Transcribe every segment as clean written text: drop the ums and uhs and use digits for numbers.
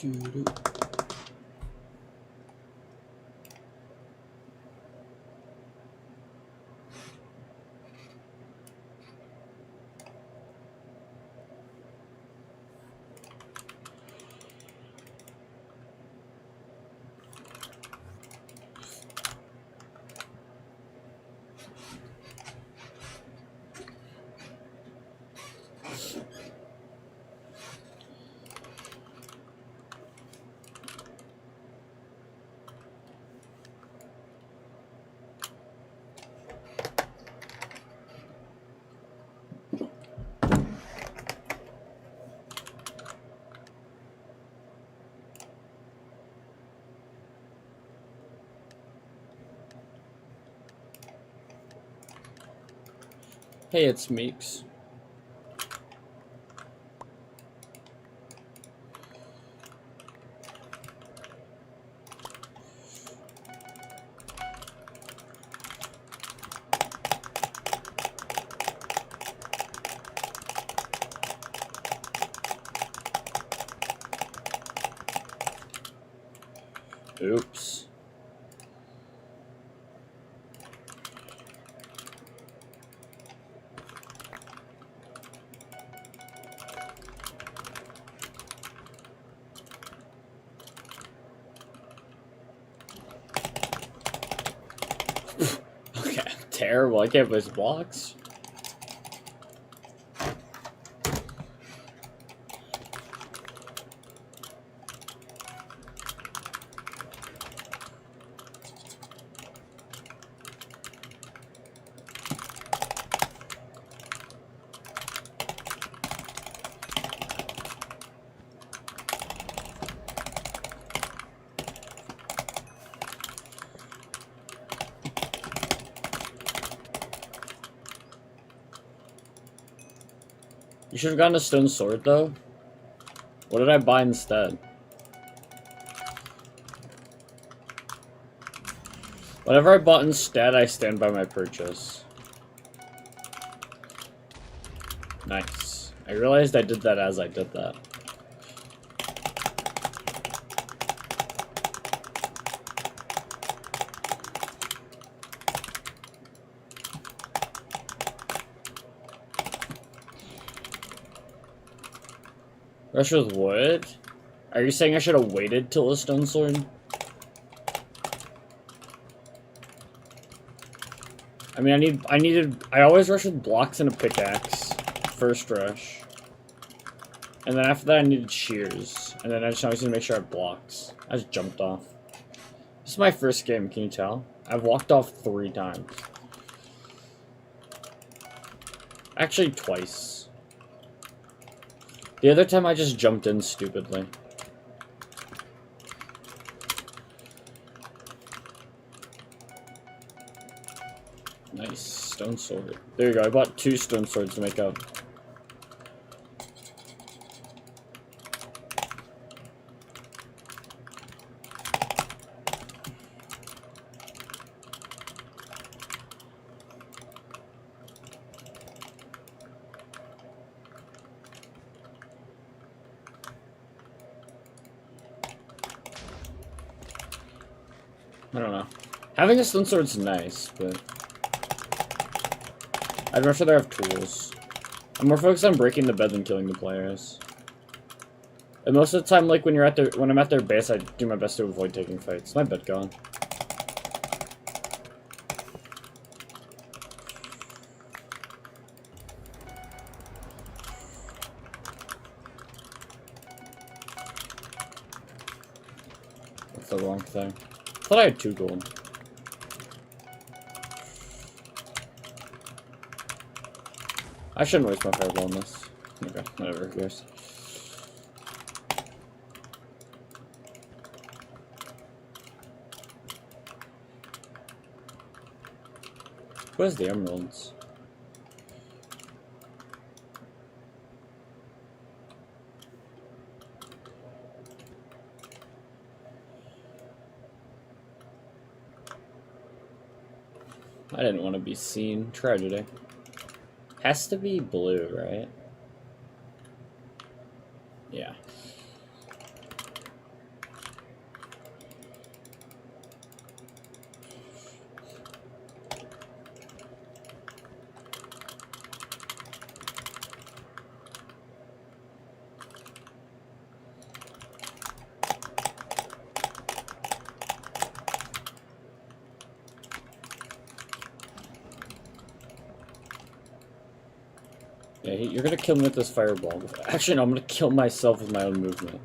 Doo-doo. Hey, it's Meeks. Oops. Okay, terrible. I can't place blocks. You should have gotten a stone sword, though. What did I buy instead? Whatever I bought instead, I stand by my purchase. Nice. I realized I did that as I did that. Rush with wood? Are you saying I should have waited till a stone sword? I mean, I always rush with blocks and a pickaxe. First rush. And then after that I needed shears. And then I just always need to make sure I have blocks. I just jumped off. This is my first game, can you tell? I've walked off 3 times. Actually, twice. The other time I just jumped in stupidly. Nice. Stone sword. There you go. I bought 2 stone swords to make up. I don't know. Having a stone sword's nice, but I'd much rather have tools. I'm more focused on breaking the bed than killing the players. And most of the time, like when I'm at their base, I do my best to avoid taking fights. My bed gone. That's the wrong thing. I thought I had 2 gold. I shouldn't waste my fireball on this. Okay, whatever, who cares. What is the emeralds? I didn't want to be seen. Tragedy. Has to be blue, right? Yeah. Okay, you're gonna kill me with this fireball. Actually, no, I'm gonna kill myself with my own movement.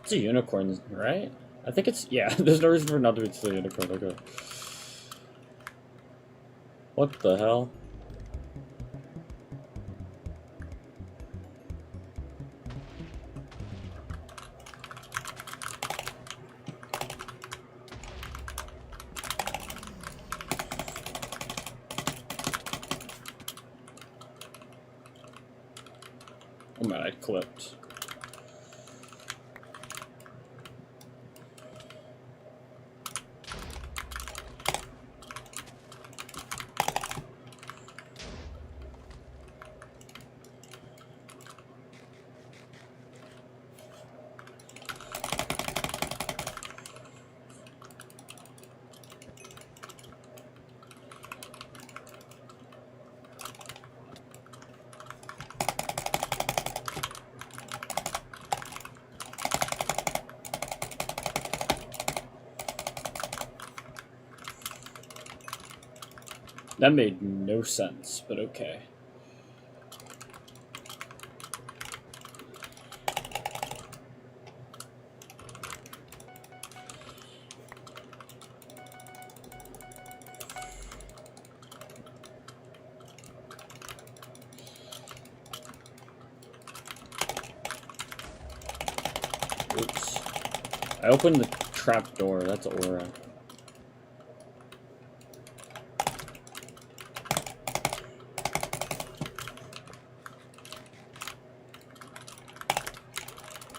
It's a unicorn, right? I think it's, yeah, there's no reason for it not to be still a unicorn, okay. What the hell? Oh man, I clipped. That made no sense, but okay. Oops. I opened the trap door, that's aura.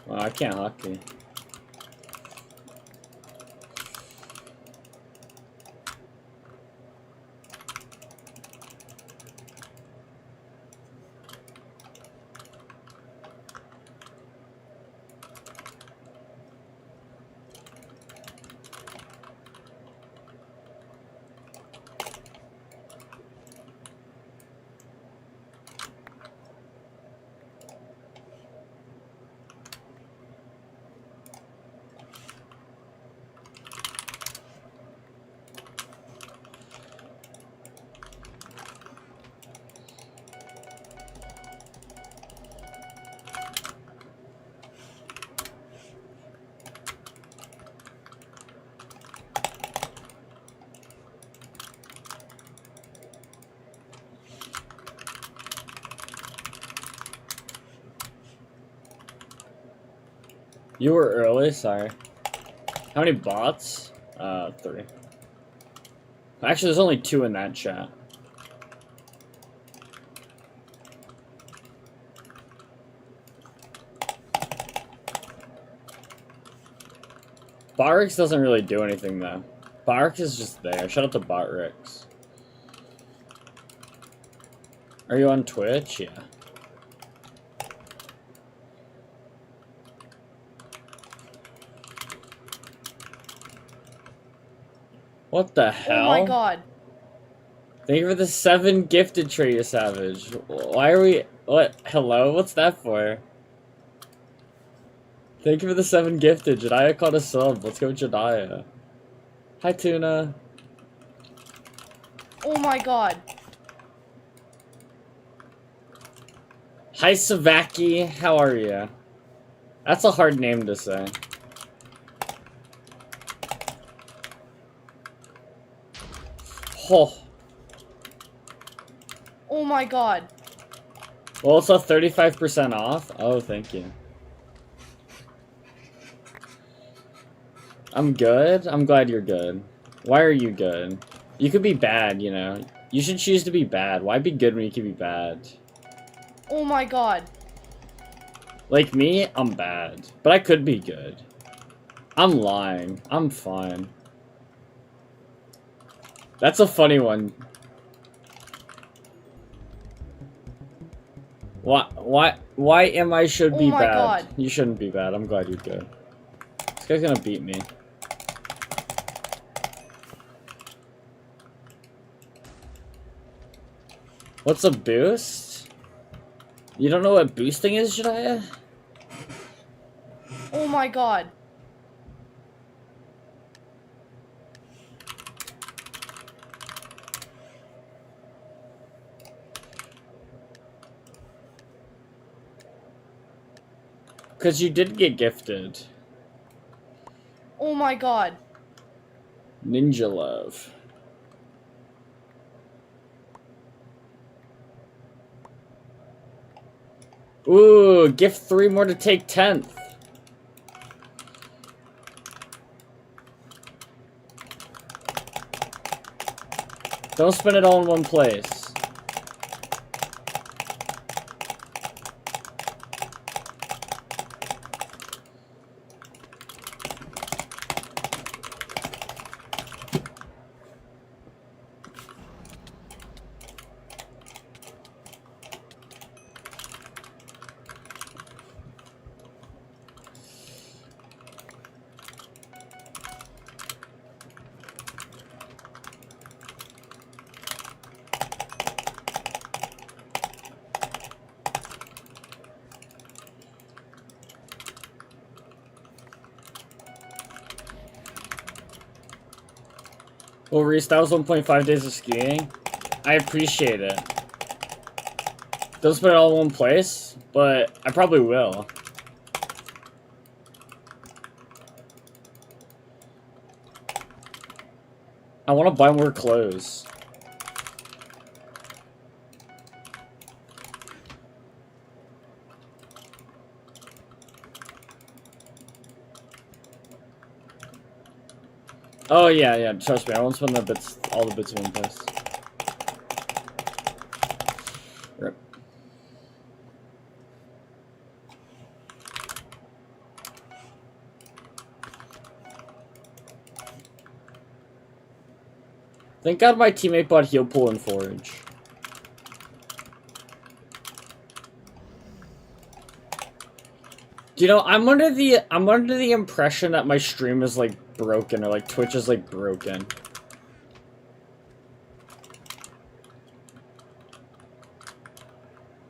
Wow, I can't hockey. You were early, sorry. How many bots? 3. Actually, there's only 2 in that chat. Botrix doesn't really do anything though. Botrix is just there. Shout out to Botrix. Are you on Twitch? Yeah. What the hell? Oh my god. Thank you for the 7 gifted trade, you savage. Why are we... What? Hello? What's that for? Thank you for the 7 gifted. Jediah caught a sub. Let's go Jediah. Hi, Tuna. Oh my god. Hi, Savaki. How are you? That's a hard name to say. Oh. Oh my god. Well, it's a 35% off. Oh, thank you. I'm good. I'm glad you're good. Why are you good? You could be bad, you know. You should choose to be bad. Why be good when you can be bad? Oh my god. Like me, I'm bad. But I could be good. I'm lying. I'm fine. That's a funny one. Why am I should be Oh my bad? god. You shouldn't be bad. I'm glad you're good. This guy's gonna beat me. What's a boost? You don't know what boosting is, Jediah? Oh my god. Because you did get gifted. Oh my god. Ninja love. Ooh, gift 3 more to take 10th. Don't spend it all in one place. Well, Reese, that was 1.5 days of skiing. I appreciate it. Don't spend it all in one place, but I probably will. I want to buy more clothes. Oh yeah, yeah. Trust me, I won't spend all the bits in one place. Rip. Thank God my teammate bought heal pool and forage. You know, I'm under the impression that my stream is like broken, or like Twitch is like broken.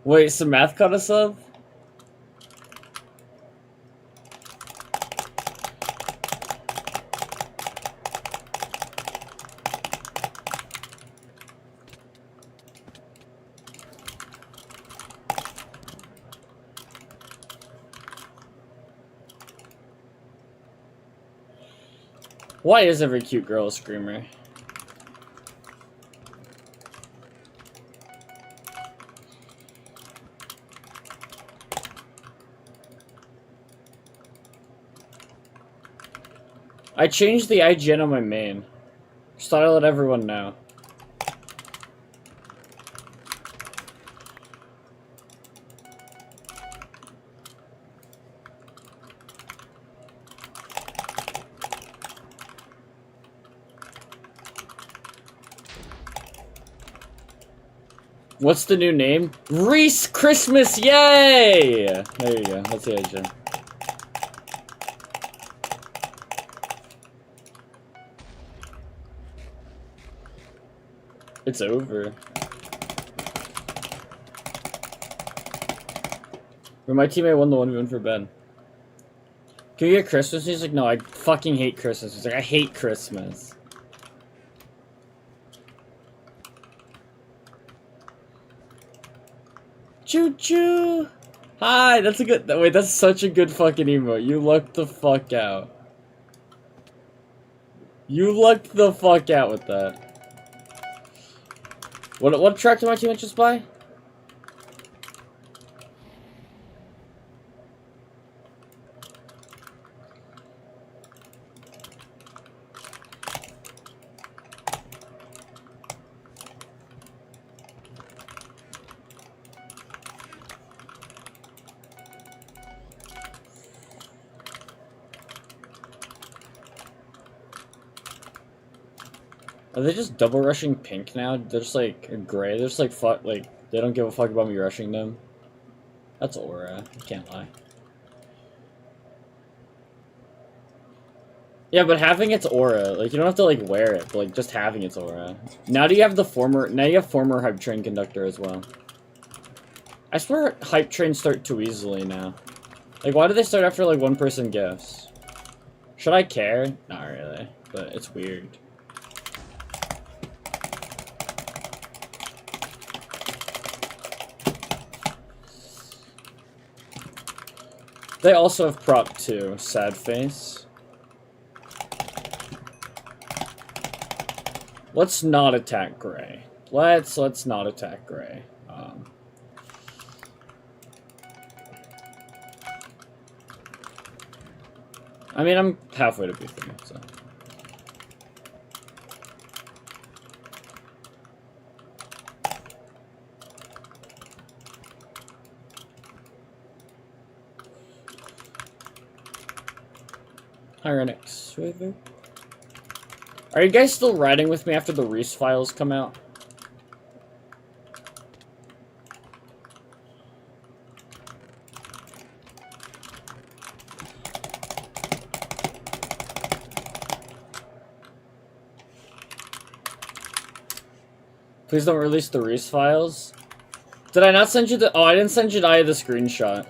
Wait, some math caught us up? Why is every cute girl a screamer? I changed the IGN on my main. Just thought I'd let everyone know. What's the new name? Reese Christmas, yay! There you go, that's the IGN. It's over. But my teammate won the 1v1 for Ben. Can we get Christmas? He's like, no, I fucking hate Christmas. He's like, I hate Christmas. Choo choo! Hi, that's a good. Wait, that's such a good fucking emote. You lucked the fuck out. You lucked the fuck out with that. What track did my teammate just buy? Are they just double rushing pink now? They're just like gray. They're just like fuck. Like they don't give a fuck about me rushing them. That's aura. I can't lie. Yeah, but having its aura, like, you don't have to, like, wear it, but, like, just having its aura. Now you have former hype train conductor as well. I swear hype trains start too easily now. Like, why do they start after, like, one-person gifts? Should I care? Not really, but it's weird. They also have prop 2, sad face. Let's not attack Gray. Let's not attack Gray. I mean, I'm halfway to B3, so. Ironix. Are you guys still riding with me after the Reese files come out? Please don't release the Reese files. Did I not send you the... Oh, I didn't send you the screenshot.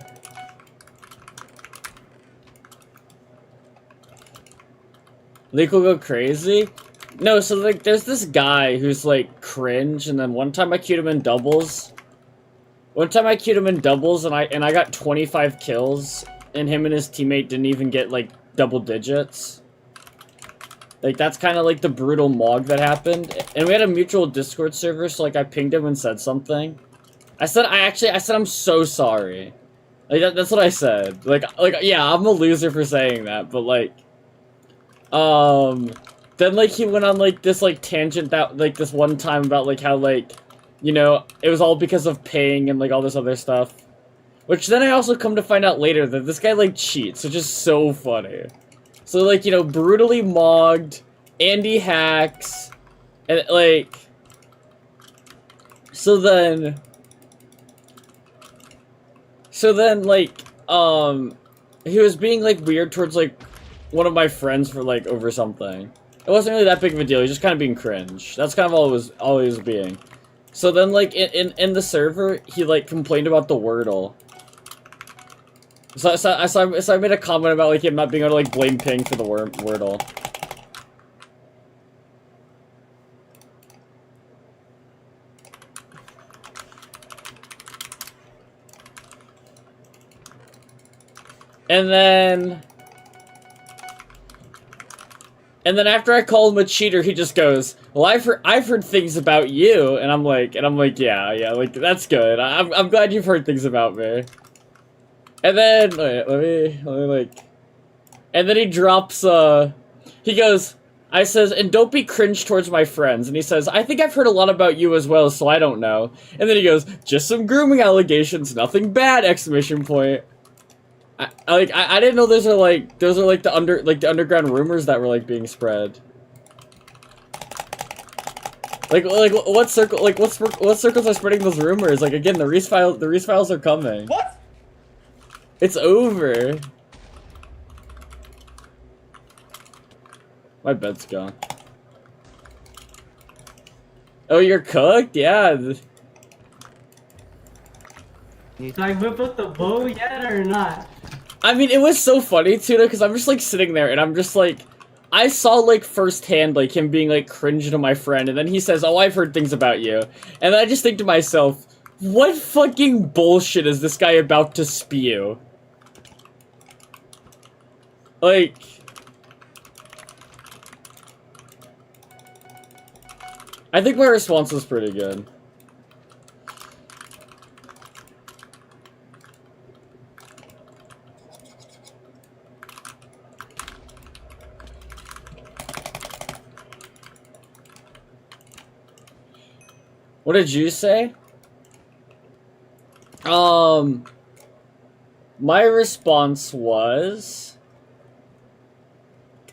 Leak will go crazy? No, so, like, there's this guy who's, like, cringe, and then one time I queued him in doubles. One time I queued him in doubles, and I got 25 kills, and him and his teammate didn't even get, like, double digits. Like, that's kind of like the brutal mog that happened. And we had a mutual Discord server, so, like, I pinged him and said something. I said I'm so sorry. Like, that's what I said. Like, yeah, I'm a loser for saying that, but, like... Then, like, he went on, like, this, like, tangent that, like, this one time about, like, how, like, you know, it was all because of ping and, like, all this other stuff. Which then I also come to find out later that this guy, like, cheats, which is so funny. So, like, you know, brutally mogged, Andy hacks, and, like... So then, like, he was being, like, weird towards, like, one of my friends for, like, over something. It wasn't really that big of a deal, he was just kind of being cringe. That's kind of all he was being. So then, like, in the server, he, like, complained about the Wordle. So I made a comment about, like, him not being able to, like, blame ping for the Wordle. And then after I call him a cheater, he just goes, "Well, I've heard things about you," and I'm like, yeah, like, that's good. I'm glad you've heard things about me. And then, wait, let me, like... And then he drops, he goes, I says, "And don't be cringe towards my friends." And he says, "I think I've heard a lot about you as well, so I don't know." And then he goes, "Just some grooming allegations, nothing bad!" Exclamation point. I didn't know those are, like, the underground rumors that were, like, being spread. Like, what circles are spreading those rumors? Like, again, the Reese files are coming. What? It's over. My bed's gone. Oh, you're cooked? Yeah. Did I whip up the bow yet or not? I mean, it was so funny, too, because I'm just, like, sitting there, and I'm just, like... I saw, like, firsthand, like, him being, like, cringe to my friend, and then he says, "Oh, I've heard things about you." And I just think to myself, what fucking bullshit is this guy about to spew? Like... I think my response was pretty good. What did you say? My response was...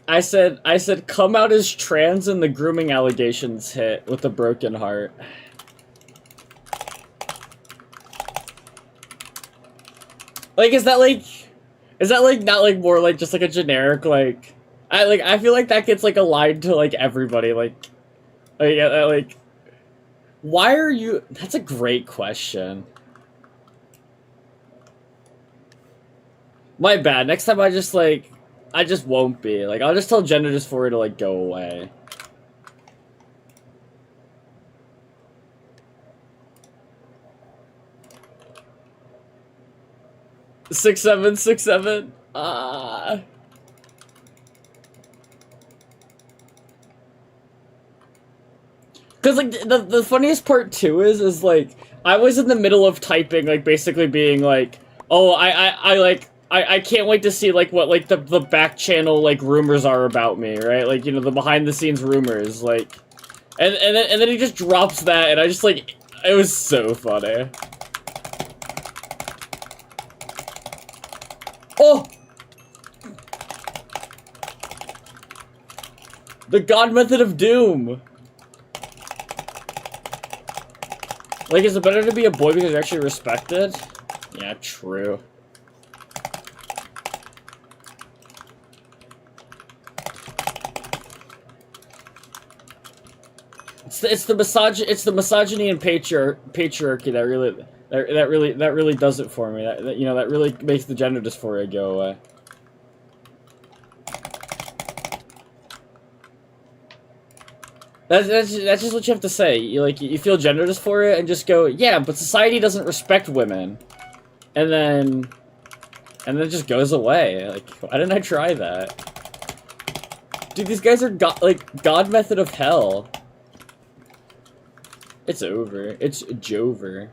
I said, "Come out as trans and the grooming allegations hit with a broken heart." Like, is that, like, not, like, more, like, just, like, a generic, like, I feel like that gets like aligned to like everybody. Like, why are you? That's a great question. My bad. Next time I just won't be. Like, I'll just tell gender dysphoria to like go away. Six seven. Ah. Cause like the funniest part too is like I was in the middle of typing, like basically being like, oh, I can't wait to see like what like the back channel like rumors are about me, right? Like, you know, the behind the scenes rumors, like, and then he just drops that, and I just like, it was so funny. Oh, the God method of doom. Like, is it better to be a boy because you're actually respected? Yeah, true. It's the misogyny and patriarchy that really does it for me. That you know, that really makes the gender dysphoria go away. That's just what you have to say. You feel gender dysphoria and just go, yeah, but society doesn't respect women, and then it just goes away. Like, why didn't I try that? Dude, these guys are God method of hell. It's over. It's Jover.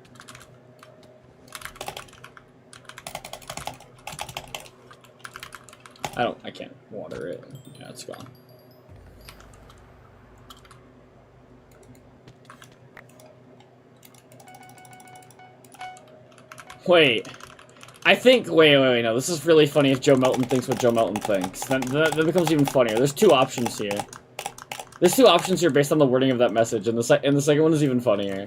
I can't water it. Yeah, it's gone. Wait. I think, wait, no, this is really funny if Joe Melton thinks what Joe Melton thinks. That becomes even funnier. There's two options here. There's two options here based on the wording of that message, and the second one is even funnier.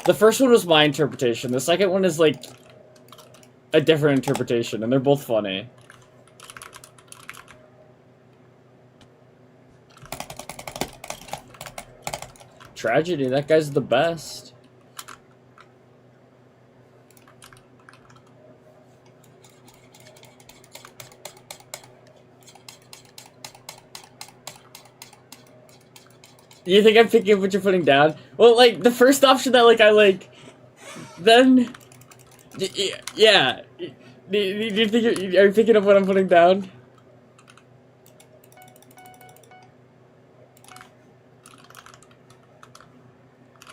The first one was my interpretation. The second one is, like, a different interpretation, and they're both funny. Tragedy, that guy's the best. You think I'm picking up what you're putting down? Well, like, the first option that, like, I like, then, yeah. Do you think are you picking up what I'm putting down?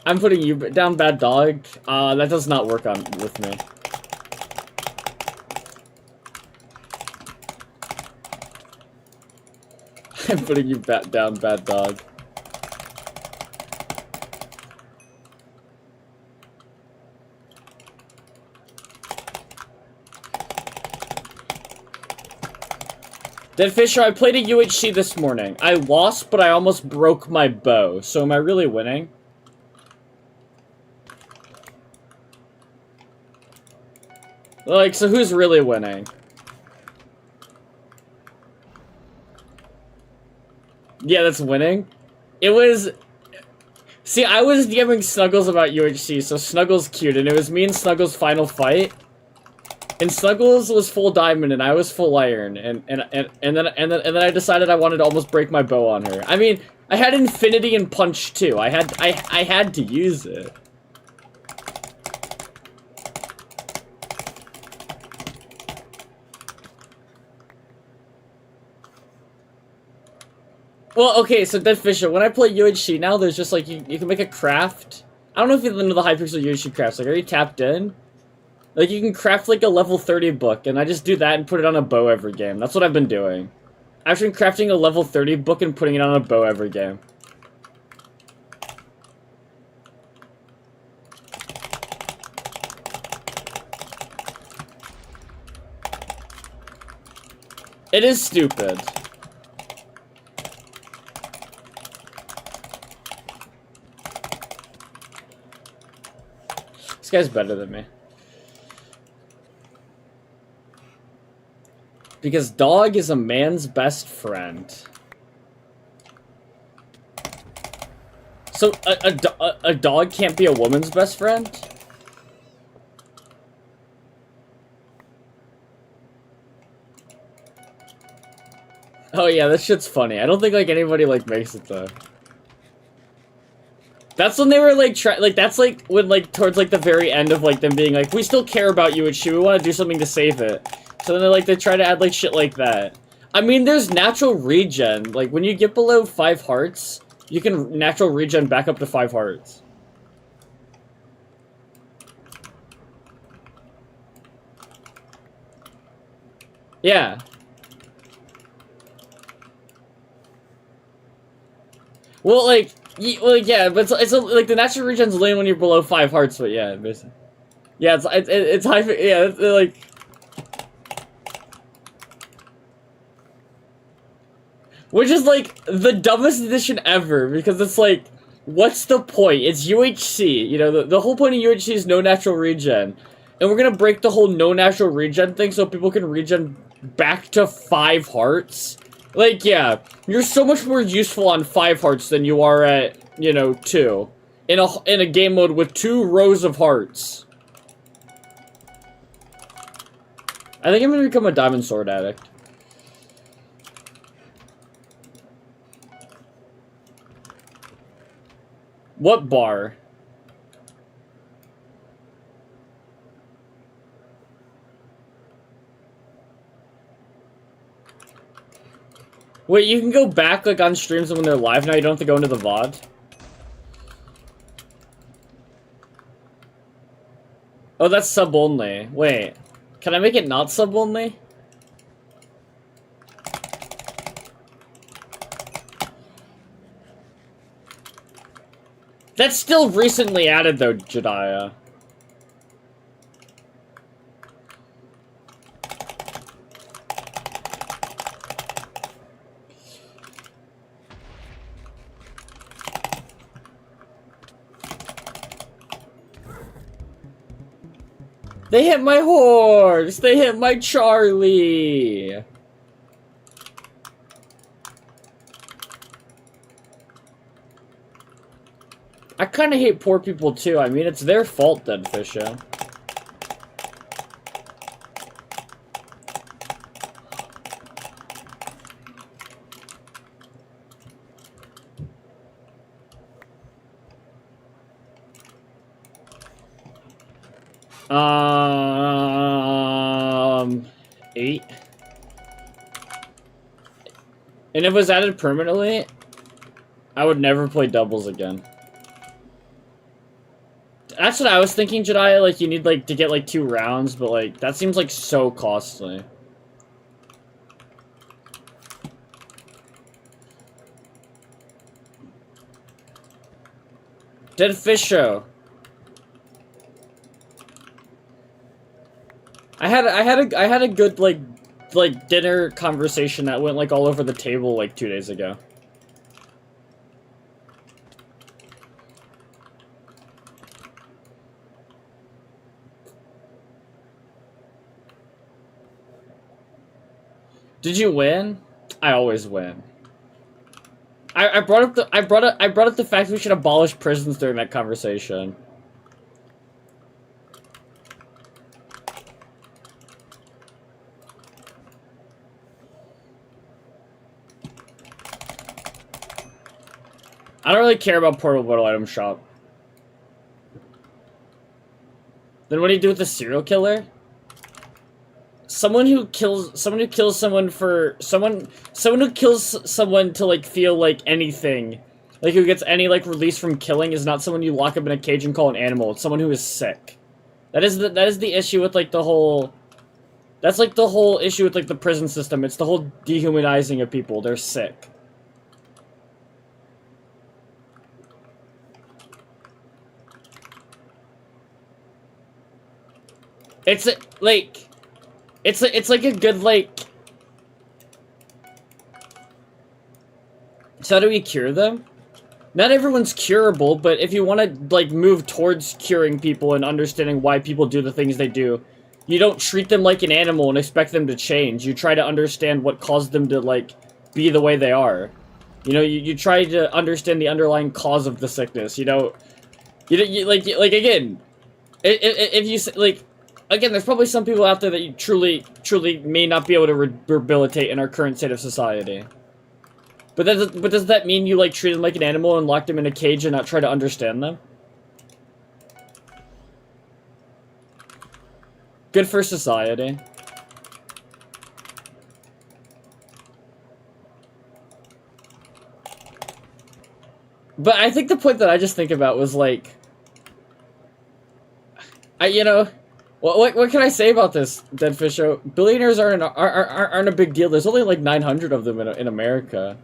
I'm putting you down, bad dog. That does not work with me. I'm putting you down, bad dog. Dead Fisher, I played a UHC this morning. I lost, but I almost broke my bow. So am I really winning? Like, so who's really winning? Yeah, that's winning. It was... See, I was DMing Snuggles about UHC, so Snuggles cute, and it was me and Snuggles' final fight. And Snuggles was full diamond, and I was full iron, and then I decided I wanted to almost break my bow on her. I mean, I had infinity and punch too. I had to use it. Well, okay, so Dead Fisher, when I play UHC now, there's just like you can make a craft. I don't know if you know the Hypixel UHC crafts. Like, are you tapped in? Like, you can craft, like, a level 30 book, and I just do that and put it on a bow every game. That's what I've been doing. I've been crafting a level 30 book and putting it on a bow every game. It is stupid. This guy's better than me. Because dog is a man's best friend. So, a dog can't be a woman's best friend? Oh yeah, this shit's funny. I don't think, like, anybody, like, makes it, though. That's when they were, like, that's, like, when, like, towards, like, the very end of, like, them being like, we still care about you, Ichi, we want to do something to save it. So then, they try to add, like, shit like that. I mean, there's natural regen. Like, when you get below 5 hearts, you can natural regen back up to 5 hearts. Yeah. Well, like, yeah, but it's like the natural regen's only when you're below 5 hearts, but yeah, basically. Yeah, it's high, yeah, it's like... Which is, like, the dumbest addition ever, because it's like, what's the point? It's UHC, you know, the whole point of UHC is no natural regen. And we're gonna break the whole no natural regen thing so people can regen back to 5 hearts? Like, yeah, you're so much more useful on 5 hearts than you are at, you know, 2. In a game mode with 2 rows of hearts. I think I'm gonna become a diamond sword addict. What bar? Wait, you can go back, like, on streams when they're live now? You don't have to go into the VOD? Oh, that's sub-only. Wait. Can I make it not sub-only? That's still recently added, though, Jediah. They hit my horse! They hit my Charlie! I kinda hate poor people too. I mean, it's their fault then, Fisher. Eight. And if it was added permanently, I would never play doubles again. That's what I was thinking, Jedi. Like, you need, like, to get, like, 2 rounds, but, like, that seems, like, so costly. Dead Fish Show. I had a good, like, dinner conversation that went, like, all over the table, like, 2 days ago. Did you win? I always win. I brought up the fact that we should abolish prisons during that conversation. I don't really care about portable metal item shop. Then what do you do with the serial killer? Someone who kills someone to, like, feel like anything, like, who gets any, like, release from killing is not someone you lock up in a cage and call an animal. It's someone who is sick. That is the issue with, like, the whole, that's, like, the whole issue with, like, the prison system. It's the whole dehumanizing of people. They're sick. It's like a good, like... So how do we cure them? Not everyone's curable, but if you want to, like, move towards curing people and understanding why people do the things they do, you don't treat them like an animal and expect them to change. You try to understand what caused them to, like, be the way they are. You know, you try to understand the underlying cause of the sickness. You like again, if you like, again, there's probably some people out there that you truly may not be able to rehabilitate in our current state of society. But does that mean you like treat them like an animal and lock them in a cage and not try to understand them? Good for society. But I think the point that I just think about was like, you know, what can I say about this, Deadfish Show? Billionaires aren't a big deal. There's only like 900 of them in America.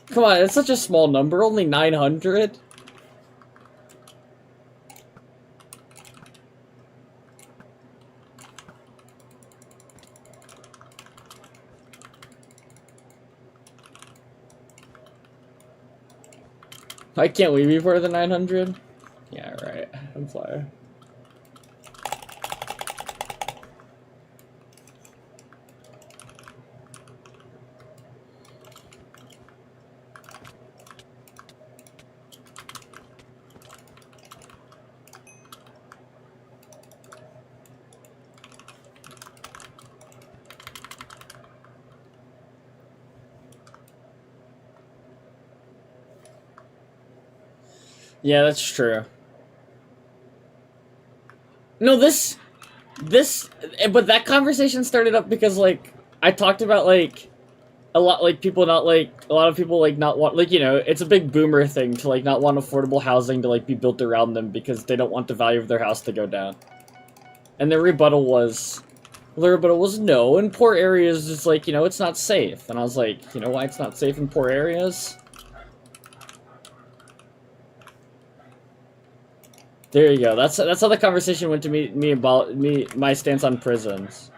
Come on, it's such a small number. Only 900. Why can't we be part of the 900? Yeah, right. I'm flyer. Yeah, that's true. No, but that conversation started up because, like, I talked about, like, a lot of people like not want, like, you know, it's a big boomer thing to, like, not want affordable housing to, like, be built around them because they don't want the value of their house to go down. And the rebuttal was no, in poor areas it's like, you know, it's not safe. And I was like, you know why it's not safe in poor areas? There you go. That's how the conversation went to me about my stance on prisons.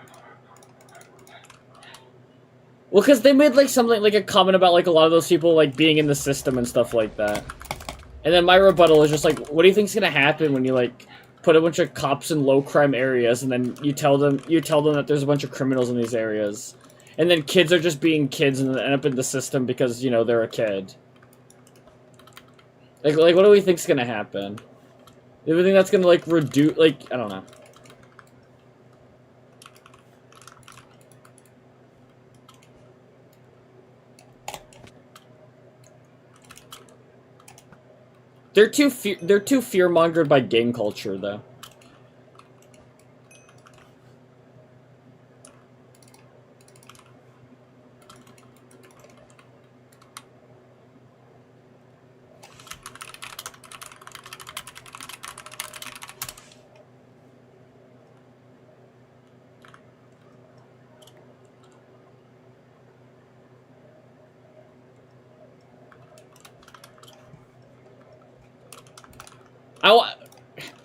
Well, because they made like something like a comment about like a lot of those people like being in the system and stuff like that. And then my rebuttal is just like, what do you think's gonna happen when you like put a bunch of cops in low crime areas and then you tell them that there's a bunch of criminals in these areas, and then kids are just being kids and then end up in the system because, you know, they're a kid. Like what do we think's gonna happen? Everything that's gonna, like, reduce, like, I don't know. They're too fear-mongered by gang culture, though.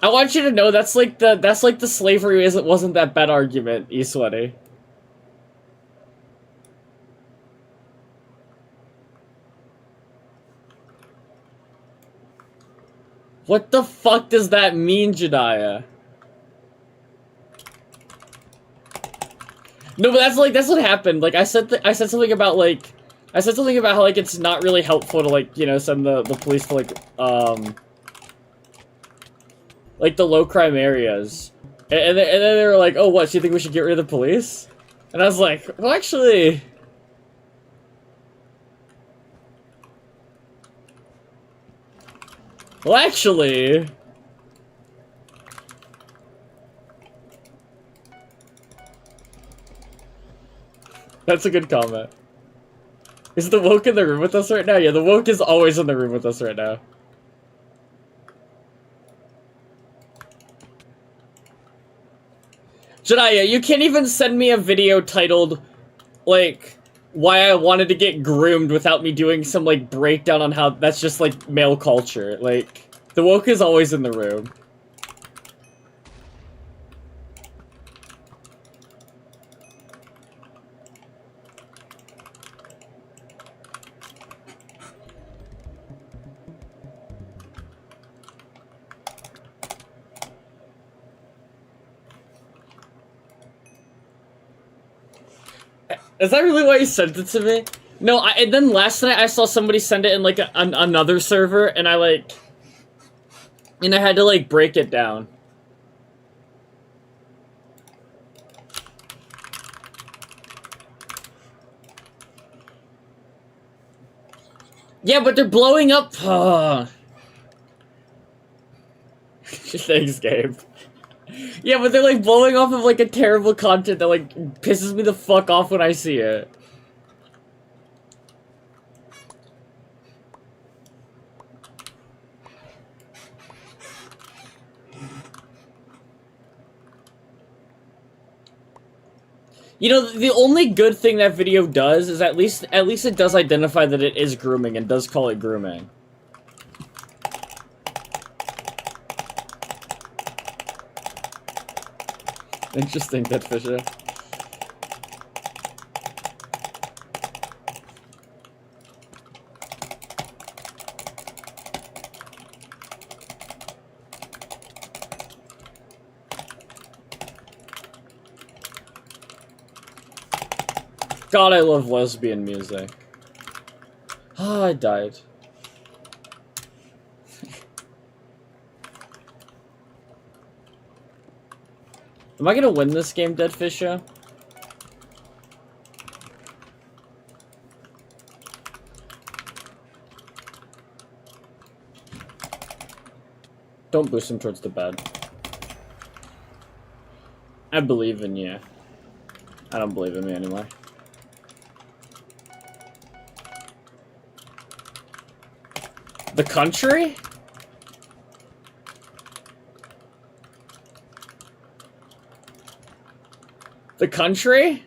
I want you to know that's like the slavery wasn't that bad argument, E-Sweaty. What the fuck does that mean, Jediah? No, but that's what happened. Like I said something about how like it's not really helpful to, like, you know, send the police to like the low crime areas. And then they were like, "Oh, what? So you think we should get rid of the police?" And I was like, "Well, actually, that's a good comment." Is the woke in the room with us right now? Yeah, the woke is always in the room with us right now. Jediah, you can't even send me a video titled, like, why I wanted to get groomed without me doing some, like, breakdown on how that's just, like, male culture. Like, the woke is always in the room. Is that really why you sent it to me? No, and then last night I saw somebody send it in, like, another server, and I, like... And I had to, like, break it down. Yeah, but they're blowing up... Thanks, Gabe. Yeah, but they're, like, blowing off of, like, a terrible content that, like, pisses me the fuck off when I see it. You know, the only good thing that video does is at least it does identify that it is grooming and does call it grooming. Interesting, Dead Fisher. God, I love lesbian music. Ah, I died. Am I gonna win this game, Dead Fisher? Don't boost him towards the bed. I believe in you. I don't believe in me anymore. The country? The country?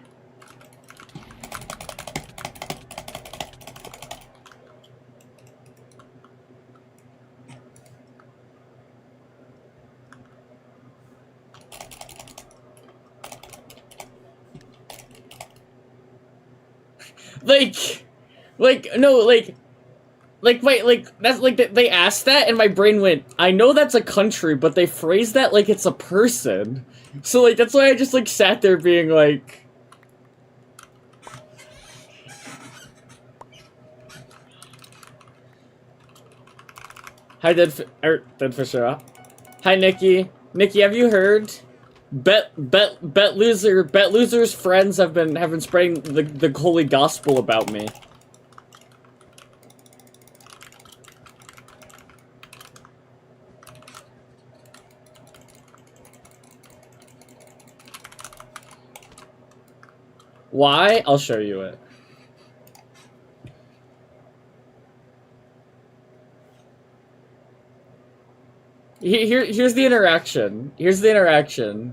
Wait, that's, like, they asked that, and my brain went, I know that's a country, but they phrased that like it's a person. So, like, that's why I just, like, sat there being like... Hi, Dead Fisher. Hi, Nikki. Nikki, have you heard? Bet Loser's friends have been spreading the holy gospel about me. Why? I'll show you it. Here's the interaction. Here's the interaction.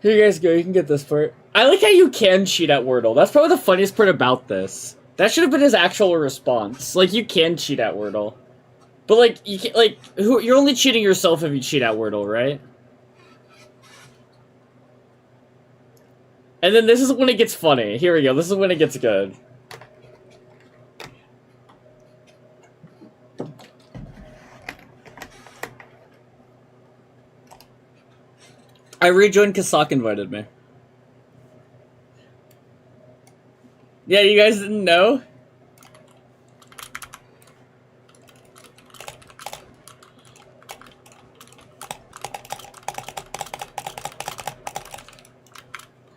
Here you guys go, you can get this part. I like how you can cheat at Wordle. That's probably the funniest part about this. That should have been his actual response. Like, you can cheat at Wordle. But, like, you can, like, you're only cheating yourself if you cheat at Wordle, right? And then this is when it gets funny. Here we go. This is when it gets good. I rejoined because Sock invited me. Yeah, you guys didn't know?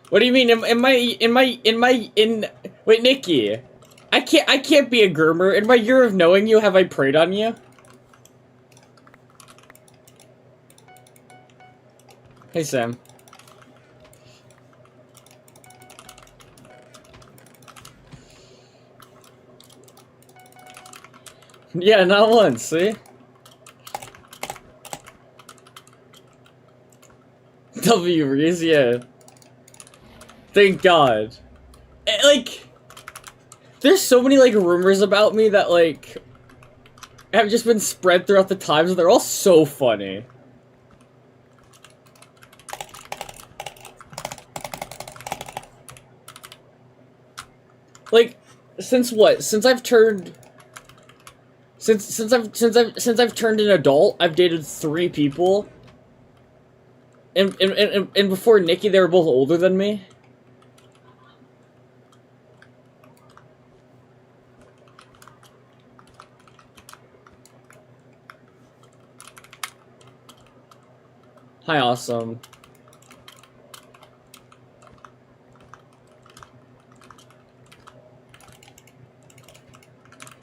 What do you mean? Wait, Nikki. I can't be a groomer. In my year of knowing you, have I preyed on you? Hey, Sam. Yeah, not once, see? W Reese, yeah. Thank God. Like, there's so many, like, rumors about me that, like, have just been spread throughout the times, and they're all so funny. Like, since what? Since I've turned... Since I've turned an adult, I've dated 3 people. And before Nikki, they were both older than me. Hi, awesome.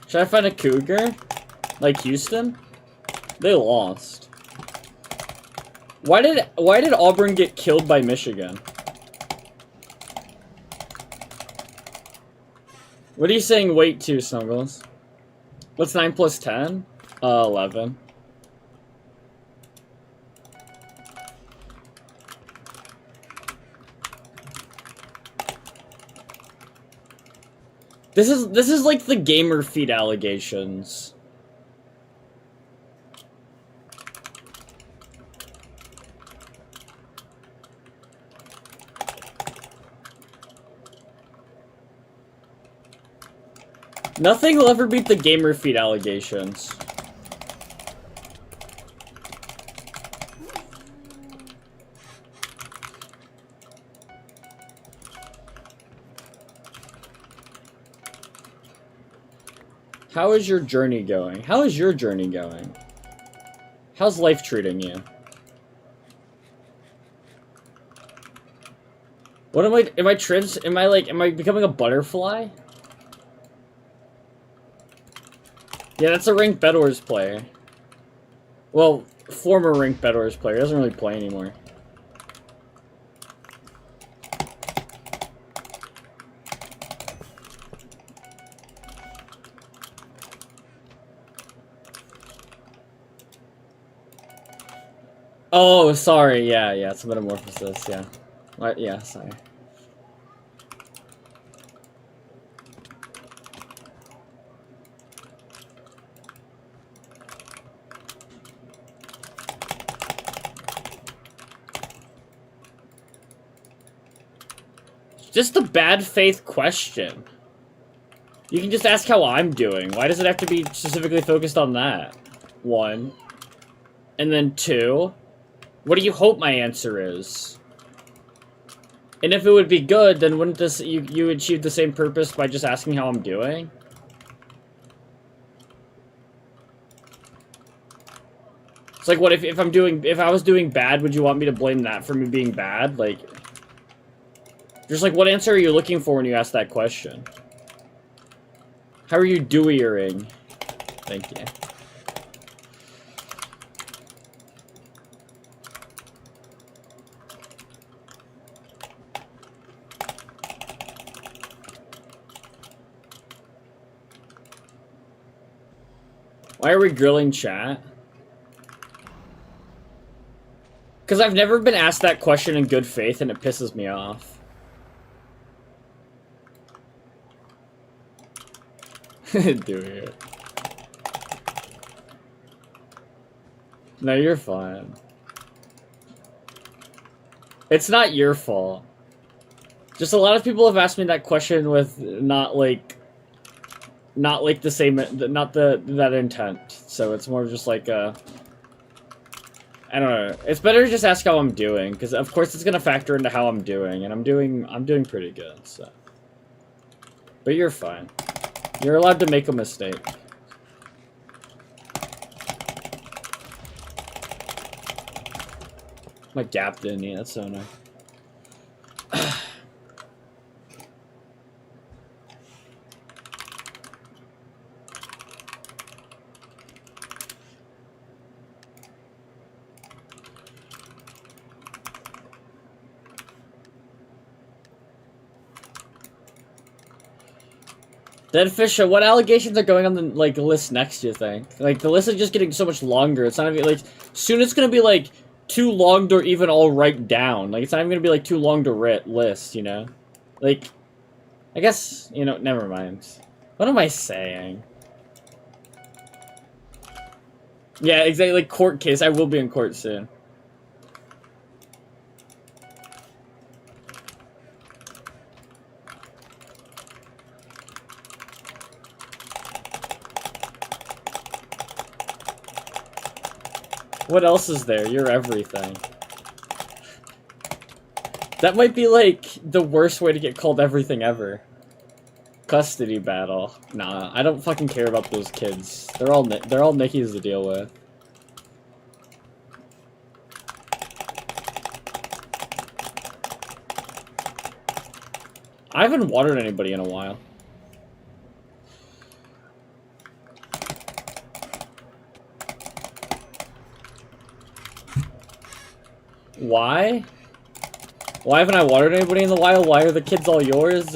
Should I find a cougar? Like Houston? They lost. Why did Auburn get killed by Michigan? What are you saying wait to, Snuggles? What's 9 plus 10? 11. This is like the gamer feed allegations. Nothing will ever beat the gamer feed allegations. How is your journey going? How is your journey going? How's life treating you? What am I becoming a butterfly? Yeah, that's a ranked bedwars player. Well, former ranked bedwars player. He doesn't really play anymore. Oh, sorry. Yeah, it's a metamorphosis. Yeah. What? Yeah, sorry. Just a bad faith question. You can just ask how I'm doing. Why does it have to be specifically focused on that? 1. And then 2. What do you hope my answer is? And if it would be good, then wouldn't this you achieve the same purpose by just asking how I'm doing? It's like, what if I was doing bad, would you want me to blame that for me being bad? Like, just like, what answer are you looking for when you ask that question? How are you doing? Thank you. Why are we grilling chat? Because I've never been asked that question in good faith, and it pisses me off. Doing it. No, you're fine. It's not your fault. Just a lot of people have asked me that question with not the same, that intent. So it's more just like I don't know. It's better to just ask how I'm doing, because of course it's gonna factor into how I'm doing, and I'm doing pretty good. So, but you're fine. You're allowed to make a mistake. My gap didn't eat. That's so nice. Then Fisher, what allegations are going on the list next, you think? Like, the list is just getting so much longer. It's not even like soon it's gonna be like too long to even all write down. Like, it's not even gonna be like too long to list, you know? Like, I guess, you know, never mind. What am I saying? Yeah, exactly, like court case. I will be in court soon. What else is there? You're everything. That might be like the worst way to get called everything ever. Custody battle. Nah, I don't fucking care about those kids. They're all Nickies to deal with. I haven't watered anybody in a while. Why? Why haven't I watered anybody in the wild? Why are the kids all yours?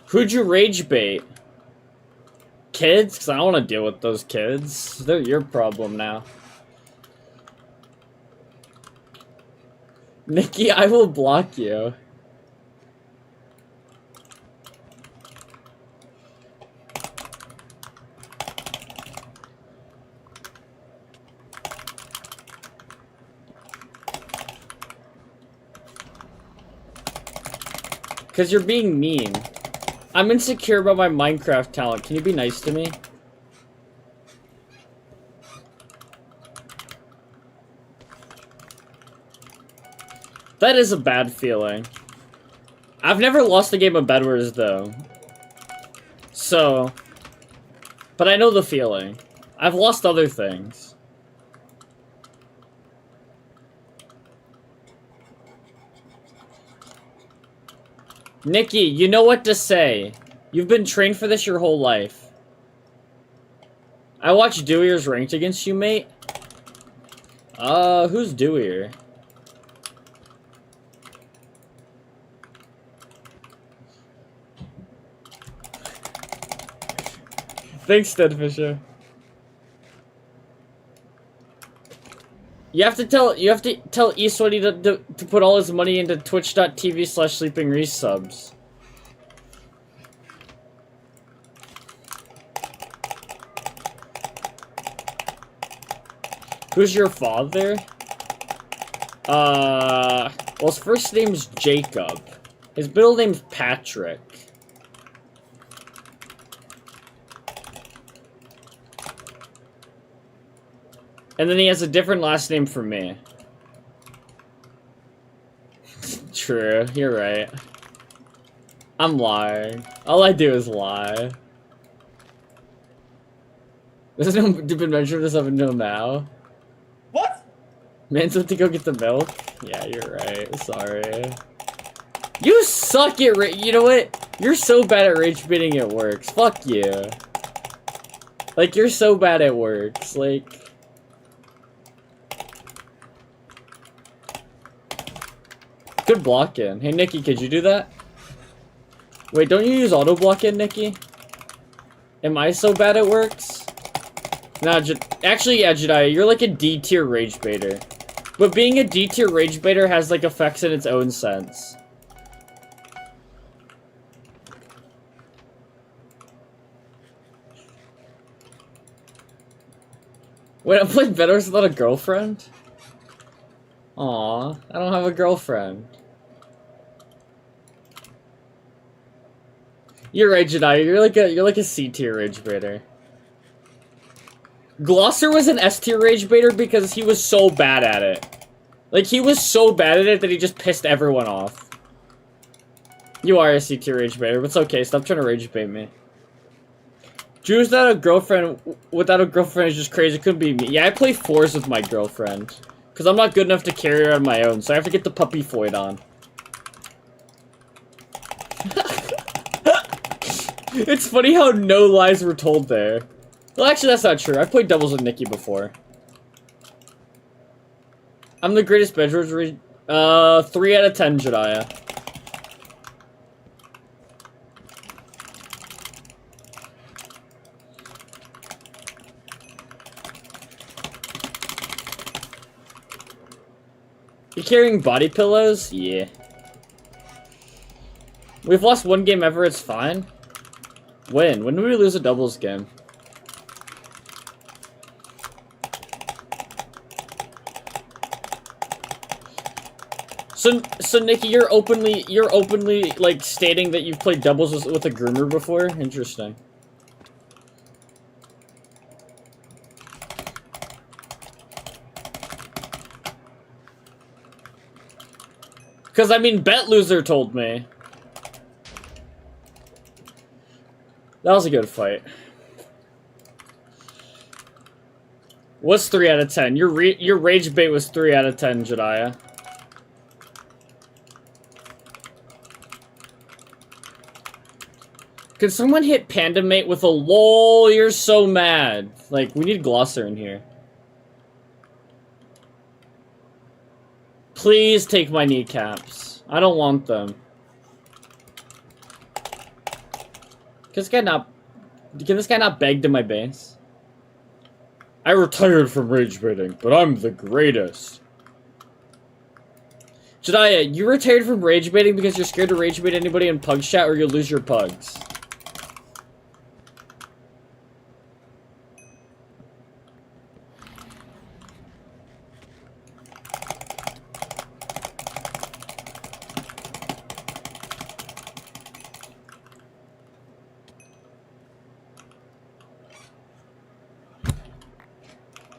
Who'd you rage bait? Kids? Because I don't want to deal with those kids. They're your problem now. Nikki, I will block you. Because you're being mean. I'm insecure about my Minecraft talent. Can you be nice to me? That is a bad feeling. I've never lost a game of bedwars though. So, but I know the feeling. I've lost other things. Nikki, you know what to say. You've been trained for this your whole life. I watched Dewey's ranked against you, mate. Who's Dewey? Thanks, Steadfisher. You have to tell Eastwoody to put all his money into twitch.tv/sleepingreese subs. Who's your father? Well, his first name's Jacob. His middle name's Patrick. And then he has a different last name for me. True, you're right. I'm lying. All I do is lie. There's no been mentioned this up until now. What? Man's went to go get the milk? Yeah, you're right. Sorry. You suck at you know what? You're so bad at rage baiting it works. Fuck you. Like, you're so bad at works. Like... Good block in. Hey, Nikki, could you do that? Wait, don't you use auto block in, Nikki? Am I so bad at works? Nah, actually, yeah, Jedi, you're like a D tier rage baiter. But being a D tier rage baiter has like effects in its own sense. Wait, I'm playing bedwars without a girlfriend? Aw, I don't have a girlfriend. You're right, Jedi. You're like a C tier rage baiter. Glosser was an S tier rage baiter because he was so bad at it. Like, he was so bad at it that he just pissed everyone off. You are a C tier rage baiter, but it's okay. Stop trying to rage bait me. Drew without a girlfriend is just crazy. It couldn't be me. Yeah, I play fours with my girlfriend. Because I'm not good enough to carry her on my own, so I have to get the puppy foid on. It's funny how no lies were told there. Well, actually, that's not true. I've played doubles with Nikki before. I'm the greatest bedwars 3 out of 10, Jediah. You carrying body pillows? Yeah. We've lost one game ever, it's fine. When? When did we lose a doubles game? So Nikki, you're openly like stating that you've played doubles with a groomer before? Interesting. Because, I mean, Bet Loser told me. That was a good fight. What's 3 out of 10? Your rage bait was 3 out of 10, Jediah. Could someone hit Panda Mate with a lol? You're so mad. Like, we need Glosser in here. Please take my kneecaps. I don't want them. Can this guy not beg to my base? I retired from rage baiting, but I'm the greatest. Jediah, you retired from rage baiting because you're scared to rage bait anybody in Pug Chat or you'll lose your pugs.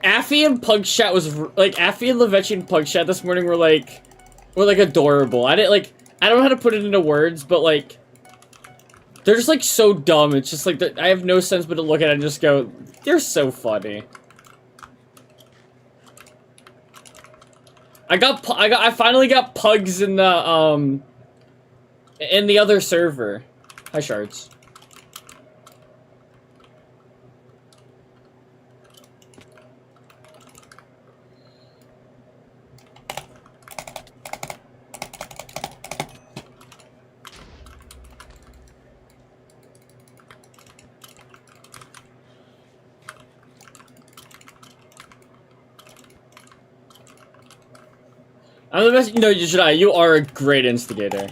Affy and Pug Chat was like Affy and Lavechi and Pug Chat this morning were like adorable. I don't know how to put it into words, but like they're just like so dumb. It's just like I have no sense but to look at it and just go, they're so funny. I finally got pugs in the other server. Hi, Shards. I'm the best. No, Jedi, you are a great instigator.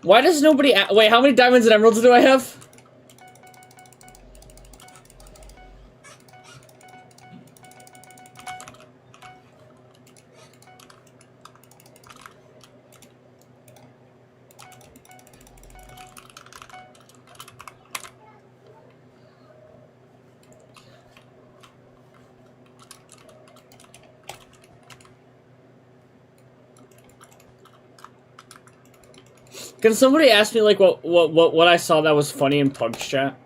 Why does nobody wait, how many diamonds and emeralds do I have? Can somebody ask me like what I saw that was funny in Pug's Chat?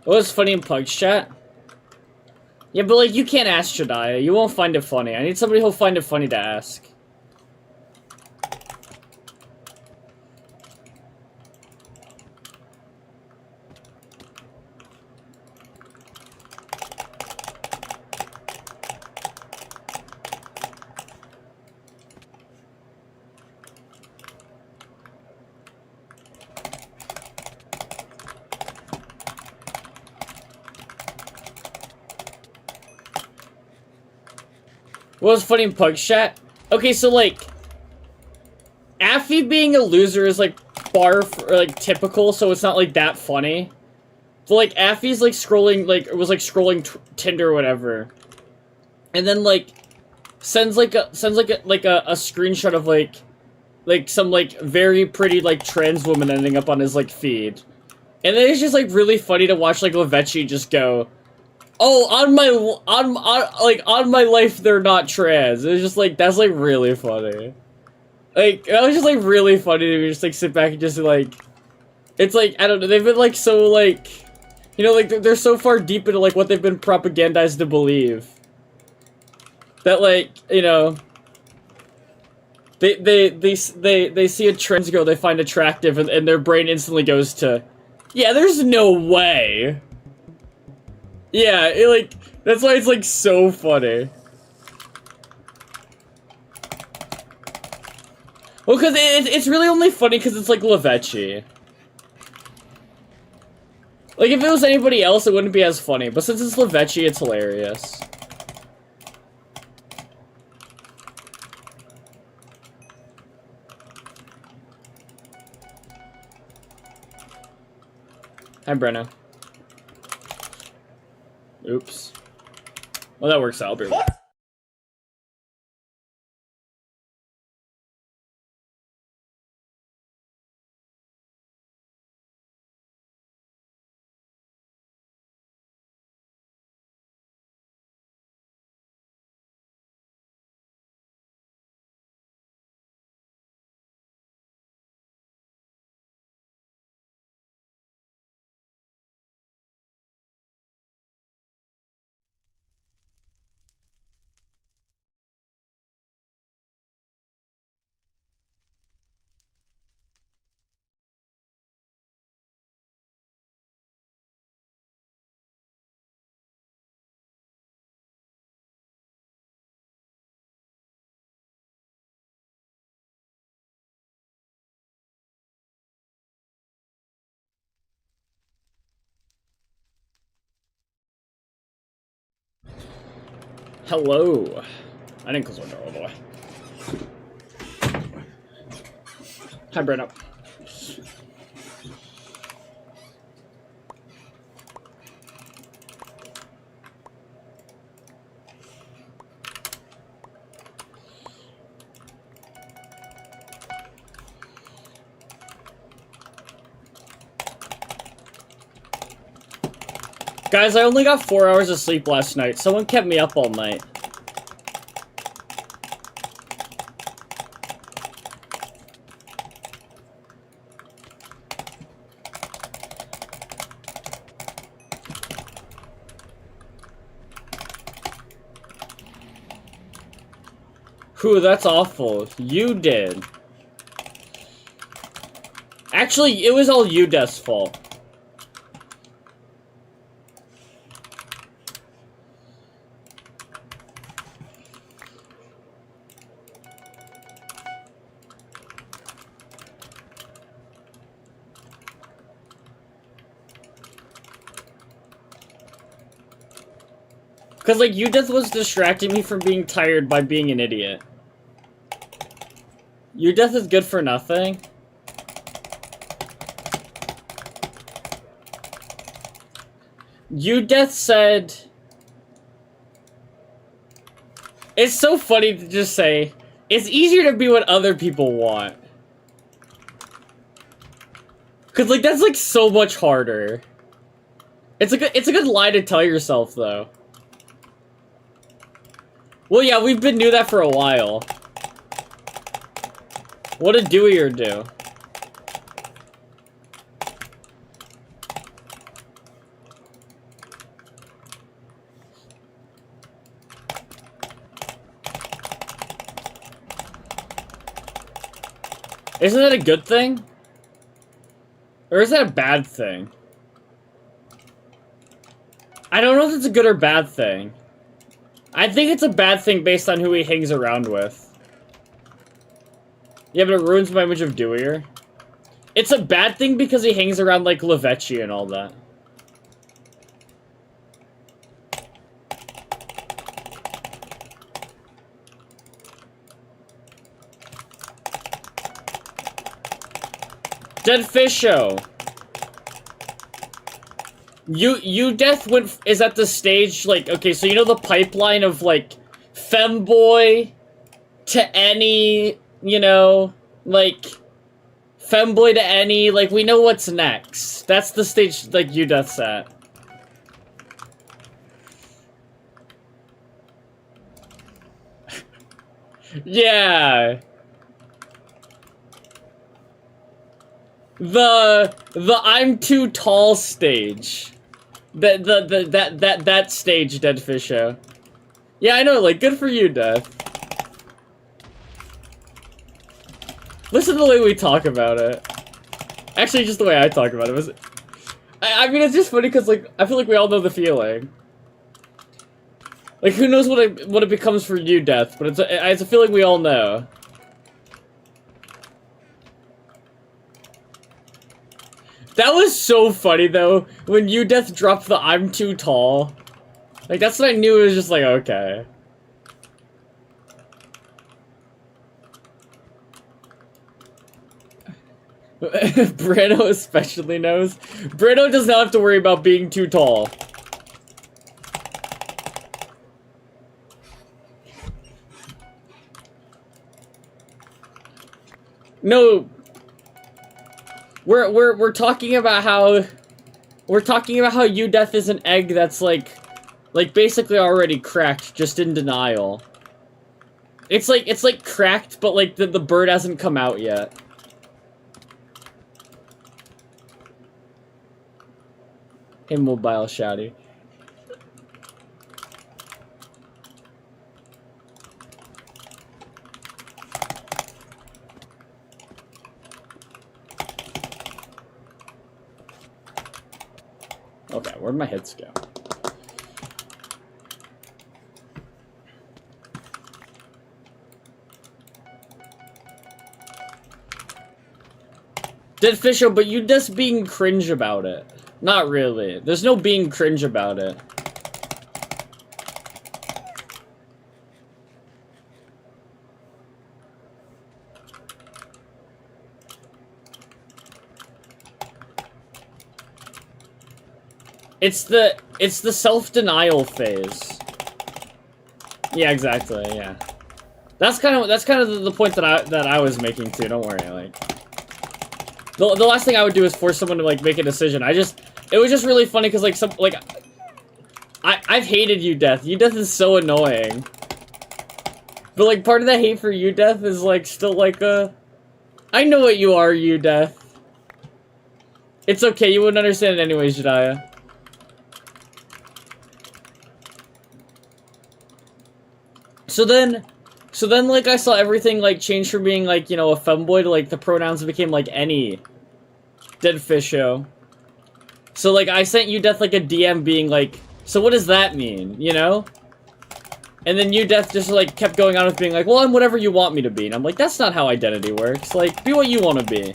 What was funny in Pug's Chat? Yeah, but like you can't ask Jediah. You won't find it funny. I need somebody who'll find it funny to ask. What was funny in Pug's Chat? Okay, so like, Affy being a loser is like like typical, so it's not like that funny. But like Affy's like scrolling, like it was like scrolling Tinder or whatever, and then like sends like a screenshot of like some like very pretty like trans woman ending up on his like feed, and then it's just like really funny to watch like Lavechi just go, oh, on my life, they're not trans. It's just like, that's like really funny. Like, that was just like really funny to me, just like sit back and just like, it's like, I don't know, they've been like so like, you know, like they're so far deep into like what they've been propagandized to believe. That like, you know, they see a trans girl they find attractive and their brain instantly goes to, yeah, there's no way. Yeah, like, that's why it's, like, so funny. Well, because it's really only funny because it's like Lavechi. Like, if it was anybody else, it wouldn't be as funny. But since it's Lavechi, it's hilarious. Hi, Brenna. Oops. Well, that works out. I'll be right back. Hello. I didn't close my door all the way. Hi, Brenna. Guys, I only got 4 hours of sleep last night. Someone kept me up all night. Whew, that's awful. You did. Actually, it was all Udeth's fault. Because, like, Udeth was distracting me from being tired by being an idiot. Udeth is good for nothing. Udeth said... It's so funny to just say, it's easier to be what other people want. Because, like, that's, like, so much harder. It's a good lie to tell yourself, though. Well, yeah, we've been doing that for a while. What did Dewey do? Isn't that a good thing? Or is that a bad thing? I don't know if it's a good or bad thing. I think it's a bad thing based on who he hangs around with. Yeah, but it ruins my image of Deweyer. It's a bad thing because he hangs around like Lavechi and all that. Dead Fish Show. Udeth is at the stage, like, okay, so you know the pipeline of, like, femboy to any, you know, like, femboy to any, like, we know what's next. That's the stage, like, Udeth's at. Yeah. The I'm too tall stage. That stage, Dead Fish Show. Yeah, I know, like, good for you, Death. Listen to the way we talk about it. Actually, just the way I talk about it. I mean, it's just funny because, like, I feel like we all know the feeling. Like, who knows what it becomes for you, Death, but it's a feeling we all know. That was so funny though, when Death dropped the I'm too tall. Like, that's what I knew. It was just like, okay. Brano especially knows. Brano does not have to worry about being too tall. No. We're talking about how Death is an egg that's like basically already cracked, just in denial. It's like cracked, but like the bird hasn't come out yet. Immobile shouty. Okay, where'd my hits go? Dead Fisher, but you just being cringe about it. Not really. There's no being cringe about it. It's the self-denial phase. Yeah, exactly, yeah. That's kind of the point that I was making too, don't worry, like. The last thing I would do is force someone to like make a decision. It was just really funny because like I've hated Death. Death is so annoying. But like part of that hate for Death is like still like I know what you are, Death. It's okay, you wouldn't understand it anyways, Jediah. So then like I saw everything like change from being like, you know, a femboy to like the pronouns became like any Dead Fish show. So like I sent Death like a DM being like, so what does that mean, you know? And then Death just like kept going on with being like, well, I'm whatever you want me to be. And I'm like, that's not how identity works. Like, be what you want to be.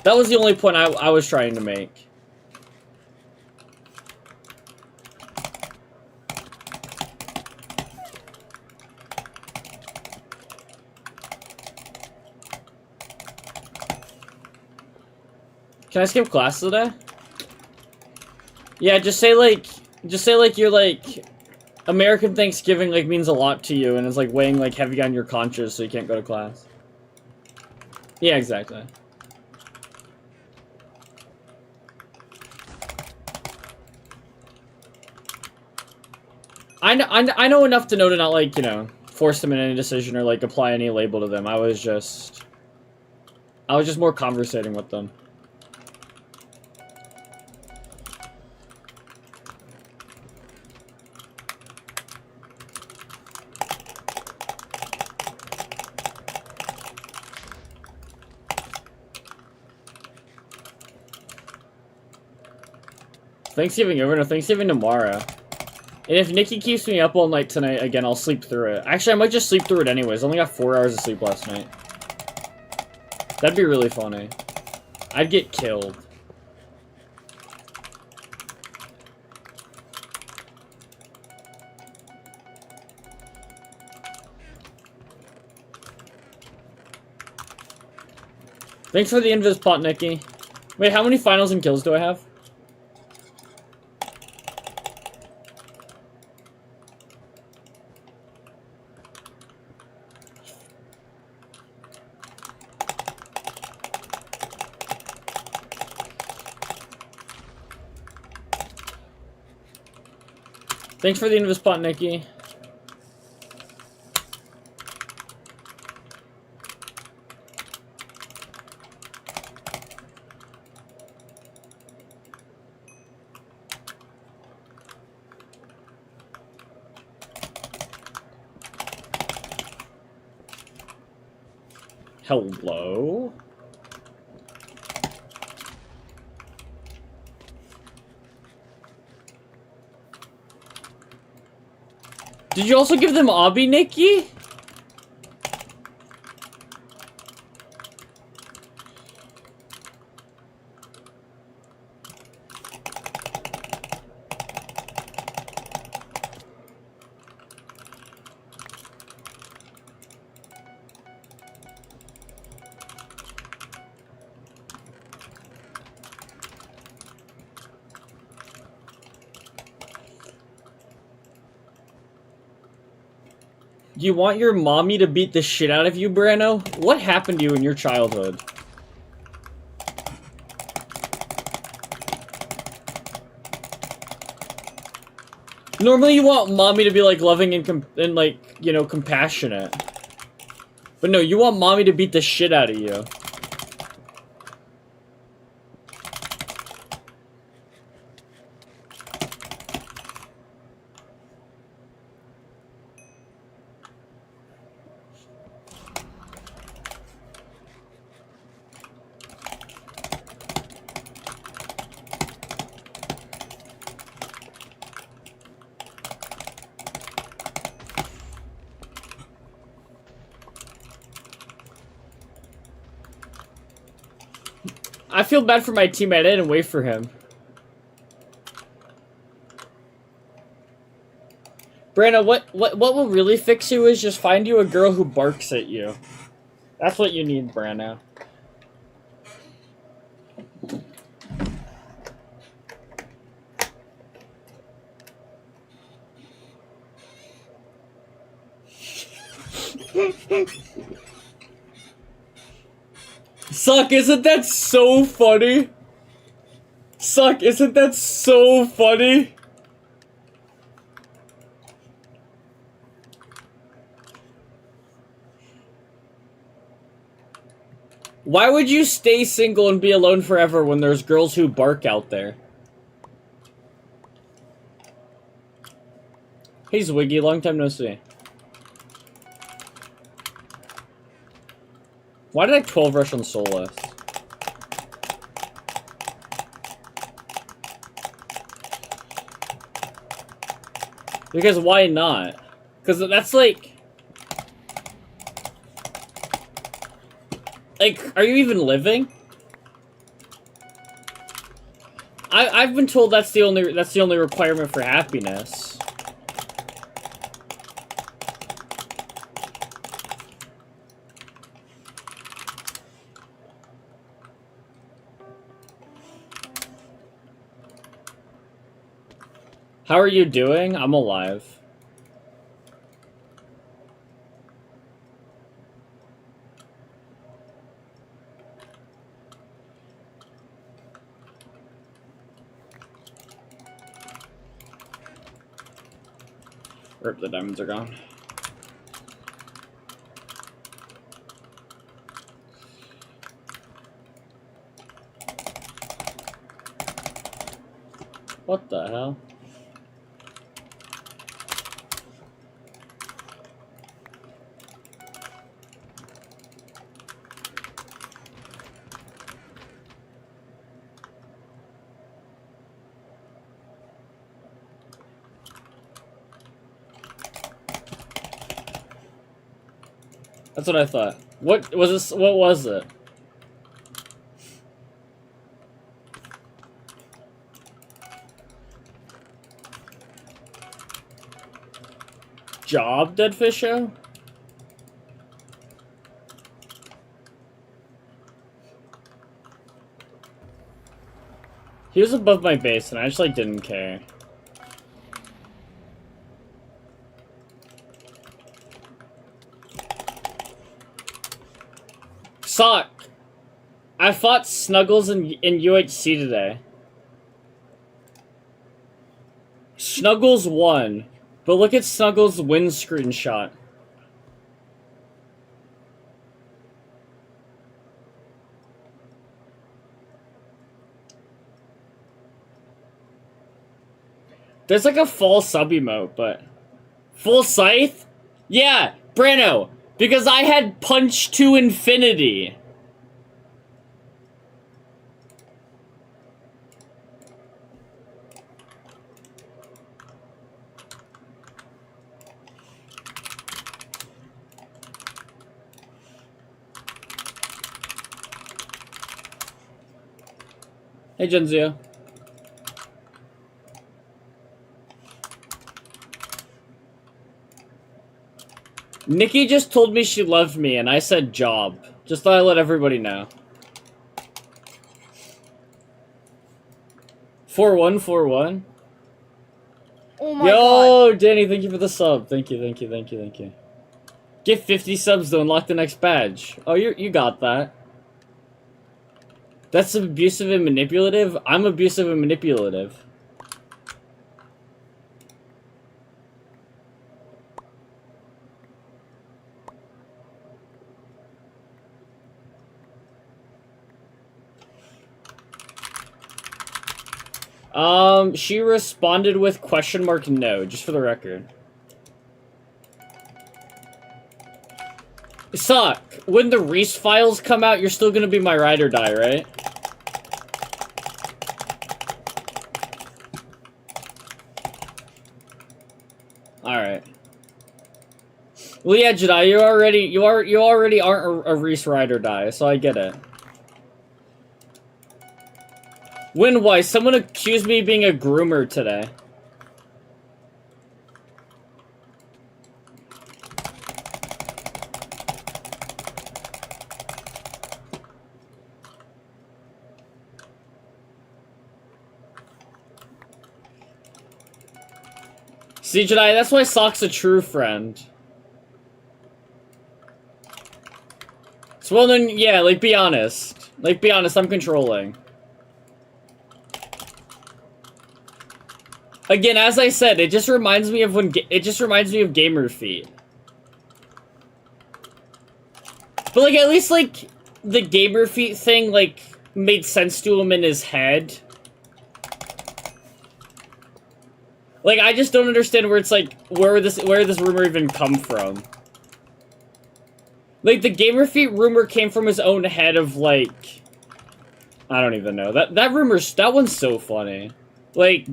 That was the only point I was trying to make. Can I skip class today? Yeah, just say like you're like, American Thanksgiving like means a lot to you and it's like weighing like heavy on your conscience so you can't go to class. Yeah, exactly. I know enough to know to not like, you know, force them in any decision or like apply any label to them. I was just more conversating with them. Thanksgiving over? No, Thanksgiving tomorrow. And if Nikki keeps me up all night tonight, again, I'll sleep through it. Actually, I might just sleep through it anyways. I only got 4 hours of sleep last night. That'd be really funny. I'd get killed. Thanks for the invis pot, Nikki. Wait, how many finals and kills do I have? Thanks for the invis pot, Nikki. Hello? Did you also give them Obby, Nikki? You want your mommy to beat the shit out of you, Brano? What happened to you in your childhood? Normally you want mommy to be, like, loving and like, you know, compassionate. But no, you want mommy to beat the shit out of you. I feel bad for my teammate. I didn't wait for him. Brandon, what will really fix you is just find you a girl who barks at you. That's what you need, Brandon. Suck, isn't that so funny? Suck, isn't that so funny? Why would you stay single and be alone forever when there's girls who bark out there? Hey Zwiggy, long time no see. Why did I 12 rush on Soulless? Because why not? Because that's like... Like, are you even living? I've been told that's the only requirement for happiness. How are you doing? I'm alive. Rip, the diamonds are gone. What the hell? That's what I thought. What was this? What was it? Job, Deadfish Show? He was above my base and I just like didn't care. Sock! I fought Snuggles in UHC today. Snuggles won, but look at Snuggles' win screenshot. There's like a full sub emote, but... Full scythe? Yeah, Brano! Because I had punch to infinity. Hey, Genzio. Nikki just told me she loved me, and I said job. Just thought I'd let everybody know. 4141. Oh my god. Yo, Danny, thank you for the sub. Thank you, thank you, thank you, thank you. Get 50 subs to unlock the next badge. Oh, you got that. That's abusive and manipulative? I'm abusive and manipulative. She responded with question mark no, just for the record. Suck. When the Reese files come out, you're still gonna be my ride or die, right? Alright. Well, yeah, Jedi, you already aren't a Reese ride or die, so I get it. When why? Someone accused me of being a groomer today. See, Jedi, that's why Sock's a true friend. So, well then, yeah, like, be honest. Like, be honest, I'm controlling. Again, as I said, it just reminds me of gamer feet. But, like, at least, like, the gamer feet thing, like, made sense to him in his head. Like, I just don't understand where it's, like, where this rumor even come from. Like, the gamer feet rumor came from his own head of, like... I don't even know. That one's so funny. Like,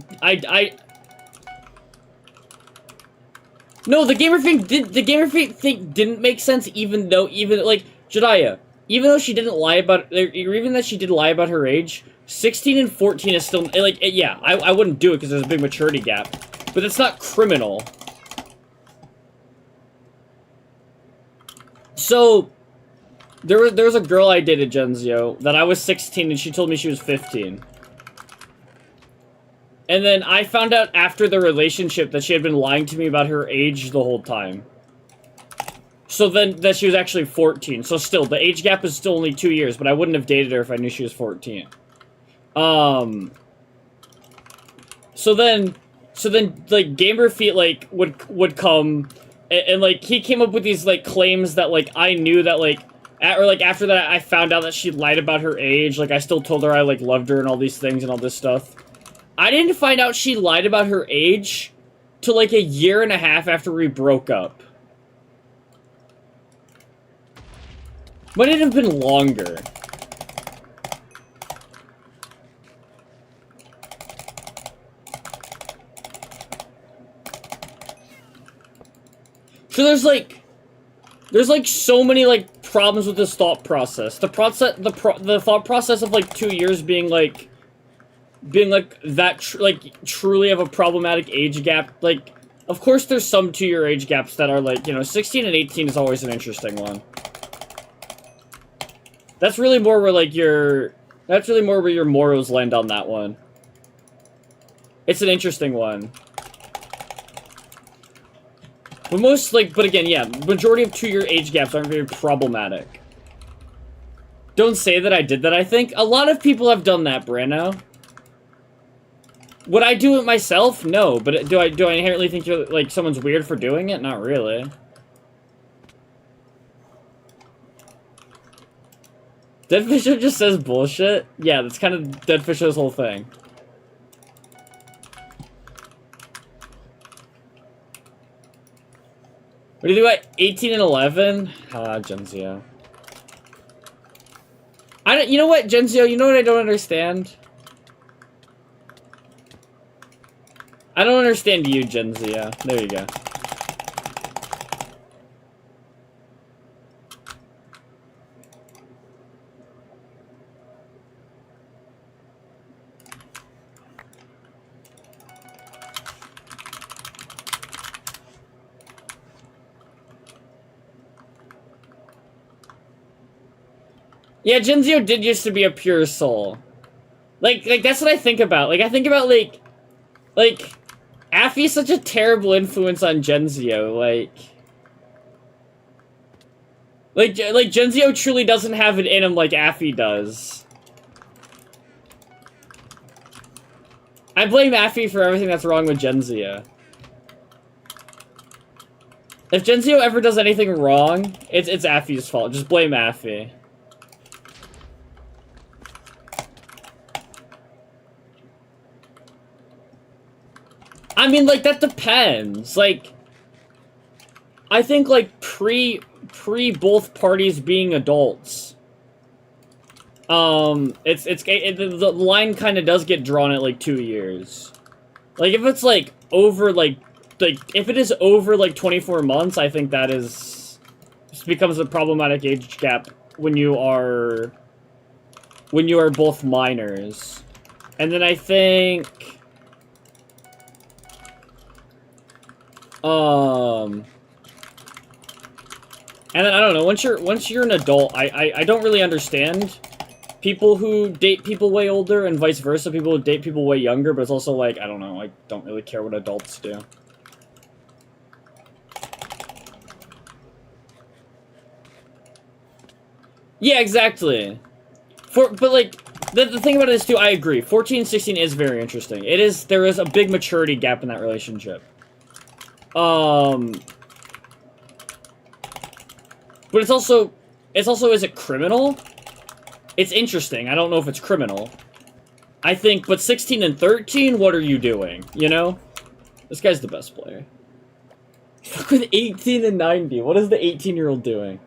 No, the gamer feet thing didn't make sense even like, Jediah, even though she didn't lie about, or even that she did lie about her age, 16 and 14 is still, like, yeah, I wouldn't do it because there's a big maturity gap, but it's not criminal. So, there was a girl I dated, Genzio, that I was 16 and she told me she was 15. And then I found out after the relationship that she had been lying to me about her age the whole time. So then, that she was actually 14. So still, the age gap is still only 2 years, but I wouldn't have dated her if I knew she was 14. So then, like, Gamer Feet, like, would come, and, like, he came up with these, like, claims that, like, I knew that, like, after that, I found out that she lied about her age, like, I still told her I, like, loved her and all these things and all this stuff. I didn't find out she lied about her age till, like, a year and a half after we broke up. Might it have been longer. So there's like so many, like, problems with this thought process. The thought process of, like, 2 years being like that, truly have a problematic age gap. Like, of course there's some 2-year age gaps that are, like, you know, 16 and 18 is always an interesting one. That's really more where, like, your morals land on that one. It's an interesting one. But again, yeah, majority of 2-year age gaps aren't very problematic. Don't say that I did that, I think. A lot of people have done that, Brano. Would I do it myself? No, but do I inherently think you're, like, someone's weird for doing it? Not really. Deadfisher just says bullshit? Yeah, that's kind of Deadfisher's whole thing. What do you think about 18 and 11? Ah, Genzio. You know what, Genzio, you know what I don't understand? I don't understand you, Genzio. There you go. Yeah, Genzio did used to be a pure soul. Like, that's what I think about. Like, I think about, like, Affy's such a terrible influence on Genzio, like... Like Genzio truly doesn't have it in him like Affy does. I blame Affy for everything that's wrong with Genzio. If Genzio ever does anything wrong, it's Affy's fault. Just blame Affy. I mean, like, that depends. Like, I think, like, pre both parties being adults, the line kind of does get drawn at, like, 2 years. Like, if it's, like, over, like, if it is over, like, 24 months, I think that is... This becomes a problematic age gap when you are both minors. And then I think... And then, I don't know, once you're an adult, I don't really understand people who date people way older and vice versa, people who date people way younger, but it's also like, I don't know, I don't really care what adults do. Yeah, exactly. But like, the thing about it is too, I agree, 14, 16 is very interesting. There is a big maturity gap in that relationship. But it's also, is it criminal? It's interesting. I don't know if it's criminal. I think, but 16 and 13, what are you doing? You know? This guy's the best player. Fuck with 18 and 90. What is the 18-year-old doing?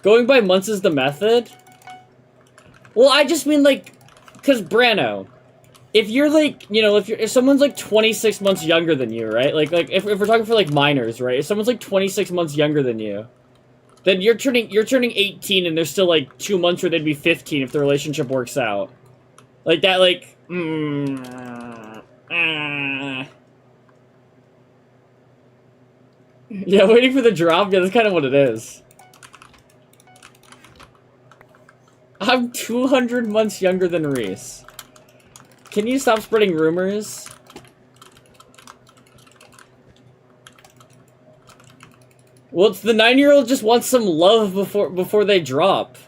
Going by months is the method? Well, I just mean, like, because Brano, if you're, like, you know, if someone's, like, 26 months younger than you, right? Like if we're talking for, like, minors, right? If someone's, like, 26 months younger than you, then you're turning 18 and there's still, like, 2 months where they'd be 15 if the relationship works out. Like, that, like, Yeah, waiting for the drop? Yeah, that's kind of what it is. I'm 200 months younger than Reese. Can you stop spreading rumors? Well, it's the 9-year-old just wants some love before they drop.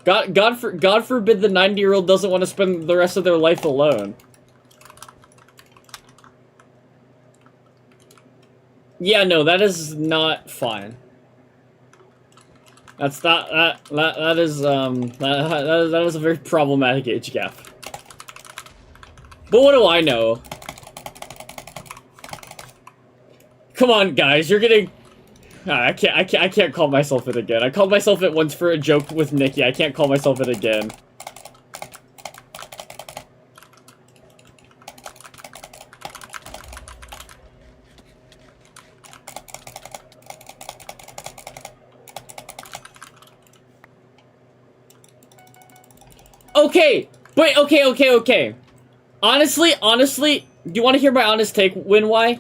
God forbid the 90-year-old doesn't want to spend the rest of their life alone. Yeah, no, that is not fine. That's not that is a very problematic age gap. But what do I know? Come on, guys, you're getting. I can't call myself it again. I called myself it once for a joke with Nikki. I can't call myself it again. Okay, but okay. Honestly, do you want to hear my honest take? Why?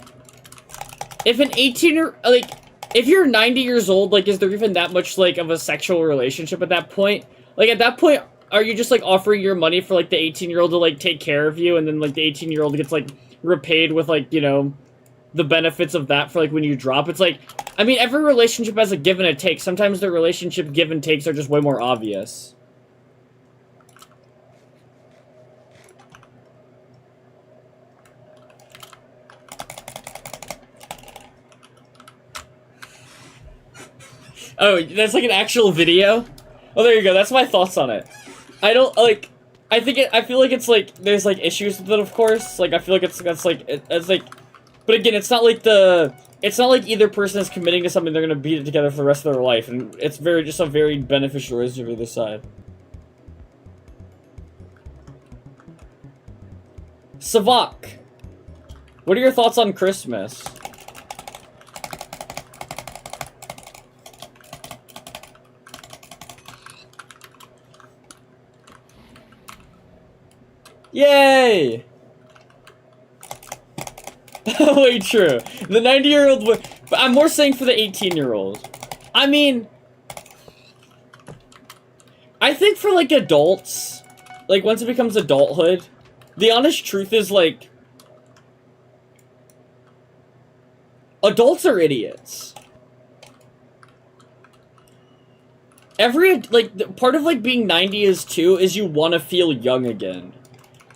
If an 18-year, like, if you're 90 years old, like, is there even that much, like, of a sexual relationship at that point? Like, at that point, are you just, like, offering your money for, like, the 18-year-old to, like, take care of you, and then, like, the 18-year-old gets, like, repaid with, like, you know, the benefits of that for, like, when you drop? It's like, I mean, every relationship has a give and a take. Sometimes the relationship give and takes are just way more obvious. Oh, that's like an actual video? Oh, there you go. That's my thoughts on it. I don't, like, I feel like it's, like, there's, like, issues with it, of course. Like, I feel like it's like, but again, it's not like either person is committing to something they're gonna be together for the rest of their life, and it's just a very beneficial relationship for either side. Savak, what are your thoughts on Christmas? Yay! Wait, true. The 90-year-old would... But I'm more saying for the 18-year-old. I mean... I think for, like, adults... Like, once it becomes adulthood... The honest truth is, like... Adults are idiots. part of, like, being 90 is you want to feel young again.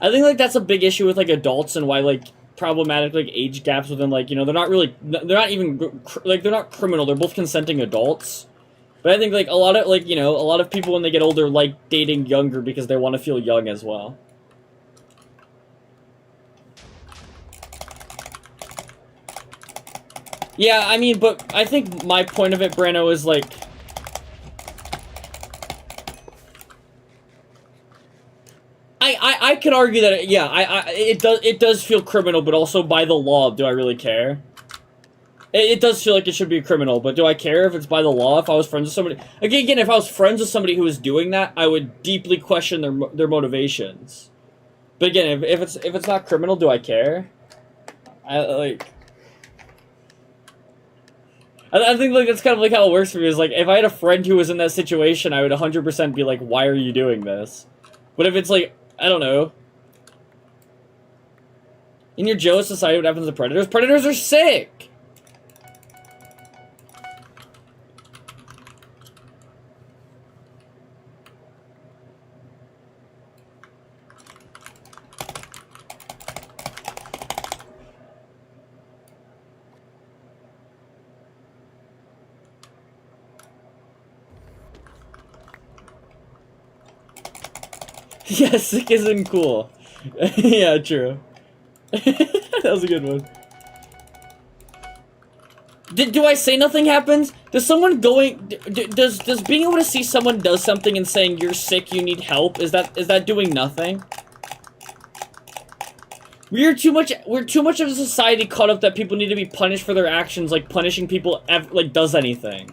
I think, like, that's a big issue with, like, adults and why, like, problematic, like, age gaps within, like, you know, they're not criminal, they're both consenting adults. But I think, like, a lot of people when they get older like dating younger because they want to feel young as well. Yeah, I mean, but I think my point of it, Brano, is, like... I could argue that, it does feel criminal, but also by the law, do I really care? It does feel like it should be criminal, but do I care if it's by the law? If I was friends with somebody... Again, if I was friends with somebody who was doing that, I would deeply question their motivations. But again, if it's not criminal, do I care? I think, like, that's kind of, like, how it works for me, is, like, if I had a friend who was in that situation, I would 100% be like, why are you doing this? But if it's, like, I don't know. In your Joe society, what happens to predators? Predators are sick! Yeah, sick isn't cool. Yeah, true. That was a good one. Do I say nothing happens? Does someone does being able to see someone does something and saying you're sick, you need help, is that doing nothing? We're too much of a society caught up that people need to be punished for their actions, like punishing people like does anything.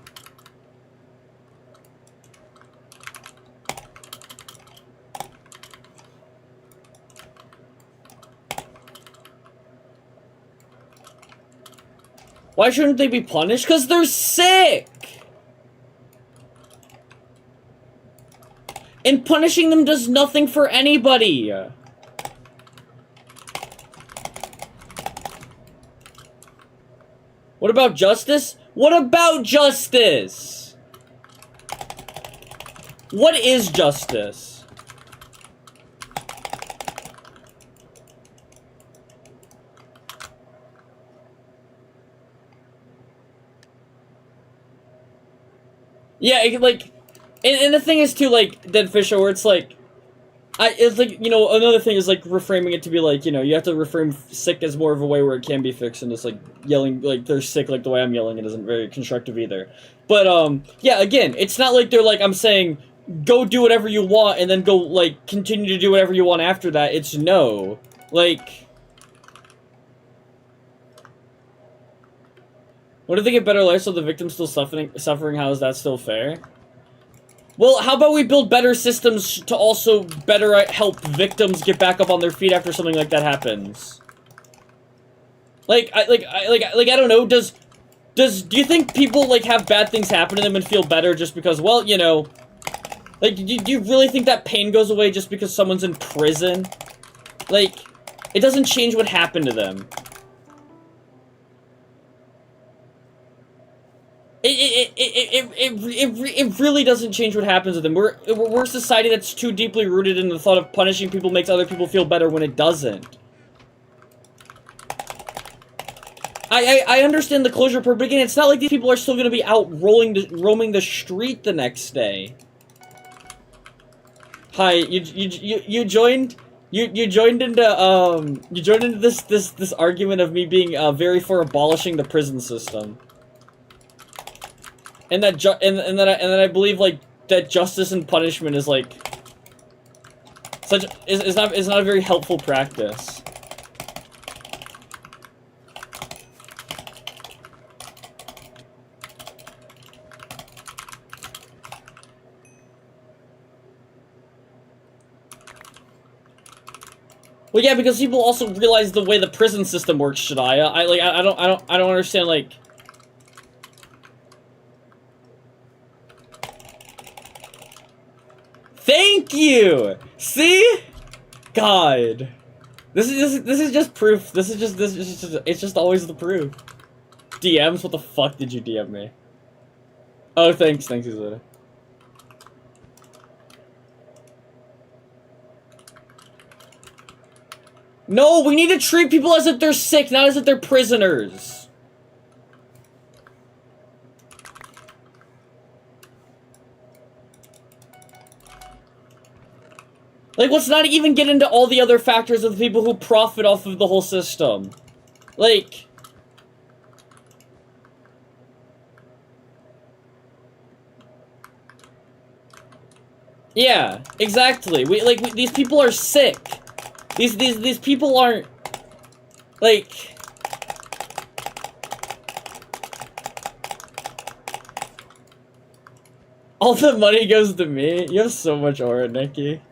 Why shouldn't they be punished? Because they're sick! And punishing them does nothing for anybody! What about justice? What about justice? What is justice? Yeah, like, and the thing is too, like, Dead Fisher, where it's like, it's like, you know, another thing is, like, reframing it to be like, you know, you have to reframe sick as more of a way where it can be fixed, and just, like, yelling, like, they're sick, like, the way I'm yelling it isn't very constructive either. But, yeah, again, it's not like they're like, I'm saying, go do whatever you want, and then go, like, continue to do whatever you want after that. It's no. Like... What if they get better life so the victim's still suffering? How is that still fair? Well, how about we build better systems to also better help victims get back up on their feet after something like that happens? Like, I don't know, do you think people, like, have bad things happen to them and feel better just because, well, you know, like, do you really think that pain goes away just because someone's in prison? Like, it doesn't change what happened to them. It really doesn't change what happens to them. We're a society that's too deeply rooted in the thought of punishing people makes other people feel better when it doesn't. I understand the closure part, but again, it's not like these people are still gonna be out roaming the street the next day. Hi, you joined into this argument of me being very for abolishing the prison system. And that I believe, like, that justice and punishment is, like, is not a very helpful practice. Well, yeah, because people also realize the way the prison system works, Shania. I don't understand, like... Thank you! See? God. This is just proof. It's just always the proof. DMs? What the fuck did you DM me? Oh, thanks, Izota. No, we need to treat people as if they're sick, not as if they're prisoners. Like, let's not even get into all the other factors of the people who profit off of the whole system. Like... Yeah, exactly. These people are sick. These people aren't... Like... All the money goes to me? You have so much aura, Nikki.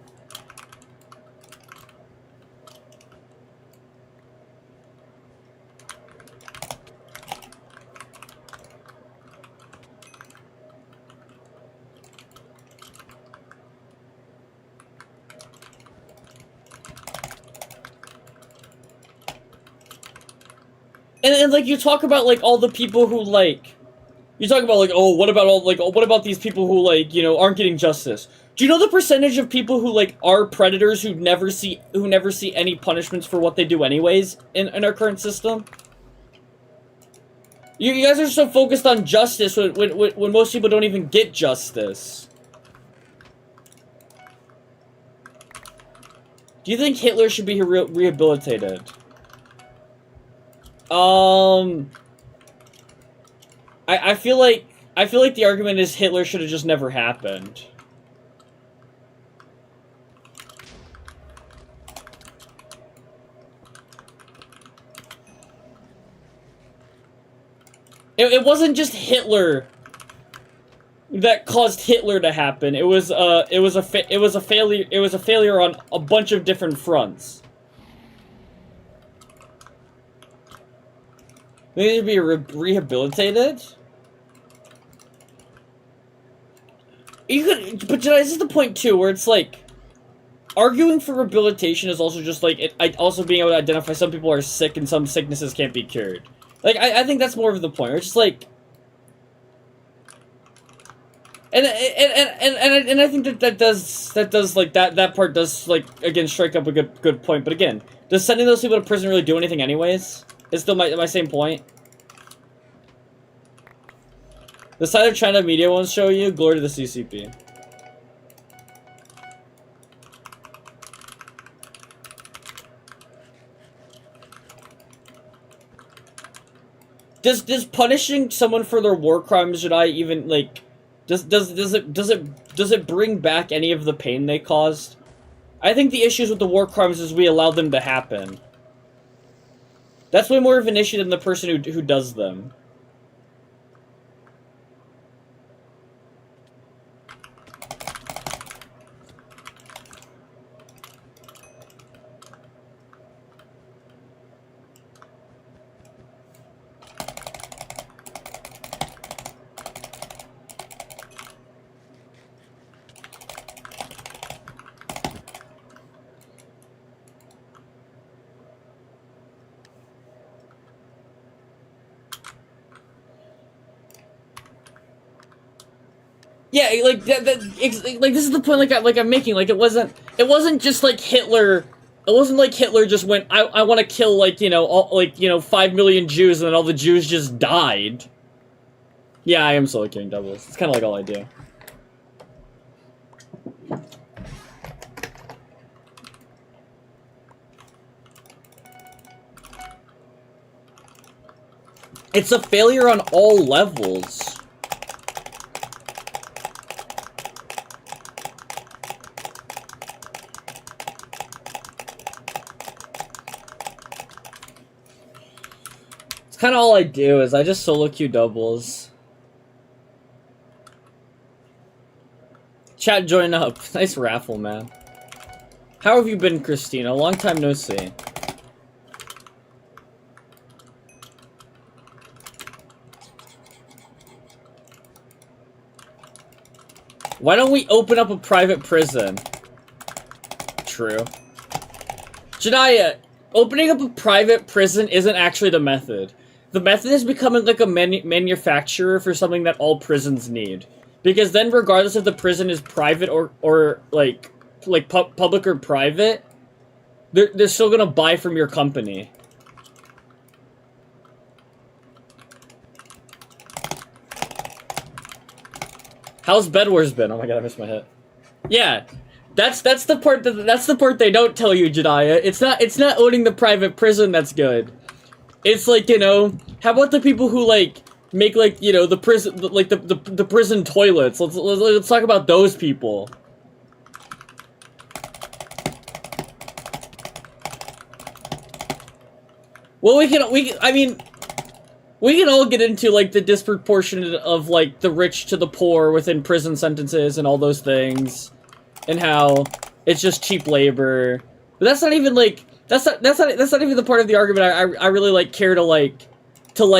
And like, you talk about, like, all the people who, like... You talk about, like, oh, what about these people who, like, you know, aren't getting justice? Do you know the percentage of people who, like, are predators who never see any punishments for what they do anyways in our current system? You guys are so focused on justice when most people don't even get justice. Do you think Hitler should be rehabilitated? I feel like the argument is Hitler should have just never happened. It wasn't just Hitler that caused Hitler to happen. It was a failure on a bunch of different fronts. They need to be rehabilitated? But this is the point too, where it's like, arguing for rehabilitation is also just like, also being able to identify some people are sick and some sicknesses can't be cured. Like, I think that's more of the point, where it's just like, and I think that does like, that part does, like, again, strike up a good point, but again, does sending those people to prison really do anything anyways? It's still my same point. The side of China media won't show you, glory to the CCP. Does punishing someone for their war crimes, should I even, like, does it bring back any of the pain they caused? I think the issues with the war crimes is we allow them to happen. That's way more of an issue than the person who does them. Yeah, like like this is the point like I'm making. Like it wasn't just like Hitler. It wasn't like Hitler just went, I want to kill, like, you know, all, like, you know, 5 million Jews, and then all the Jews just died. Yeah, I am solo killing doubles. It's kind of like all I do. It's a failure on all levels. It's kind of all I do is I just solo queue doubles. Chat, join up. Nice raffle, man. How have you been, Christina? Long time no see. Why don't we open up a private prison? True. Janaya, opening up a private prison isn't actually the method. The method is becoming like a manufacturer for something that all prisons need. Because then, regardless if the prison is private or like public or private, they're still gonna buy from your company. How's bedwars been? Oh my god, I missed my hit. Yeah, that's the part they don't tell you, Jediah. It's not owning the private prison that's good. It's like, you know, how about the people who like make like, you know, the prison, like the prison toilets? Let's talk about those people. Well, we can all get into, like, the disproportionate of, like, the rich to the poor within prison sentences and all those things. And how it's just cheap labor. But that's not even, like, that's not even the part of the argument I really, like, care to lay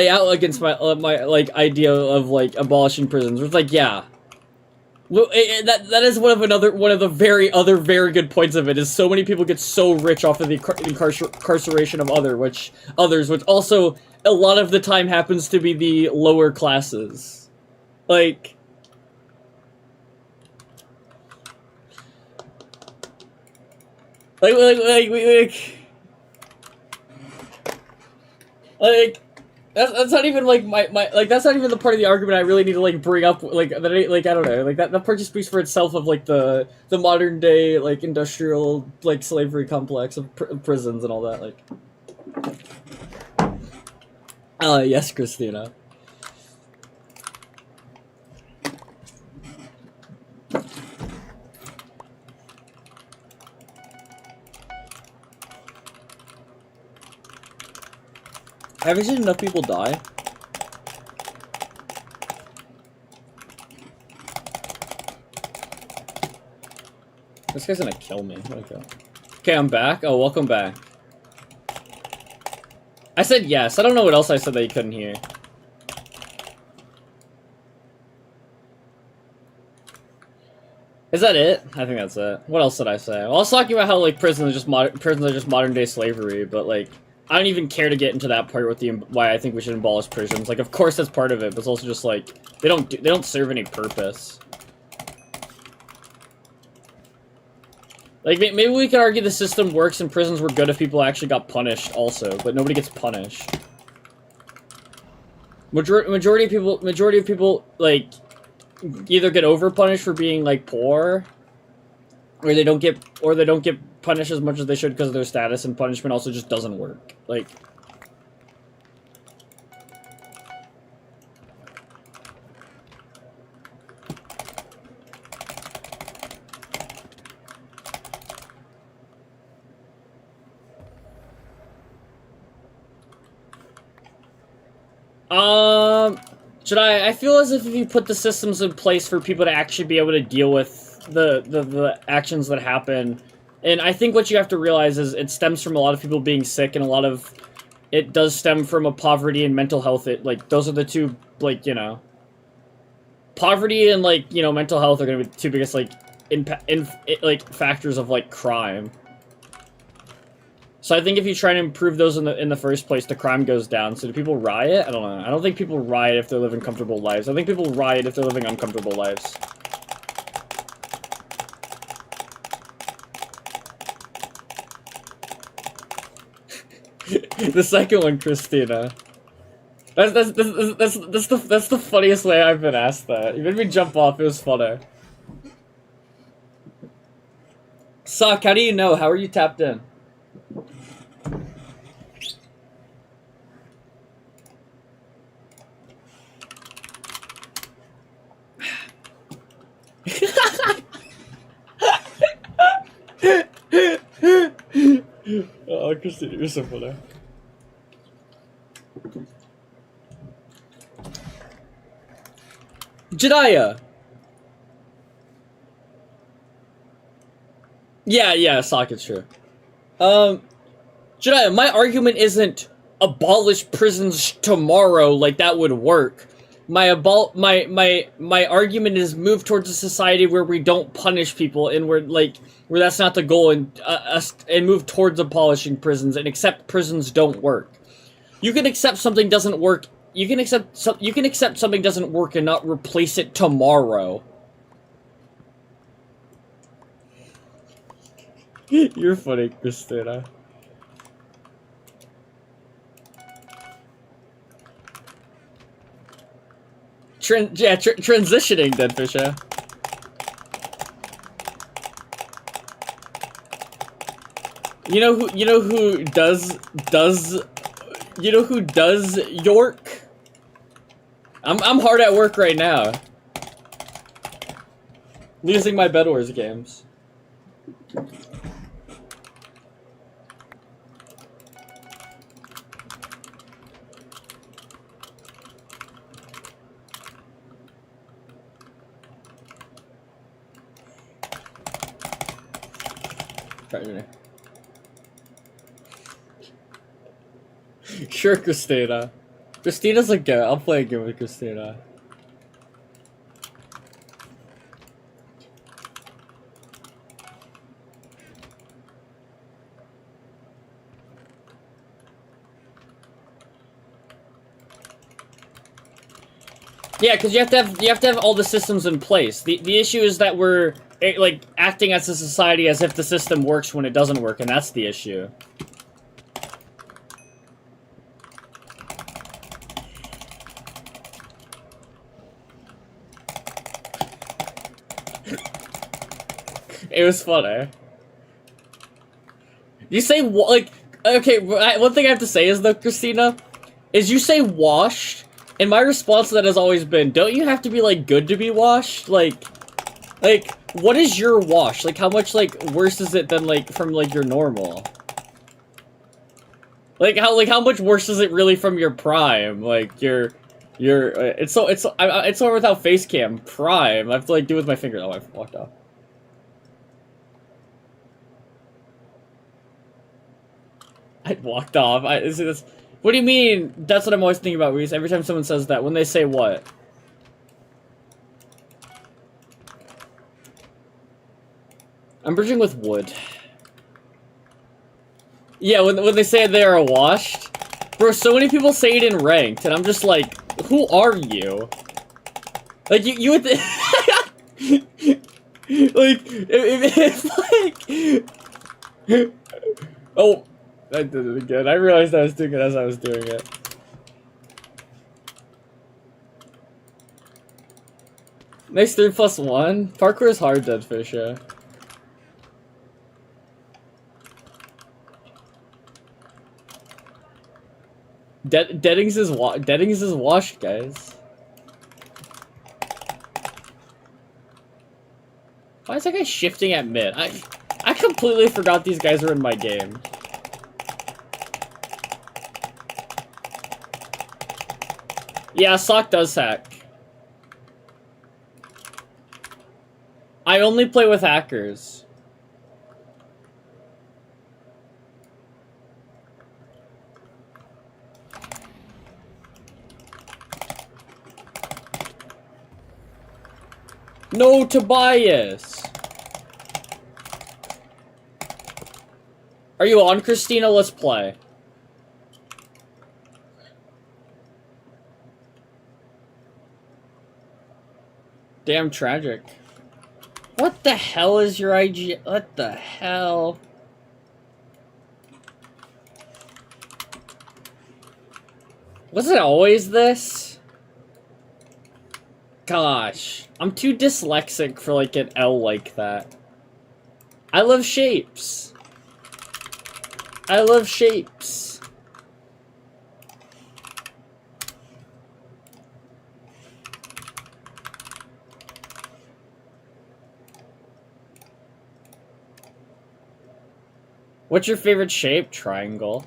out against my, like, idea of, like, abolishing prisons. It's like, yeah. Well, that is one of the very good points of it, is so many people get so rich off of the incarceration of others, which also a lot of the time happens to be the lower classes. Like, that's not even like that's not even the part of the argument I really need to like bring up, like that I don't know, like that part just speaks for itself of like the modern day like industrial like slavery complex of prisons and all that, like. Yes, Christina. Have you seen enough people die? This guy's gonna kill me. Okay, I'm back. Oh, welcome back. I said yes. I don't know what else I said that you couldn't hear. Is that it? I think that's it. What else did I say? Well, I was talking about how like prisons are just modern day slavery, but like I don't even care to get into that part with why I think we should abolish prisons. Like, of course that's part of it, but it's also just like they don't serve any purpose. Like, maybe we could argue the system works and prisons were good if people actually got punished also, but nobody gets punished. Majority of people, like, either get over-punished for being, like, poor, or they don't get punished as much as they should because of their status, and punishment also just doesn't work. Like... I feel as if you put the systems in place for people to actually be able to deal with the actions that happen, and I think what you have to realize is it stems from a lot of people being sick, and a lot of it does stem from a poverty and mental health. Like, those are the two, like, you know, poverty and, like, you know, mental health are going to be the two biggest, like, factors of, like, crime. So I think if you try to improve those in the first place, the crime goes down. So do people riot? I don't know. I don't think people riot if they're living comfortable lives. I think people riot if they're living uncomfortable lives. The second one, Christina. That's the funniest way I've been asked that. You made me jump off. It was funny. Sock, how do you know? How are you tapped in? Oh, Christina, you're so funny. Jediah! Yeah, socket's true. Jediah, my argument isn't abolish prisons tomorrow, like that would work. My argument is move towards a society where we don't punish people and where that's not the goal, and move towards abolishing prisons and accept prisons don't work. You can accept something doesn't work. You can accept something doesn't work and not replace it tomorrow. You're funny, Christina. Transitioning, Deadfisher. You know who does York? I'm hard at work right now. Losing my bedwars games. Sure, Christina. Christina's a good. I'll play a game with Christina. Yeah, because you have to have all the systems in place. The issue is that we're like acting as a society as if the system works when it doesn't work, and that's the issue. It was funny. You say like okay. One thing I have to say is though, Christina, is you say washed, and my response to that has always been, don't you have to be like good to be washed? Like what is your wash? Like how much like worse is it than like from like your normal? Like how much worse is it really from your prime? Like your it's so without face cam prime. I have to like do it with my finger. Oh, I walked off. I walked off. What do you mean? That's what I'm always thinking about, Reese. Every time someone says that, when they say what? I'm bridging with wood. Yeah, when they say they are washed. Bro, so many people say it in ranked, and I'm just like, who are you? Like, you would like, if like... Oh... I did it again. I realized I was doing it as I was doing it. Nice 3+1. Parkour is hard, Deadfisher. Deadings is washed, guys. Why is that guy shifting at mid? I completely forgot these guys were in my game. Yeah, Sock does hack. I only play with hackers. No, Tobias! Are you on, Christina? Let's play. Damn tragic. What the hell is your IG? What the hell? Was it always this? Gosh. I'm too dyslexic for like an L like that. I love shapes. I love shapes. What's your favorite shape? Triangle.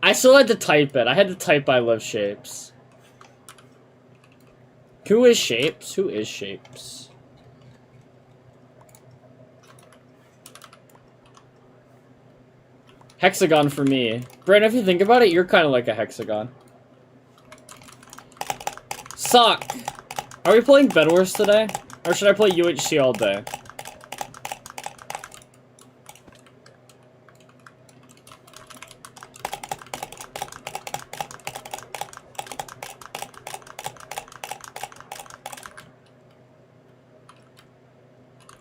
I still had to type it. I had to type I love shapes. Who is shapes? Who is shapes? Hexagon for me. Brandon, if you think about it, you're kind of like a hexagon. Sock. Are we playing bedwars today? Or should I play UHC all day?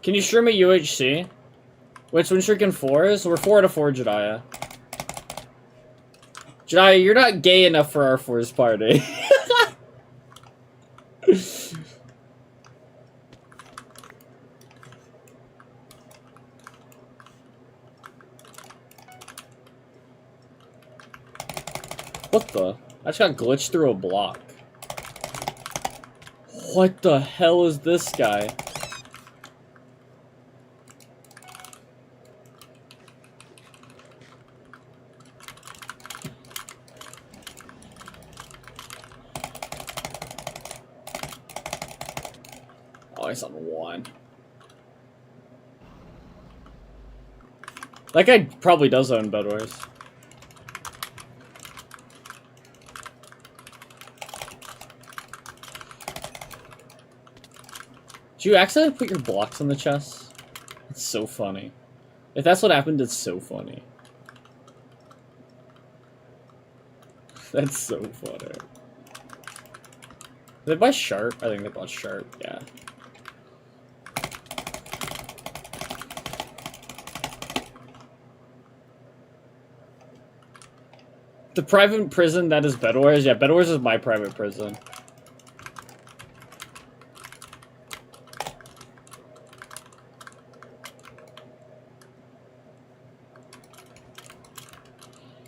Can you stream a UHC? Which one shrinking 4 is? We're 4 out of 4, Jediah. Jediah, you're not gay enough for our 4's party. What the? I just got glitched through a block. What the hell is this guy? Oh, he's on 1. That guy probably does own bedwars. Did you accidentally put your blocks on the chest? It's so funny. If that's what happened, it's so funny. That's so funny. Did they buy Sharp? I think they bought Sharp, yeah. The private prison that is Bedwars? Yeah, Bedwars is my private prison.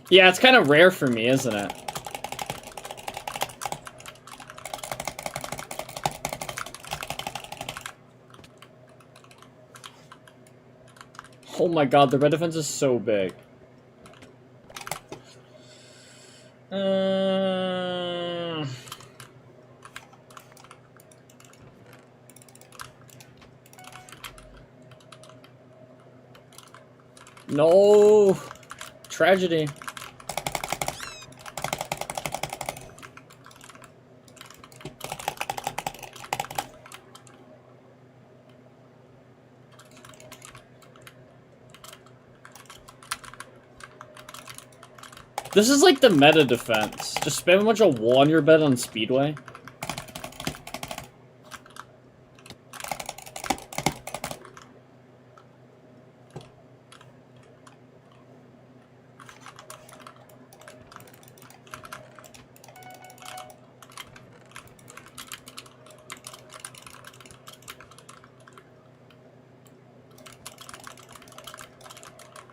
Yeah, it's kind of rare for me, isn't it? Oh my god, their bed defense is so big. No! Tragedy. This is like the meta defense. Just spam a bunch of wall on your bed on Speedway.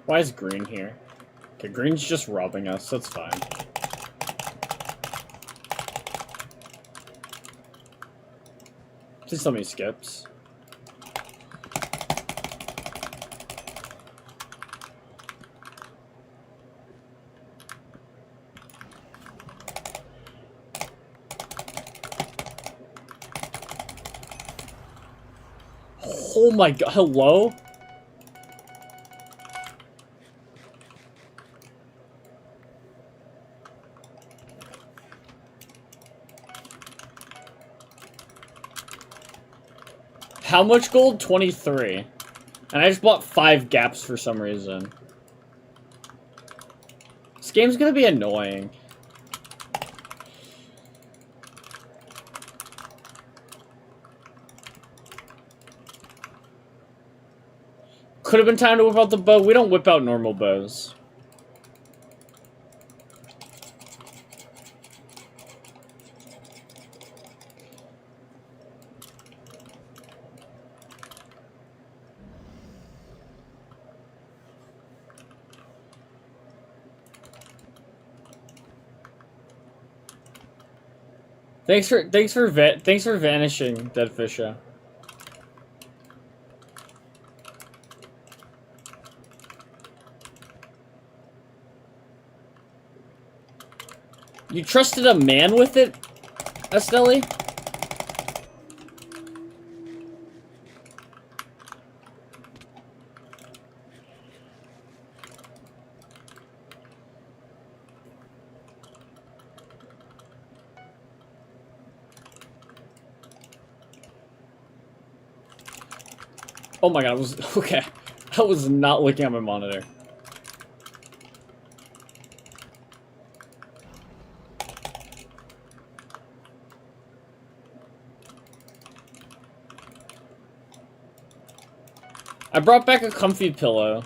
Why is green here? Okay, green's just robbing us, that's fine. Please tell me he skips. Oh my god, hello? How much gold? 23. And I just bought 5 gaps for some reason. This game's gonna be annoying. Could have been time to whip out the bow. We don't whip out normal bows. Thanks for vanishing, Dead Fisher. You trusted a man with it, Estelle? Oh my god, I was okay. I was not looking at my monitor. I brought back a comfy pillow.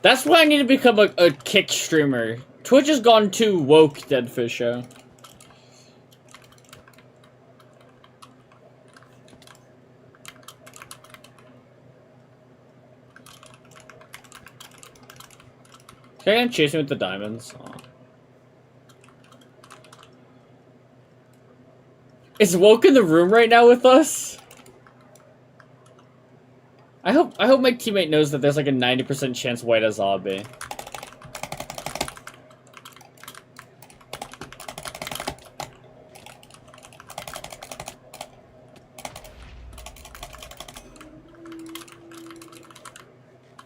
That's why I need to become a kick streamer. Twitch has gone too woke, Deadfish Show. Can I get him chasing with the diamonds? Aw. Is woke in the room right now with us? I hope my teammate knows that there's like a 90% chance White has zombie.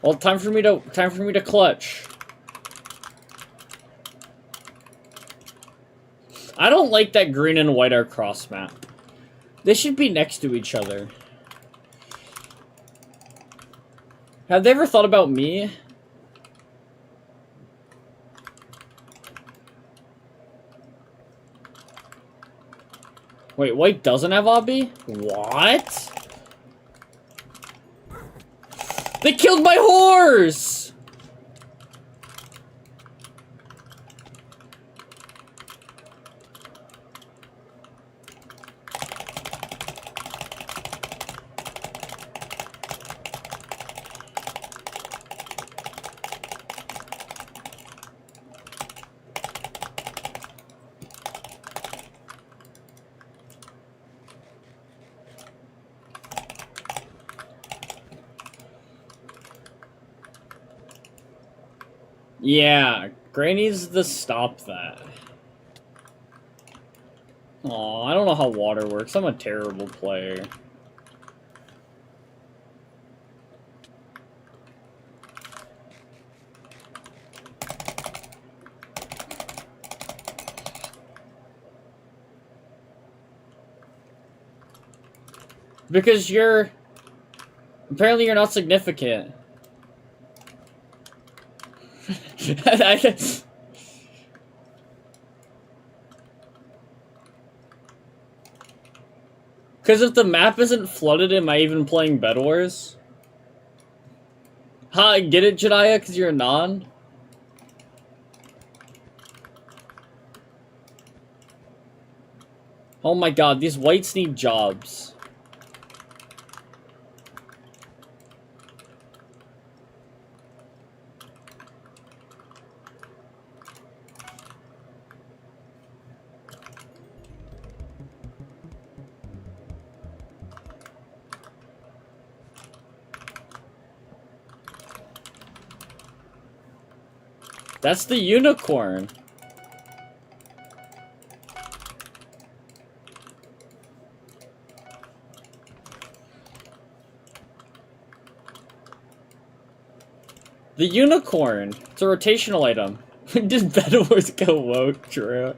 Well, time for me to clutch. I don't like that green and white are cross map. They should be next to each other. Have they ever thought about me? Wait, white doesn't have obby? What? They killed my horse! Yeah, Gray needs to stop that. Aw, I don't know how water works. I'm a terrible player. Because apparently you're not significant. Because if the map isn't flooded, am I even playing bedwars? Ha, get it, Jediah? Because you're a non? Oh my god, these whites need jobs. That's the unicorn. The unicorn. It's a rotational item. Does bedwars go woke, Drew?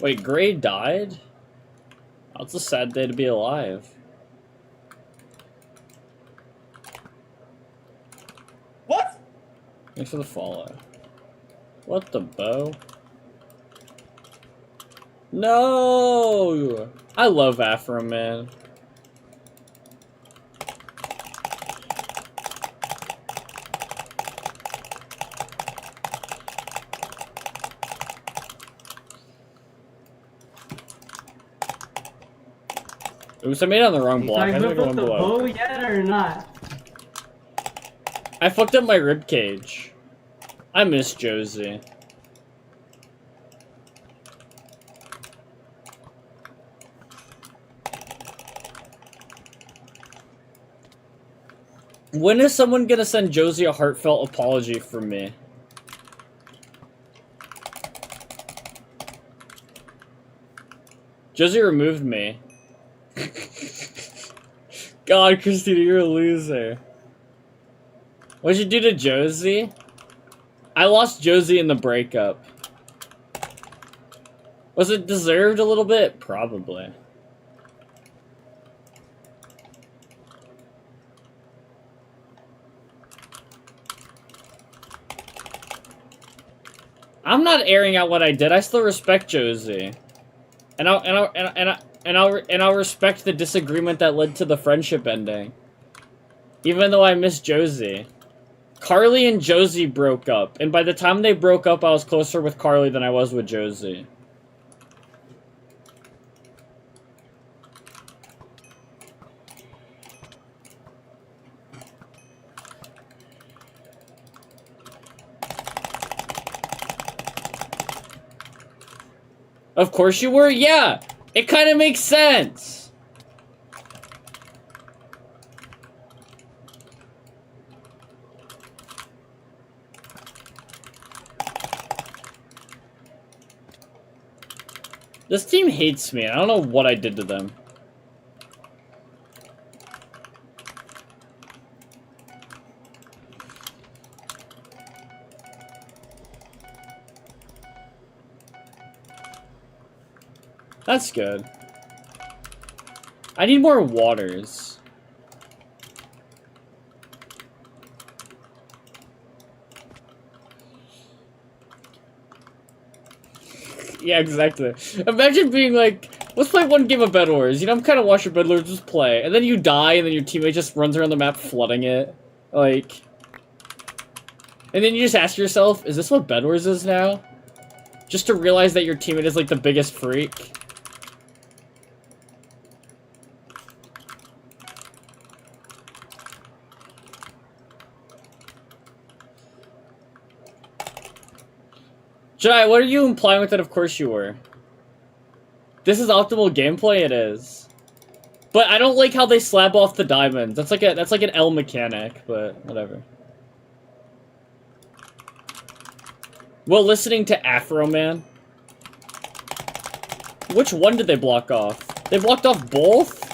Wait, Gray died? Oh, it's a sad day to be alive. What? Thanks for the follow. What the bow? No! I love Afro, man. Oops, I made it on the wrong block. I Have gotta you go put in the below. bow yet or not? I fucked up my ribcage. I miss Josie. When is someone gonna send Josie a heartfelt apology from me? Josie removed me. God, Christina, you're a loser. What'd you do to Josie? I lost Josie in the breakup. Was it deserved a little bit? Probably. I'm not airing out what I did. I still respect Josie. And I'll respect the disagreement that led to the friendship ending. Even though I miss Josie. Carly and Josie broke up, and by the time they broke up, I was closer with Carly than I was with Josie. Of course you were? Yeah! It kind of makes sense! This team hates me. I don't know what I did to them. That's good. I need more waters. Yeah, exactly. Imagine being like, let's play one game of bedwars. You know, I'm kind of watching bedwars, just play. And then you die, and then your teammate just runs around the map flooding it. Like... And then you just ask yourself, is this what bedwars is now? Just to realize that your teammate is like the biggest freak. Jai, what are you implying with that? Of course you were. This is optimal gameplay. It is, but I don't like how they slab off the diamonds. That's like an L mechanic, but whatever. Well, listening to Afro Man. Which one did they block off? They blocked off both?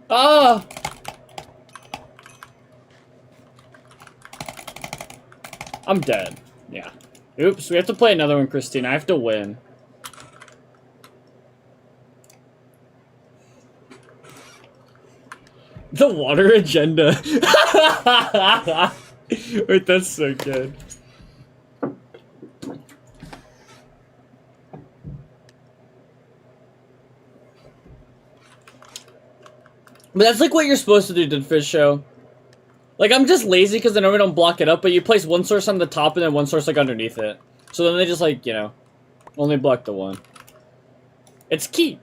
Ah! I'm dead. Yeah. Oops, we have to play another one, Christine. I have to win. The water agenda. Wait, that's so good. But that's like what you're supposed to do, Deadfish Show. Like, I'm just lazy because I normally don't block it up, but you place one source on the top and then one source, like, underneath it. So then they just, like, you know, only block the one. It's keep.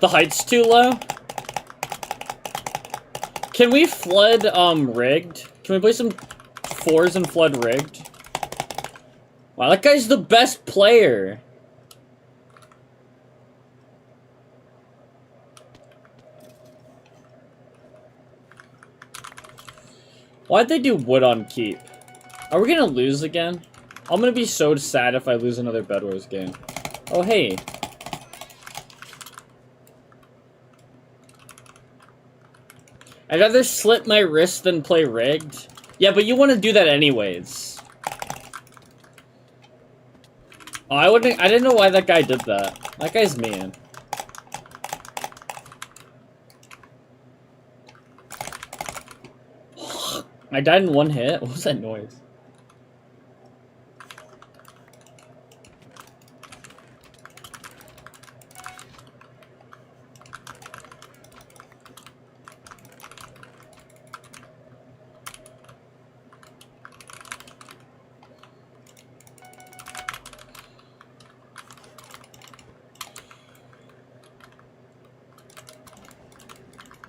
The height's too low? Can we flood, rigged? Can we play some 4s and flood rigged? Wow, that guy's the best player. Why'd they do wood on keep? Are we gonna lose again? I'm gonna be so sad if I lose another bedwars game. Oh, hey. I'd rather slit my wrist than play rigged. Yeah, but you want to do that anyways. Oh, I didn't know why that guy did that. That guy's mean. I died in one hit? What was that noise?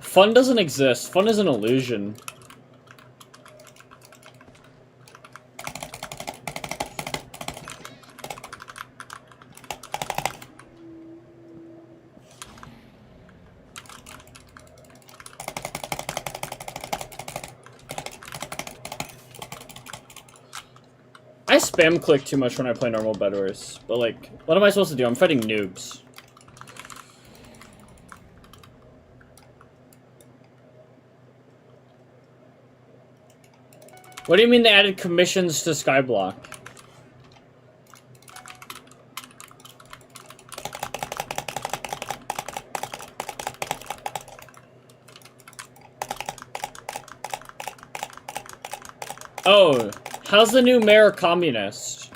Fun doesn't exist. Fun is an illusion. I spam click too much when I play normal bedwars, but like, what am I supposed to do? I'm fighting noobs. What do you mean they added commissions to Skyblock? Oh, how's the new mayor a communist?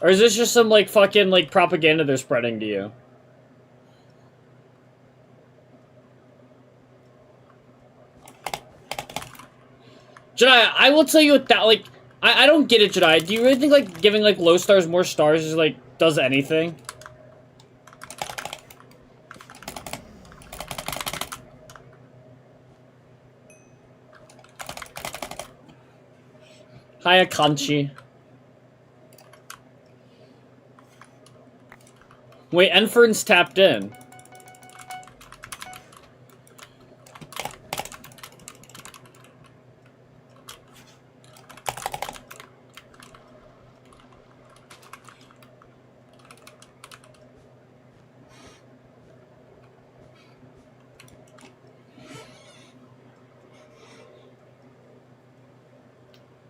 Or is this just some, like, fucking, like, propaganda they're spreading to you? Jedi, I will tell you what that, like, I don't get it, Jedi. Do you really think, like, giving, like, low stars more stars is, like, does anything? Hi, Akanchi. Wait, Enfern's tapped in.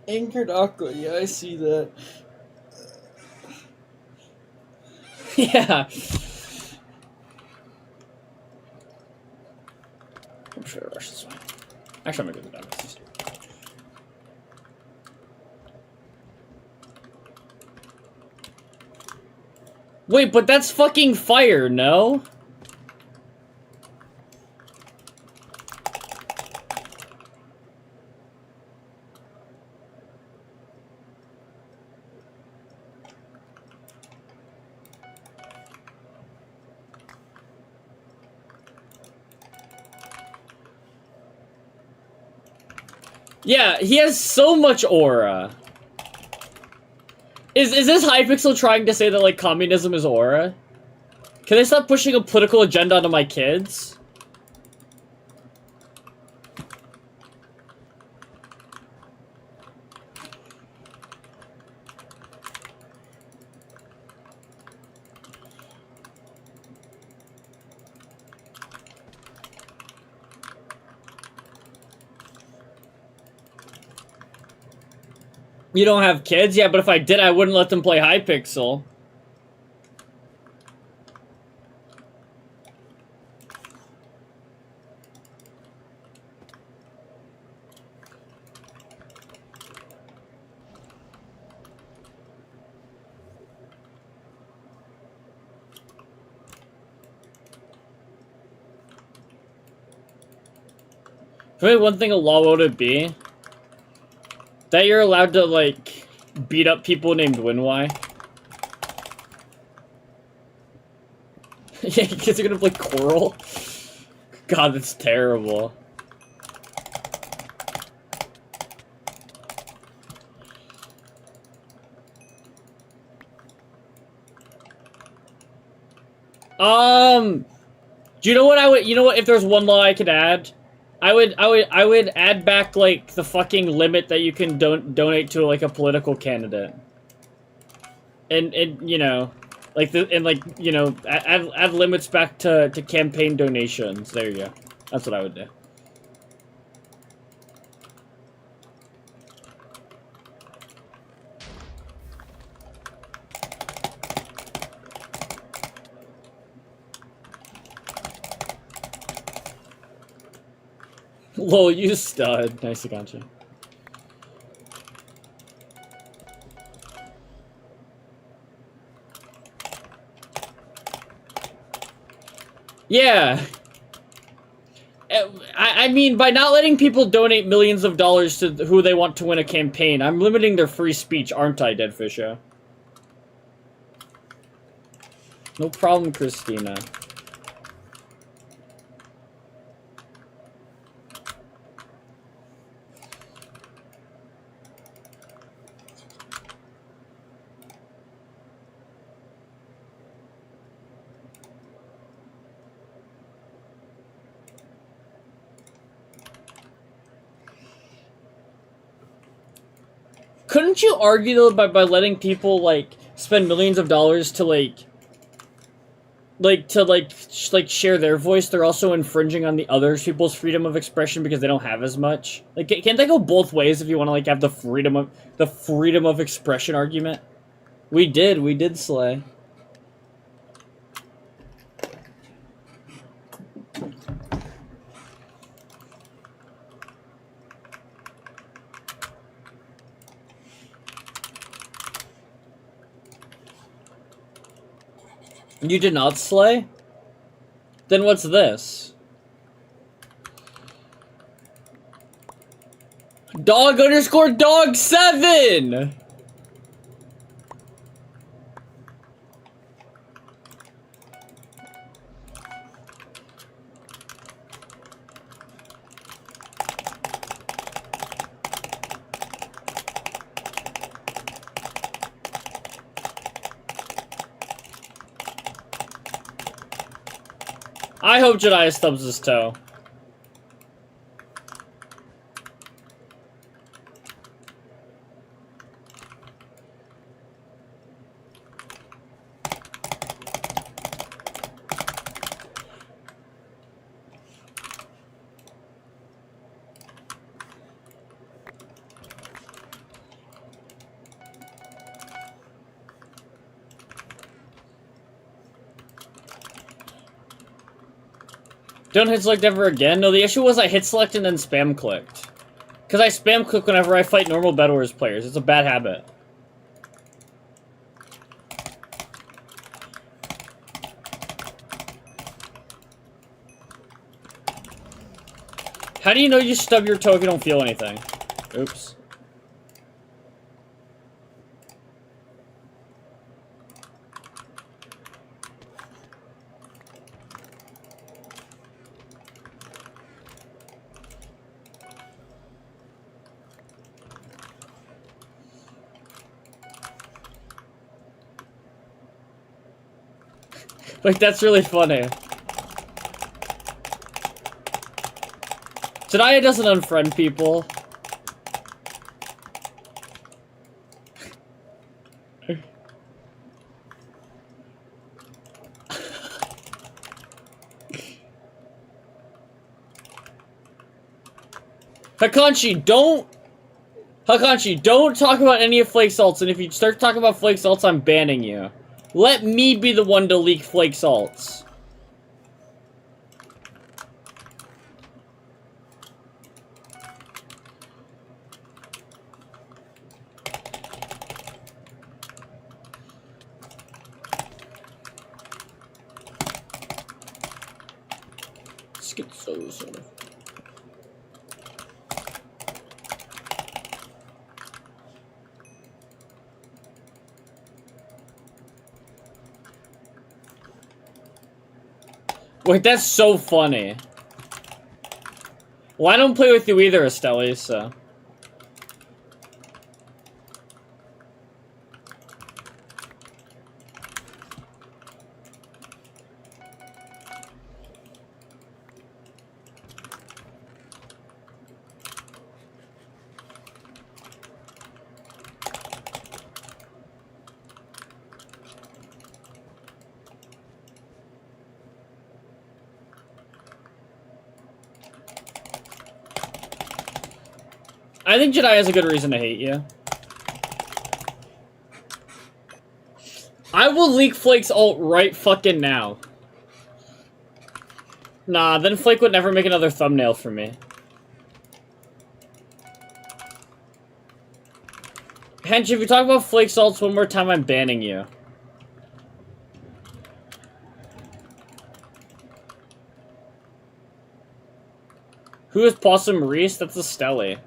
Anchored Aqua, yeah, I see that. Yeah. I'm sure I rush this one. Actually, I'm gonna go to the diamonds. Wait, but that's fucking fire, no? Yeah, he has so much aura. Is this Hypixel trying to say that, like, communism is aura? Can they stop pushing a political agenda onto my kids? You don't have kids? Yeah, but if I did, I wouldn't let them play Hypixel. Maybe one thing a law would be that you're allowed to, like, beat up people named Winwy. Yeah, kids are gonna play Coral? God, that's terrible. Do you know what if there's one law I could add? I would add back, like, the fucking limit that you can donate to, like, a political candidate. And you know, like, add limits back to campaign donations. There you go. That's what I would do. Lol, you stud. Nice to gotcha. Yeah. I mean, by not letting people donate millions of dollars to who they want to win a campaign, I'm limiting their free speech, aren't I, Deadfisher? No problem, Christina. Couldn't you argue, though, by letting people, like, spend millions of dollars to, share their voice, they're also infringing on the other people's freedom of expression because they don't have as much? Like, can't they go both ways if you want to, like, have the freedom of expression argument? We did, Slay. You did not, Slay? Then what's this? Dog_dog7! I hope Jedi stubs his toe. Don't hit select ever again? No, the issue was I hit select and then spam clicked. Because I spam click whenever I fight normal bedwars players. It's a bad habit. How do you know you stub your toe if you don't feel anything? Oops. Like, that's really funny. Jediah doesn't unfriend people. Hakanshi, don't talk about any of Flake Salts, and if you start talking about Flake Salts, I'm banning you. Let me be the one to leak Flake Salts. Let's get so. Wait, that's so funny. Well, I don't play with you either, Estelle, so... I think Jedi has a good reason to hate you. I will leak Flake's ult right fucking now. Nah, then Flake would never make another thumbnail for me. Hench, if you talk about Flake's ults one more time, I'm banning you. Who is Possum Reese? That's a Stelly.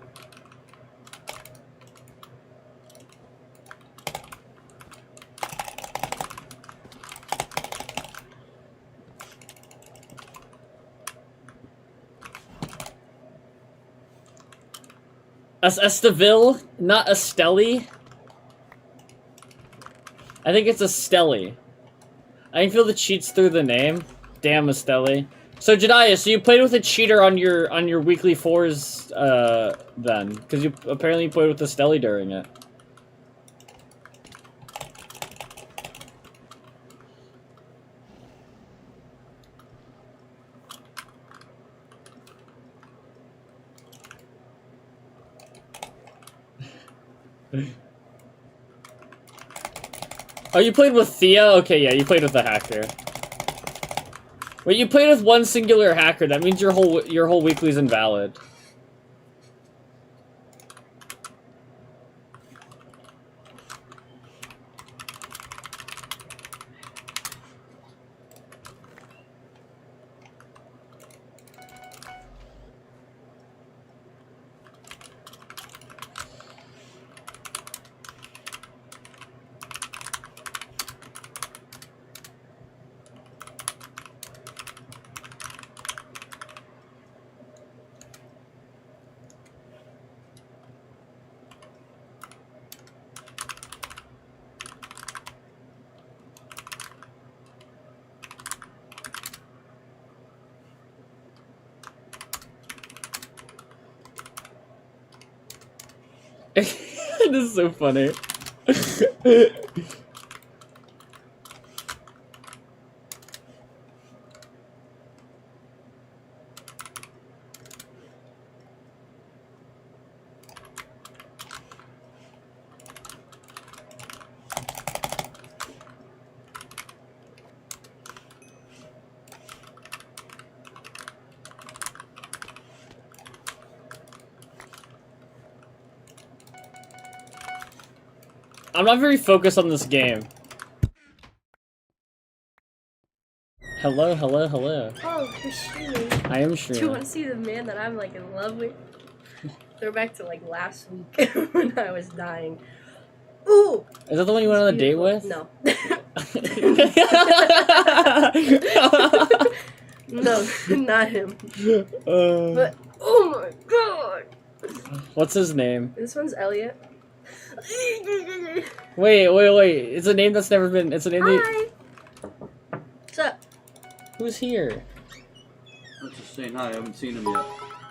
Estaville, not a Stelly. I think it's a Stelly. I can feel the cheats through the name. Damn, Estelli. So Jediah, so you played with a cheater on your weekly fours, then, because you apparently played with Estelli during it. Oh, you played with Thea? Okay, yeah, you played with the hacker. Wait, you played with one singular hacker. That means your whole weekly's invalid. This is so funny. I'm not very focused on this game. Hello, hello, hello. Oh, you're streaming. I am Do you streaming. want to see the man that I'm like in love with? Throw back to like last week when I was dying. Ooh! Is that the one you went on a date with? No. No, not him. But oh my god! What's his name? This one's Elliot. Wait. It's a name that's never been. It's a name that. Hi. What's up? Who's here? I'm just saying hi. I haven't seen him yet.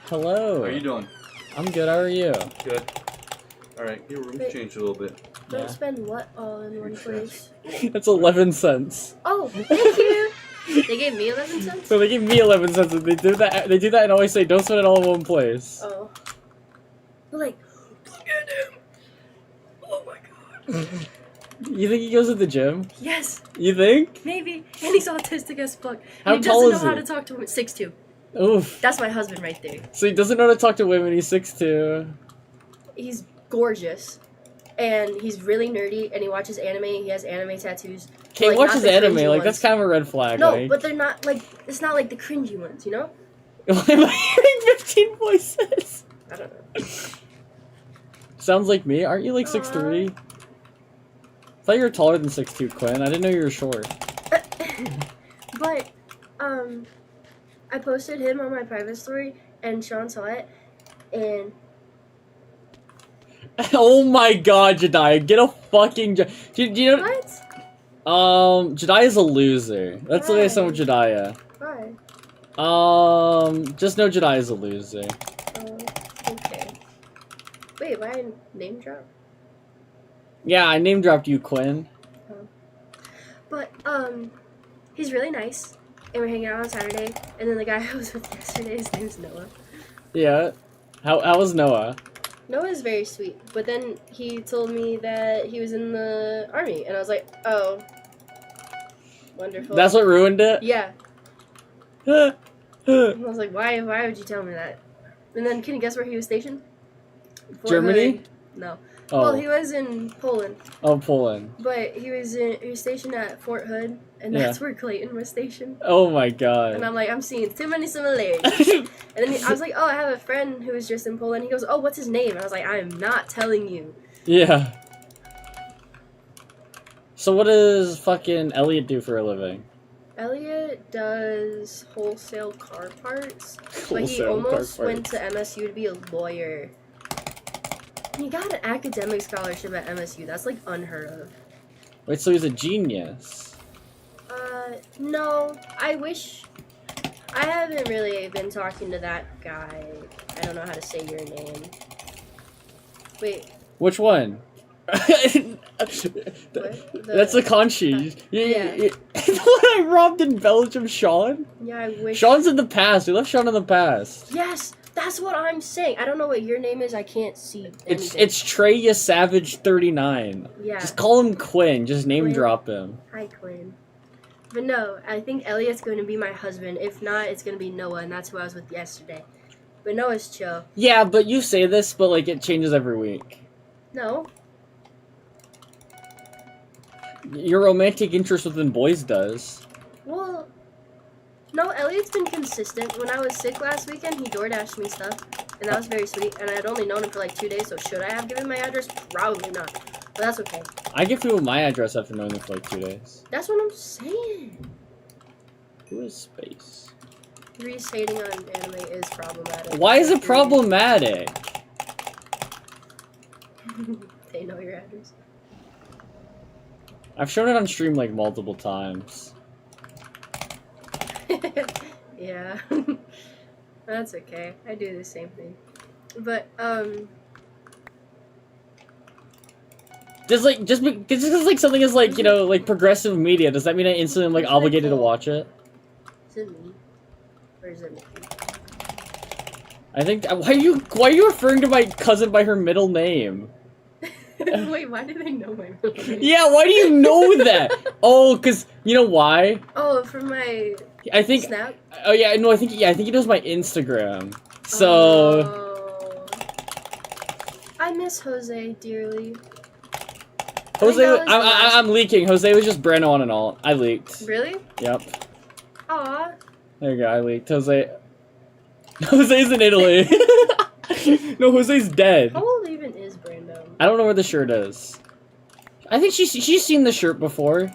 Hello. How are you doing? I'm good. How are you? Good. All right, your room Wait. changed a little bit. Don't Yeah. spend what all in one place? That's 11 cents. Oh, thank you. They gave me 11 cents. So they give me 11 cents. And they do that. They do that and always say, "Don't spend it all in one place." Oh. They're like, look at him. Oh my god. You think he goes to the gym? Yes, You think? maybe. And he's autistic as fuck. How And he tall doesn't is know how he? to talk to women. 6'2". Oof. That's my husband right there. So he doesn't know how to talk to women. He's 6'2". He's gorgeous. And he's really nerdy, and he watches anime. He has anime tattoos. Okay, Like, watches not the anime. cringy Like that's ones. kind of a red flag. No, like. but they're not like, it's not like the cringy ones, you know? Why am I hearing 15 voices? I don't know. Sounds like me. Aren't you like 6'3"? I thought you were taller than 6'2", Quinn. I didn't know you were short. But, I posted him on my private story, and Sean saw it, and Oh my god, Jediah, get a fucking do you know? what? Jediah's a loser. That's the way I said with Jediah. Why? Just know Jediah's a loser. Okay. Wait, why name drop? Yeah, I name dropped you, Quinn. But, he's really nice, and we're hanging out on Saturday, and then the guy I was with yesterday, his name's Noah. Yeah. How was Noah? Noah's very sweet, but then he told me that he was in the army, and I was like, oh, wonderful. That's what ruined it? Yeah. Yeah. And I was like, why would you tell me that? And then can you guess where he was stationed? Fort Germany? Hood. No. Oh. Well, he was in Poland, Oh, Poland. but he was stationed at Fort Hood, and that's where Clayton was stationed. Oh my god. And I'm like, I'm seeing too many similarities. And then I was like, oh, I have a friend who was just in Poland. He goes, oh, what's his name? And I was like, I am not telling you. Yeah. So what does fucking Elliot do for a living? Elliot does wholesale car parts, but he Wholesale car almost went parts. to MSU to be a lawyer. He got an academic scholarship at MSU. That's like unheard of. Wait, so he's a genius. No. I wish. I haven't really been talking to that guy. I don't know how to say your name. Wait. Which one? That's the Conchi. Yeah. The one I robbed in Belgium, Sean? Yeah, I wish. Sean's in the past. We left Sean in the past. Yes, that's what I'm saying. I don't know what your name is. I can't see anything. It's Treya Savage 39. Yeah. Just call him Quinn. Just name Quinn. drop him. Hi, Quinn. But no, I think Elliot's going to be my husband. If not, it's going to be Noah, and that's who I was with yesterday. But Noah's chill. Yeah, but you say this, but like it changes every week. No. Your romantic interest within boys does. Well, no, Elliot's been consistent. When I was sick last weekend, he DoorDashed me stuff, and that was very sweet. And I had only known him for like 2 days, so should I have given my address? Probably not. But that's okay. I give people my address after knowing them for like 2 days. That's what I'm saying. Who is Space? Reese hating on anime is problematic. Why is it problematic? They know your address. I've shown it on stream like multiple times. Yeah. That's okay. I do the same thing. But, Just because like something is like, you know, like progressive media, does that mean I instantly am like obligated to watch it? is it me? Or is it me? I think why are you referring to my cousin by her middle name? Wait, why do they know my middle name? Yeah, why do you know that? Oh, cause you know why? Oh, from my I think. Snap? Oh yeah, no, I think he knows my Instagram. So. Oh. I miss Jose dearly. Jose, that was the last- I'm leaking. Jose was just Brando on and all. I leaked. Really? Yep. Aw. There you go. I leaked. Jose's in Italy. No, Jose's dead. How old even is Brando? I don't know where the shirt is. I think she's seen the shirt before.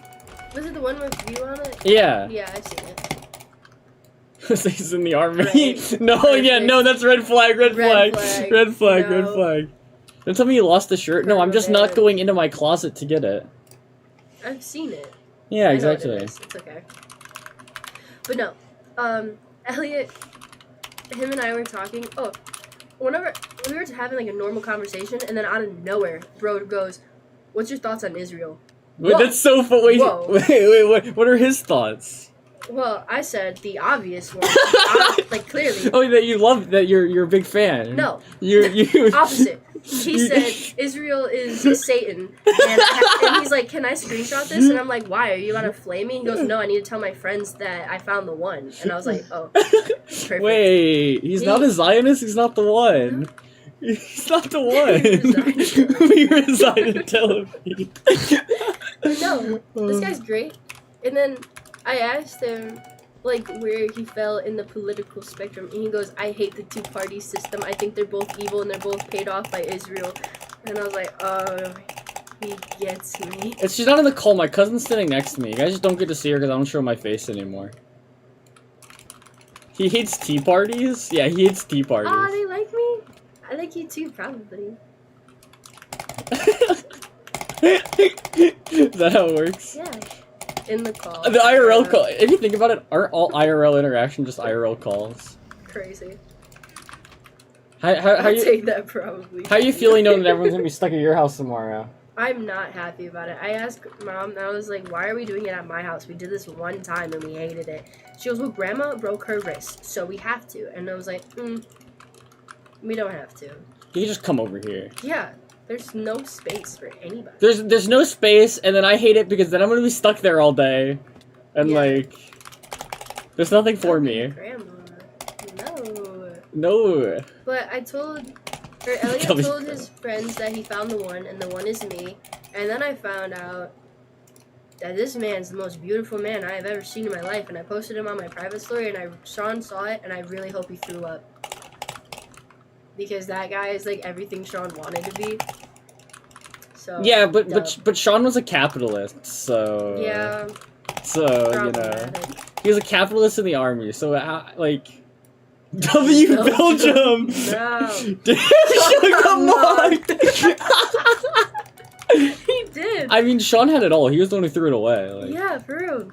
Was it the one with you on it? Yeah. Yeah, I've seen it. Jose's in the army. Right. No, yeah, no, that's red flag, red flag. Red flag, red No. flag. Don't tell me you lost the shirt. No, I'm just not Permanent. going into my closet to get it. I've seen it. Yeah, I know what exactly. it is. It's okay. But no, Elliot, him and I were talking. Oh, whenever we were having like a normal conversation, and then out of nowhere, bro goes, "What's your thoughts on Israel?" Wait, Whoa. that's so funny. Wait, Whoa. wait, what are his thoughts? Well, I said the obvious one, like clearly. Oh, that you love that you're a big fan. No. You Opposite. He said Israel is Satan, and he's like, "Can I screenshot this?" And I'm like, "Why? Are you about to flame me?" He goes, "No, I need to tell my friends that I found the one." And I was like, "Oh, perfect." Wait, he's not a Zionist. He's not the one. He's not the one. We reside in Tel Aviv. No, this guy's great. And then I asked him like where he fell in the political spectrum, and he goes, "I hate the two-party system. I think they're both evil and they're both paid off by Israel." And I was like, "Oh, he gets me." She's not in the call. My cousin's sitting next to me. You guys just don't get to see her because I don't show my face anymore. He hates tea parties? Yeah, he hates tea parties. Ah, they like me? I like you too, probably. Is that how it works? Yeah. In the call. The IRL call. If you think about it, aren't all IRL interaction just IRL calls? Crazy. How I'll you take that probably. how you feeling knowing that everyone's gonna be stuck at your house tomorrow? I'm not happy about it. I asked Mom, and I was like, "Why are we doing it at my house? We did this one time and we hated it." She goes, "Well, Grandma broke her wrist, so we have to." And I was like, we don't have to. You can just come over here. Yeah, there's no space for anybody. There's no space, and then I hate it because then I'm gonna be stuck there all day, and Yeah. like, there's nothing for me. Grandma, no. No. But I told Or Elliot Tell me- told his friends that he found the one, and the one is me. And then I found out that this man's the most beautiful man I have ever seen in my life, and I posted him on my private story, and Sean saw it, and I really hope he threw up. Because that guy is like everything Sean wanted to be. So Yeah, dub. but Sean was a capitalist, so Yeah, so you know problematic. he was a capitalist in the army. So like W Belgium. No. Come on. He did. I mean, Sean had it all. He was the one who threw it away. Like, Yeah, for real.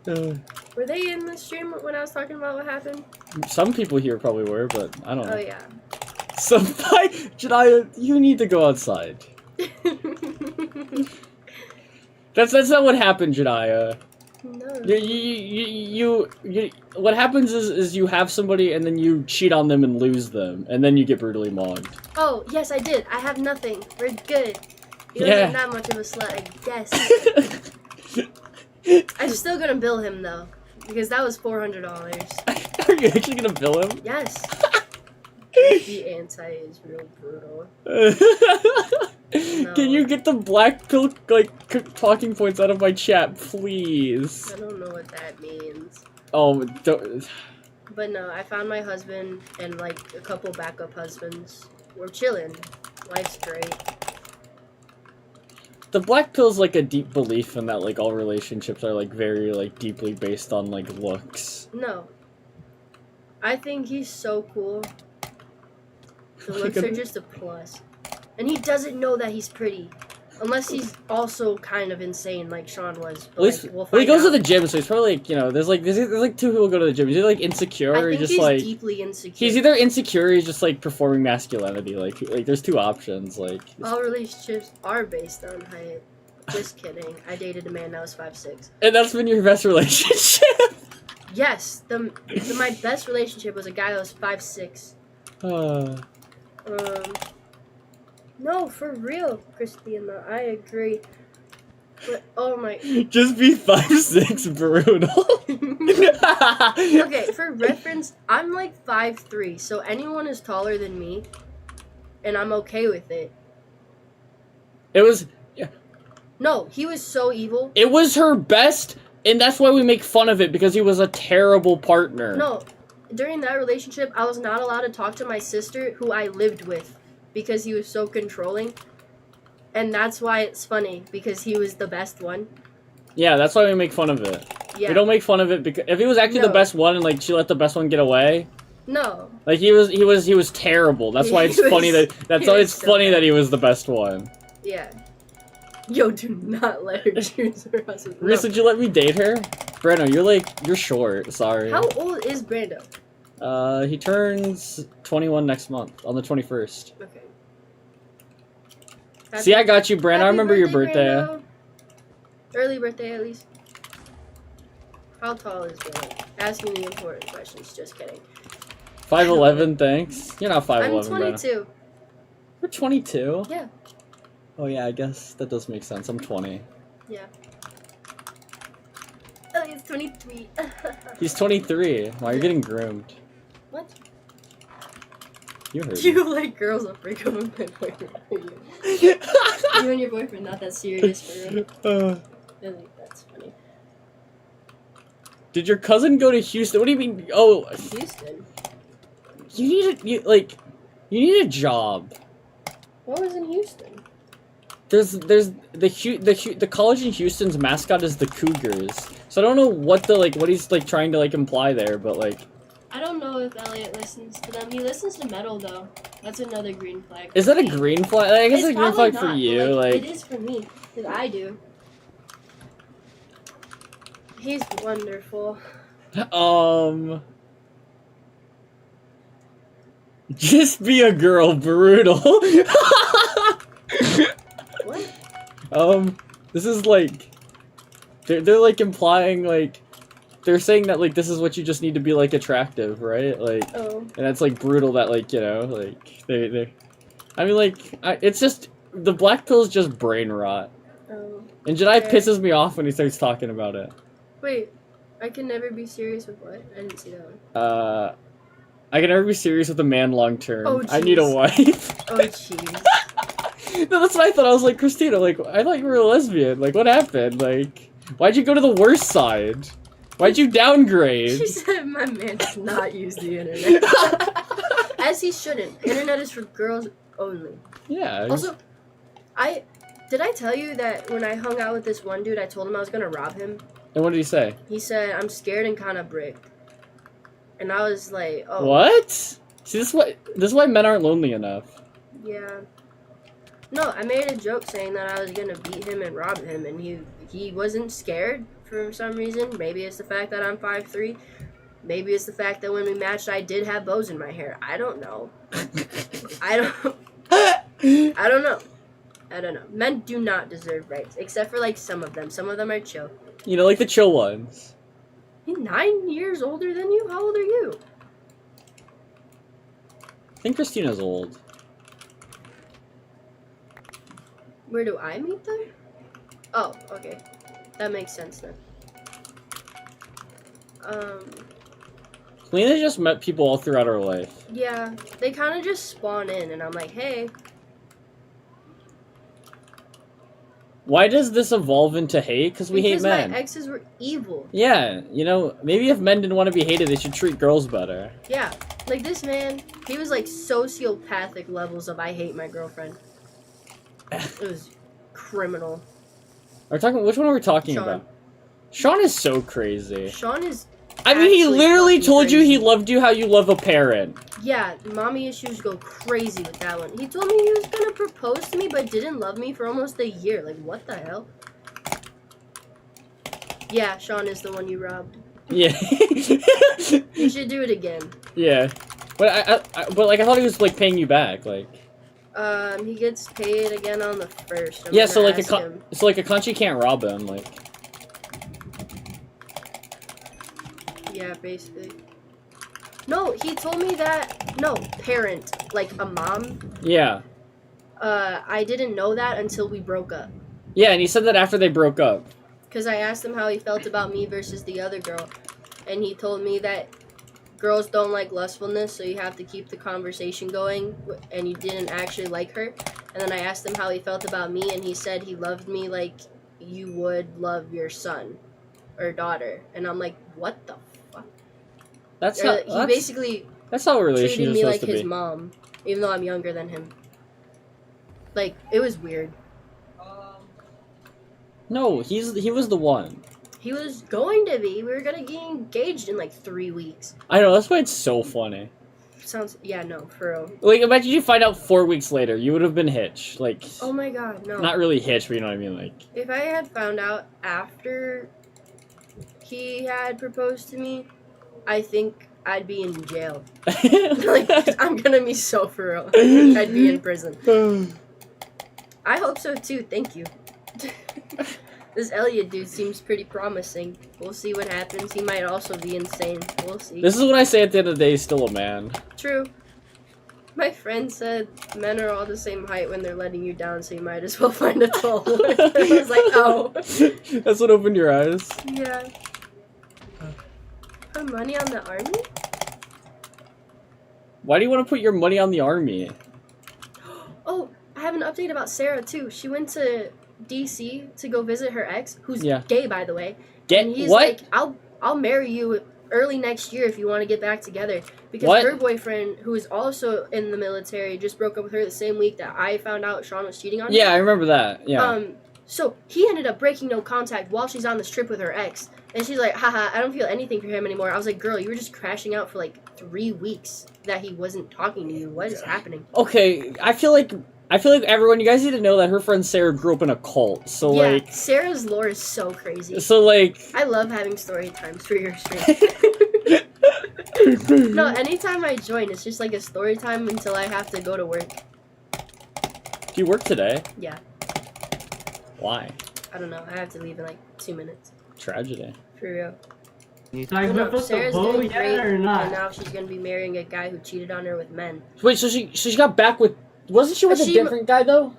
uh, Were they in the stream when I was talking about what happened? some people here probably were, but I don't know. Oh yeah. So, Jediah, you need to go outside. That's not what happened, Jediah. No. You what happens is you have somebody and then you cheat on them and lose them, and then you get brutally mogged. Oh, yes, I did. I have nothing. We're good. You don't Yeah. have that much of a slut, I guess. I'm still gonna bill him, though. Because that was $400. Are you actually gonna bill him? Yes. The anti is real brutal. Can you get the black pill talking points out of my chat, please? I don't know what that means. Oh, don't. But no, I found my husband and like a couple backup husbands. We're chilling. Life's great. The black pill's like a deep belief in that like all relationships are like very like deeply based on like looks. No. I think he's so cool. The Like looks are just a plus. And he doesn't know that he's pretty. Unless he's also kind of insane like Sean was. At least, like, we'll well, he find goes to out. the gym, so he's probably like, you know, there's like two people go to the gym. He's either like insecure I or think just he's like deeply insecure. he's either insecure or he's just like performing masculinity. Like there's two options. Like All relationships are based on height. Just kidding. I dated a man that was 5'6". and that's been your best relationship. Yes, my best relationship was a guy that was 5'6". No, for real, Christina, I agree. But, oh my... Just be 5'6", brutal. Okay, for reference, I'm like 5'3", so anyone is taller than me, and I'm okay with it. It was No, he was so evil. her best, and that's why we make fun of it, because he was a terrible partner. No, during that relationship, I was not allowed to talk to my sister, who I lived with, because he was so controlling. And that's why it's funny, because he was the best one. Yeah, that's why we make fun of it. Yeah. We don't make fun of it because if he was actually the No. best one and like she let the best one get away, No. like he was terrible. That's why it's He was- funny that he was so funny bad. that he was the best one. Yeah. Yo, do not let her choose her husband. No. Reese, would you let me date her? Breno, you're short. Sorry. How old is Brando? He turns 21 next month on the 21st. Okay. See, I got you, Breno. I remember your birthday. Brando. Early birthday, at least. How tall is Brando? Asking the important questions. Just kidding. 5'11", thanks. You're not 5'11", I'm Breno. 22. You're 22? Yeah. Oh yeah, I guess that does make sense. I'm 20. Yeah. Oh, he's 23. He's 23. Wow, you're getting groomed. What? You heard Do you like girls? I'll break up with my boyfriend. You and your boyfriend not that serious for real. Really, that's funny. Did your cousin go to Houston? What do you mean? Oh, Houston. you need a job. What was in Houston? There's the college in Houston's mascot is the Cougars. So I don't know what he's like trying to like imply there, but like I don't know if Elliot listens to them. He listens to metal though. That's another green flag. is that a green flag? I guess it's a green probably flag for not, you. but, Like it is for me because I do. He's wonderful. just be a girl, brutal. What? This is like they're like implying like they're saying that like this is what you just need to be like attractive, right? Like Oh. and that's like brutal that like, you know, like they I mean like it's just the black pill's just brain rot. Oh. And Jedi Okay. pisses me off when he starts talking about it. Wait. I can never be serious with what? I didn't see that one. I can never be serious with a man long term. Oh, I need a jeez. wife. Oh jeez. No, that's what I thought. I was like, Christina, like, I thought you were a lesbian. Like, what happened? Like, why'd you go to the worst side? Why'd you downgrade? She said my man does not use the internet. As he shouldn't. Internet is for girls only. Yeah. Also, did I tell you that when I hung out with this one dude, I told him I was gonna rob him? And what did he say? He said, I'm scared and kind of bricked. And I was like, oh. What? See, this is why men aren't lonely enough. Yeah. No, I made a joke saying that I was gonna beat him and rob him, and he wasn't scared for some reason. Maybe it's the fact that I'm 5'3". Maybe it's the fact that when we matched, I did have bows in my hair. I don't know. I don't know. I don't know. Men do not deserve rights, except for like some of them. Some of them are chill. You know, like the chill ones. He's 9 years older than you? How old are you? I think Christina's old. Where do I meet them? Oh, okay. That makes sense then. Lena just met people all throughout her life. Yeah, they kind of just spawn in, and I'm like, hey. Why does this evolve into hate? Because we hate Because men. my exes were evil. Yeah, you know, maybe if men didn't want to be hated, they should treat girls better. Yeah, like this man, he was like sociopathic levels of I hate my girlfriend. It was criminal. Which one are we talking Sean. about? Sean is so crazy. Sean is. I mean, he actually literally fucking told you he crazy. loved you how you love a parent. Yeah, mommy issues go crazy with that one. He told me he was gonna propose to me, but didn't love me for almost a year. Like, what the hell? Yeah, Sean is the one you robbed. Yeah. You should do it again. Yeah. But but like I thought he was like paying you back, like. He gets paid again on the 1st. Yeah, so like him. a country can't rob him, like. Yeah, basically. No, he told me that. No, parent, like a mom. Yeah. I didn't know that until we broke up. Yeah, and he said that after they broke up. Because I asked him how he felt about me versus the other girl. And he told me that girls don't like lustfulness, so you have to keep the conversation going. And you didn't actually like her. And then I asked him how he felt about me, and he said he loved me like you would love your son or daughter. And I'm like, what the fuck? That's Or, how he basically that's how a treated relationship is me like supposed to his be. mom, even though I'm younger than him. Like, it was weird. No, he was the one. He was going to be. We were gonna get engaged in like 3 weeks. I know, that's why it's so funny. Sounds, yeah, no, for real. Like, imagine you find out 4 weeks later, you would have been hitched. Like, Oh my god, no. not really hitched, but you know what I mean, like. If I had found out after he had proposed to me, I think I'd be in jail. Like, I'm gonna be so for real. I think I'd be in prison. I hope so too, thank you. This Elliot dude seems pretty promising. We'll see what happens. He might also be insane. We'll see. This is what I say at the end of the day, he's still a man. True. My friend said men are all the same height when they're letting you down, so you might as well find a tall one. I was like, oh. That's what opened your eyes. Yeah. Put money on the army? Why do you want to put your money on the army? Oh, I have an update about Sarah too. She went to DC to go visit her ex, who's Yeah. gay by the way. Get And he's what? like, I'll marry you early next year if you want to get back together. Because What? her boyfriend, who is also in the military, just broke up with her the same week that I found out Sean was cheating on her. Yeah, I remember that. Yeah. So he ended up breaking no contact while she's on this trip with her ex. And she's like, haha, I don't feel anything for him anymore. I was like, girl, you were just crashing out for like 3 weeks that he wasn't talking to you. What is happening? Okay, I feel like everyone, you guys need to know that her friend Sarah grew up in a cult. So Yeah, like, Sarah's lore is so crazy. so like. I love having story times for your stream. No, anytime I join, it's just like a story time until I have to go to work. Do you work today? Yeah, Why? I don't know. I have to leave in like 2 minutes. Tragedy. For real. You guys No, whip up the Sarah's bow doing yet great, or and not? now she's gonna be marrying a guy who cheated on her with men. Wait, so she got back with? Wasn't she with a She- different guy though?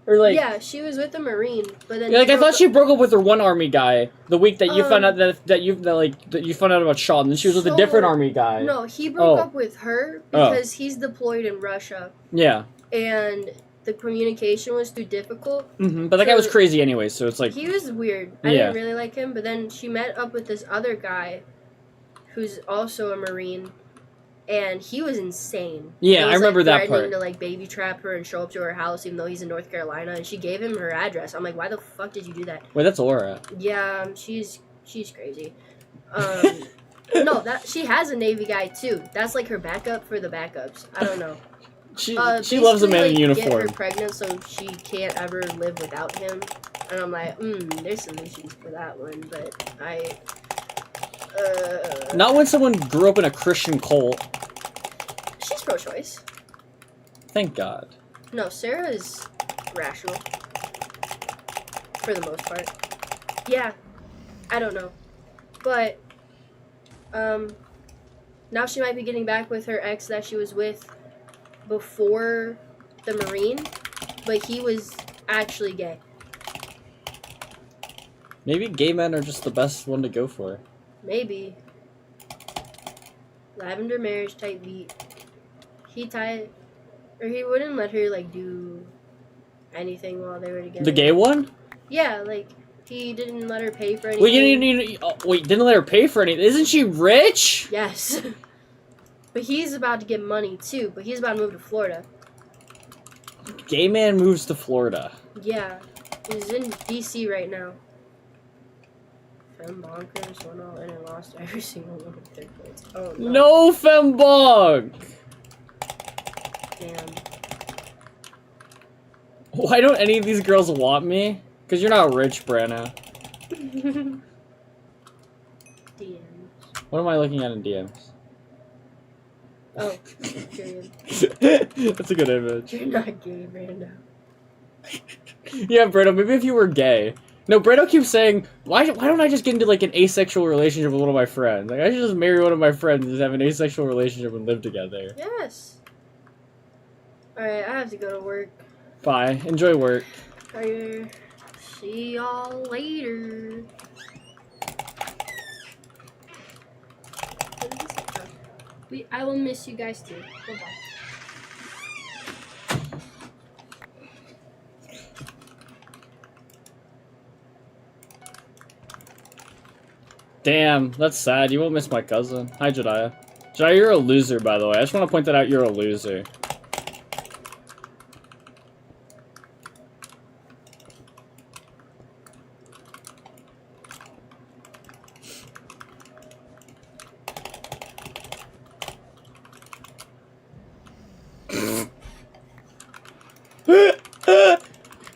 Or like, yeah, she was with a Marine, but then yeah, like he I thought broke she broke up with her one army guy the week that you found out that you found out about Sean, and then she was with a different army guy. No, he broke Oh. up with her because he's deployed in Russia, Yeah. and the communication was too difficult. But that guy was crazy anyway, so it's like He was weird. I didn't really like him, but then she met up with this other guy who's also a Marine, and he was insane. Yeah, he was, I remember that threatening part. to like baby trap her and show up to her house even though he's in North Carolina, and she gave him her address. I'm like, why the fuck did you do that? Wait, that's Aura. Yeah, she's crazy. No, that she has a Navy guy too. That's like her backup for the backups. I don't know. She loves a man in uniform. Get her pregnant so she can't ever live without him. And I'm like, there's solutions for that one, but Not when someone grew up in a Christian cult. she's pro-choice. Thank God. No, Sarah is rational. For the most part. Yeah. I don't know. But, now she might be getting back with her ex that she was with before the Marine, but he was actually gay. Maybe gay men are just the best one to go for. Maybe. Lavender marriage type beat. He wouldn't let her like do anything while they were together. The gay one? Yeah, like he didn't let her pay for anything. Wait, didn't let her pay for anything? Isn't she rich? Yes. But he's about to get money too, but he's about to move to Florida. Gay man moves to Florida. Yeah. He's in DC right now. Fem bonkers went all in and lost every single one of their points. Oh no. No fembog! Damn. Why don't any of these girls want me? Because you're not rich, Branna. DMs. What am I looking at in DMs? Oh, period. That's a good image. You're not gay, Brando. Yeah, Brando, maybe if you were gay. No, Brando keeps saying, why don't I just get into, like, an asexual relationship with one of my friends? Like, I should just marry one of my friends and just have an asexual relationship and live together. Yes. Alright, I have to go to work. Bye. Enjoy work. See y'all later. I will miss you guys too. Bye-bye. Damn, that's sad. You won't miss my cousin. Hi, Jediah. Jediah, you're a loser, by the way. I just want to point that out. You're a loser.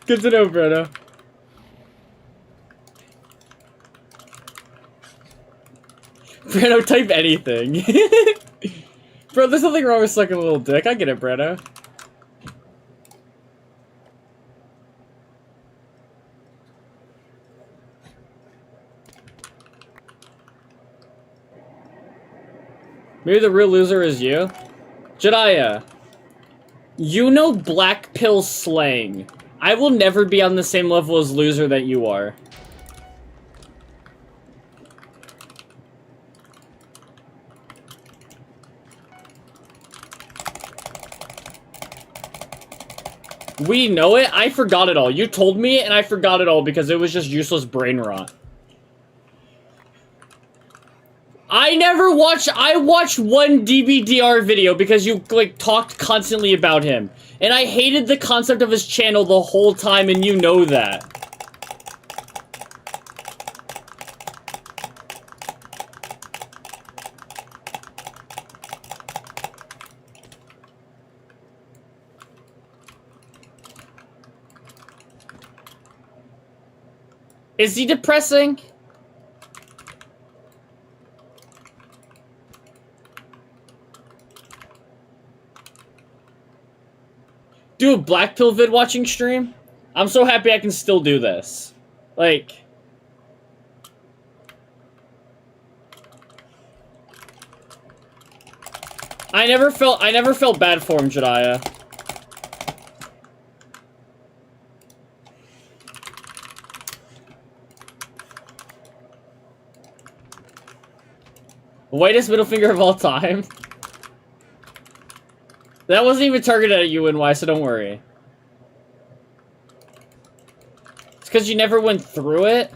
Good to know, Bruno. Brano, type anything. Bro, there's nothing wrong with sucking a little dick. I get it, Brano. Maybe the real loser is you? Jediah, you know black pill slang. I will never be on the same level as loser that you are. We know it? I forgot it all. You told me and I forgot it all because it was just useless brain rot. I watched one DBDR video because you, like, talked constantly about him. And I hated the concept of his channel the whole time, and you know that. Is he depressing? Do a black pill vid watching stream? I'm so happy I can still do this. Like, I never felt bad for him, Jediah. Whitest middle finger of all time. That wasn't even targeted at you, NY, so don't worry. It's because you never went through it.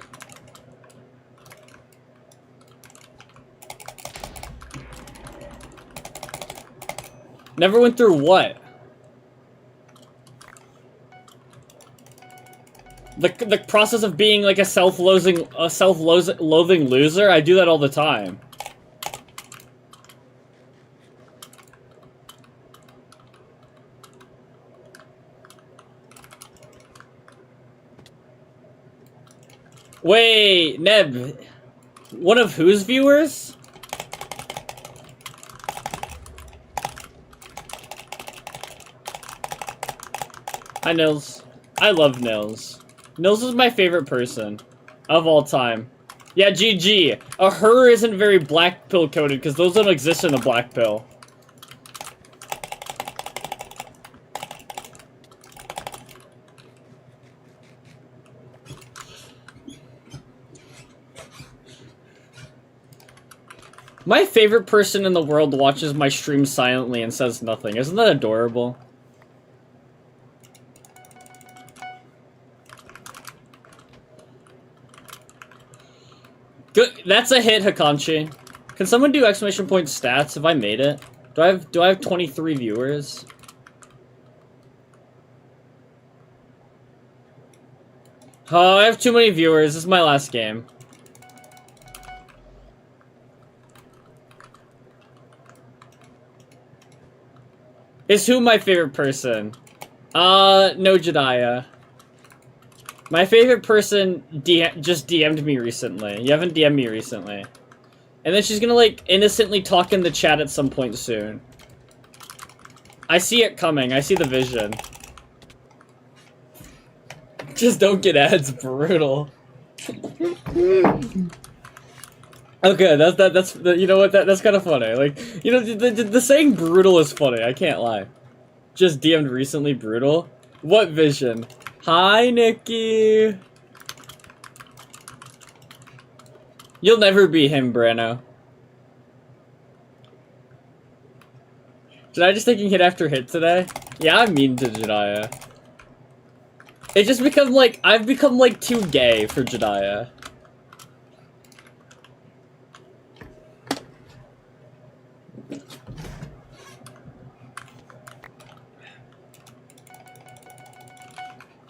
Never went through what? The process of being like a self-loathing loser. I do that all the time. Wait, Neb, one of whose viewers? Hi, Nils. I love Nils. Nils is my favorite person of all time. Yeah, GG. A her isn't very black pill coded because those don't exist in the black pill. My favorite person in the world watches my stream silently and says nothing. Isn't that adorable? Good. That's a hit, Hakanchi. Can someone do exclamation point stats if I made it? Do I have 23 viewers? Oh, I have too many viewers. This is my last game. Is who my favorite person? No Jediah. My favorite person just DM'd me recently. You haven't DM'd me recently. And then she's gonna, like, innocently talk in the chat at some point soon. I see it coming. I see the vision. Just don't get ads. Brutal. Okay, that's you know what, that's kind of funny. Like, you know, the saying brutal is funny, I can't lie. Just DM'd recently brutal. What vision? Hi, Nikki. You'll never be him, Brano. Did I just taking hit after hit today? Yeah, I'm mean to Jediah. It just become like, I've become like too gay for Jediah.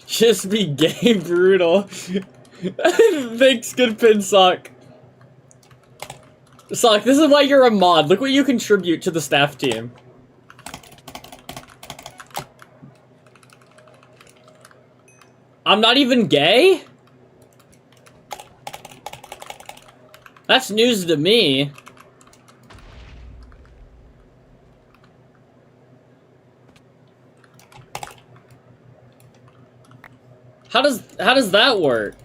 Just be gay brutal. Thanks, good pin, Sock. Sock, this is why you're a mod. Look what you contribute to the staff team. I'm not even gay? That's news to me. How does that work?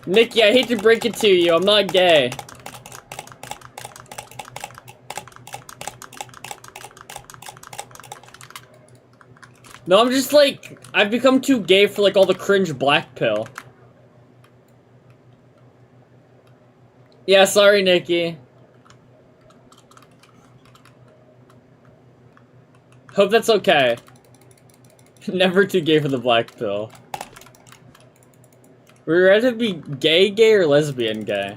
Nikki, I hate to break it to you, I'm not gay. No, I'm just like, I've become too gay for like all the cringe black pill. Yeah, sorry, Nikki. Hope that's okay. Never too gay for the black pill. Would you rather be gay or lesbian gay?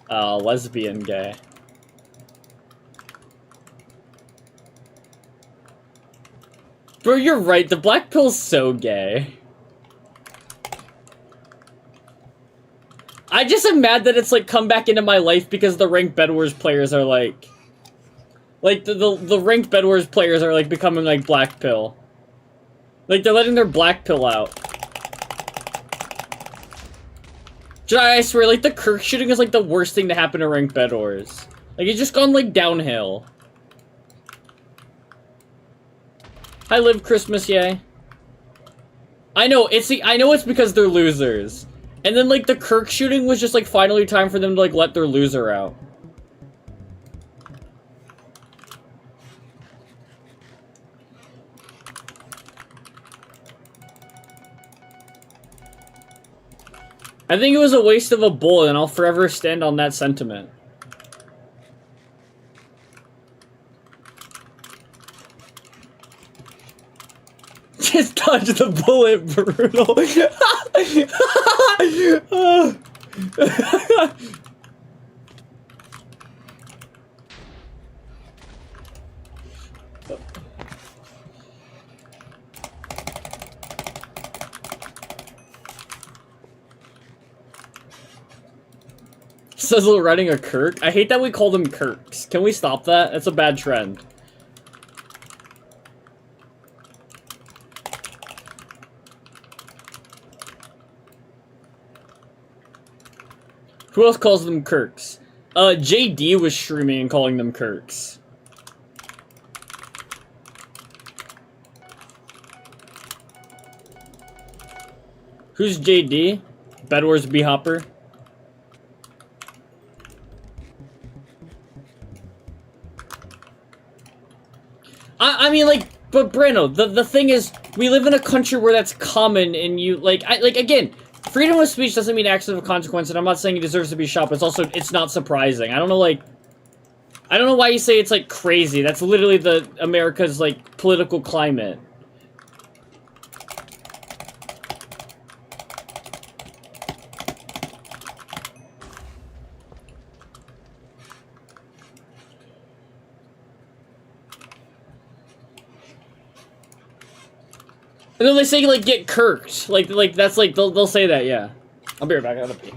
Lesbian gay. Bro, you're right, the black pill's so gay. I just am mad that it's like come back into my life because the ranked bedwars players are like the ranked bedwars players are like becoming like black pill. Like they're letting their black pill out. I swear, like the Kirk shooting is like the worst thing to happen to ranked bedwars. Like it's just gone like downhill. Hi, Live Christmas, yay. I know it's because they're losers. And then like the Kirk shooting was just like finally time for them to like let their loser out. I think it was a waste of a bullet, and I'll forever stand on that sentiment. Just dodge the bullet, brutal. Sizzle running a Kirk? I hate that we call them Kirks. Can we stop that? That's a bad trend. Who else calls them Kirks? JD was streaming and calling them Kirks. Who's JD? Bedwars B Hopper? I mean, like, but Brano, the thing is, we live in a country where that's common, and you, like, again, freedom of speech doesn't mean actions of consequence, and I'm not saying he deserves to be shot, but it's also, it's not surprising. I don't know, like, I don't know why you say it's, like, crazy. That's literally the America's, like, political climate. And then they say, like, get kirked. Like that's, like, they'll say that, yeah. I'll be right back, I gotta pee.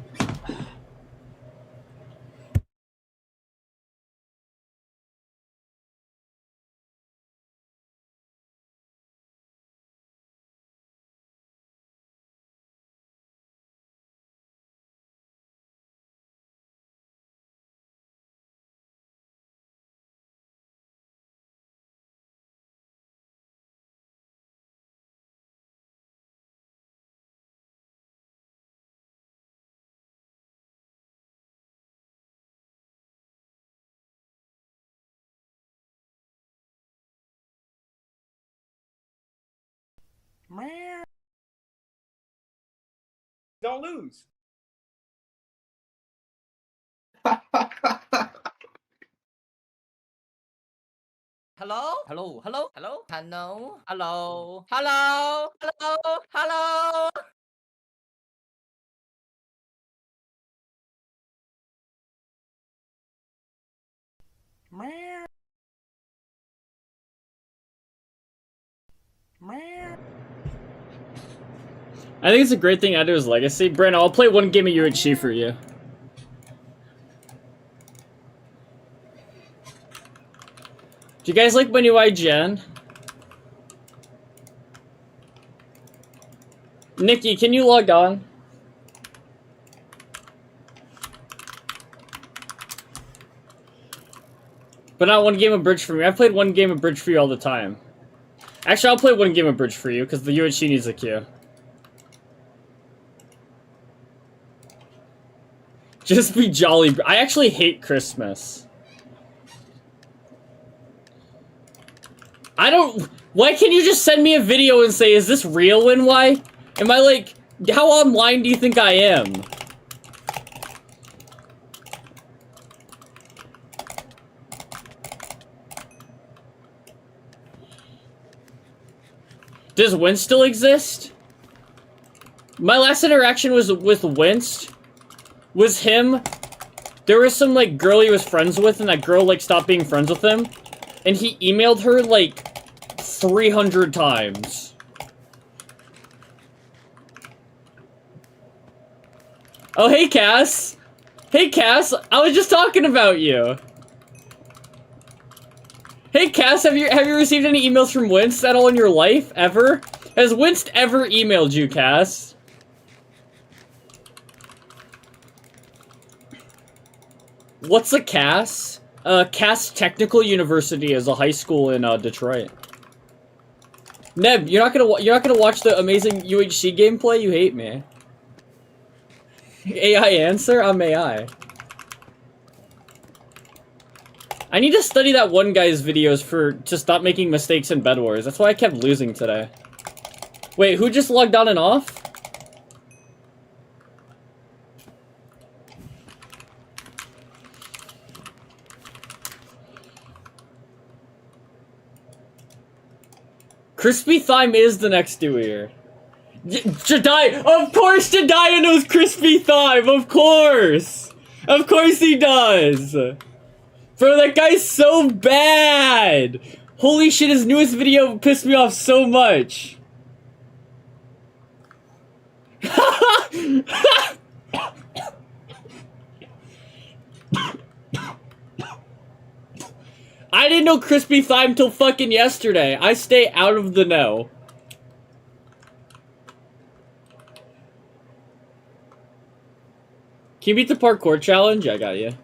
Don't lose. Hello? Hello? Hello? Hello? Hello? Hello? Hello? Hello? Hello? I think it's a great thing added to his legacy. Brandon, I'll play one game of UHC for you. Do you guys like my new IGN? Nikki, can you log on? But not one game of bridge for me. I've played one game of bridge for you all the time. Actually, I'll play one game of bridge for you, because the UHC needs a queue. Just be jolly. I actually hate Christmas. I don't... Why can't you just send me a video and say, is this real and why? Am I like... How online do you think I am? Does Winst still exist? My last interaction was with Winst. Was him... There was some, like, girl he was friends with, and that girl, like, stopped being friends with him. And he emailed her, like, 300 times. Oh, hey, Cass! Hey, Cass! I was just talking about you! Hey, Cass, have you received any emails from Winst at all in your life? Ever? Has Winst ever emailed you, Cass? What's a Cass? Cass Technical University is a high school in Detroit. Neb, you're not gonna watch the amazing UHC gameplay? You hate me. AI answer? I'm AI. I need to study that one guy's videos to stop making mistakes in bedwars. That's why I kept losing today. Wait, who just logged on and off? Crispy Thyme is the next Dewey. Jediah, of course Jediah knows Crispy Thyme, of course! Of course he does! Bro, that guy's so bad! Holy shit, his newest video pissed me off so much. I didn't know Crispy Thyme till fucking yesterday. I stay out of the know. Can you beat the parkour challenge? I got you.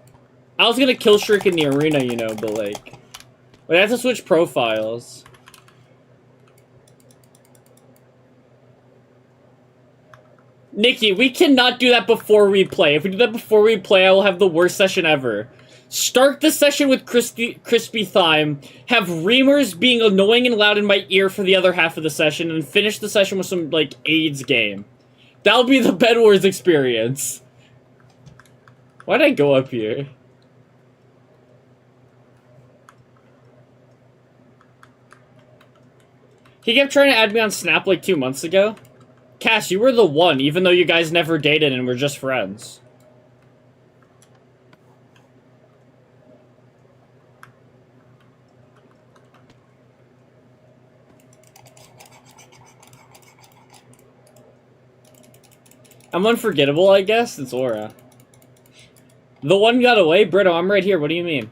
I was gonna kill Shriek in the arena, you know, but like... Wait, I have to switch profiles. Nikki, we cannot do that before we play. If we do that before we play, I will have the worst session ever. Start the session with Crispy Thyme, have Reamers being annoying and loud in my ear for the other half of the session, and finish the session with some, like, AIDS game. That'll be the bedwars experience. Why'd I go up here? He kept trying to add me on Snap like 2 months ago. Cass, you were the one, even though you guys never dated and were just friends. I'm unforgettable, I guess? It's Aura. The one got away? Brito, I'm right here. What do you mean?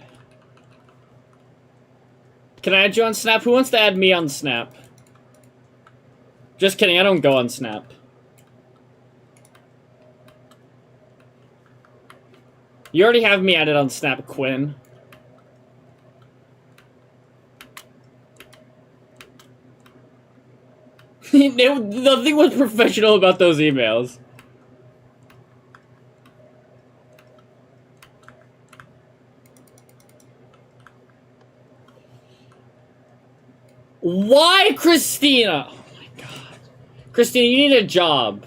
Can I add you on Snap? Who wants to add me on Snap? Just kidding, I don't go on Snap. You already have me added on Snap, Quinn. Nothing was professional about those emails. Why, Christina? Oh my god. Christina, you need a job.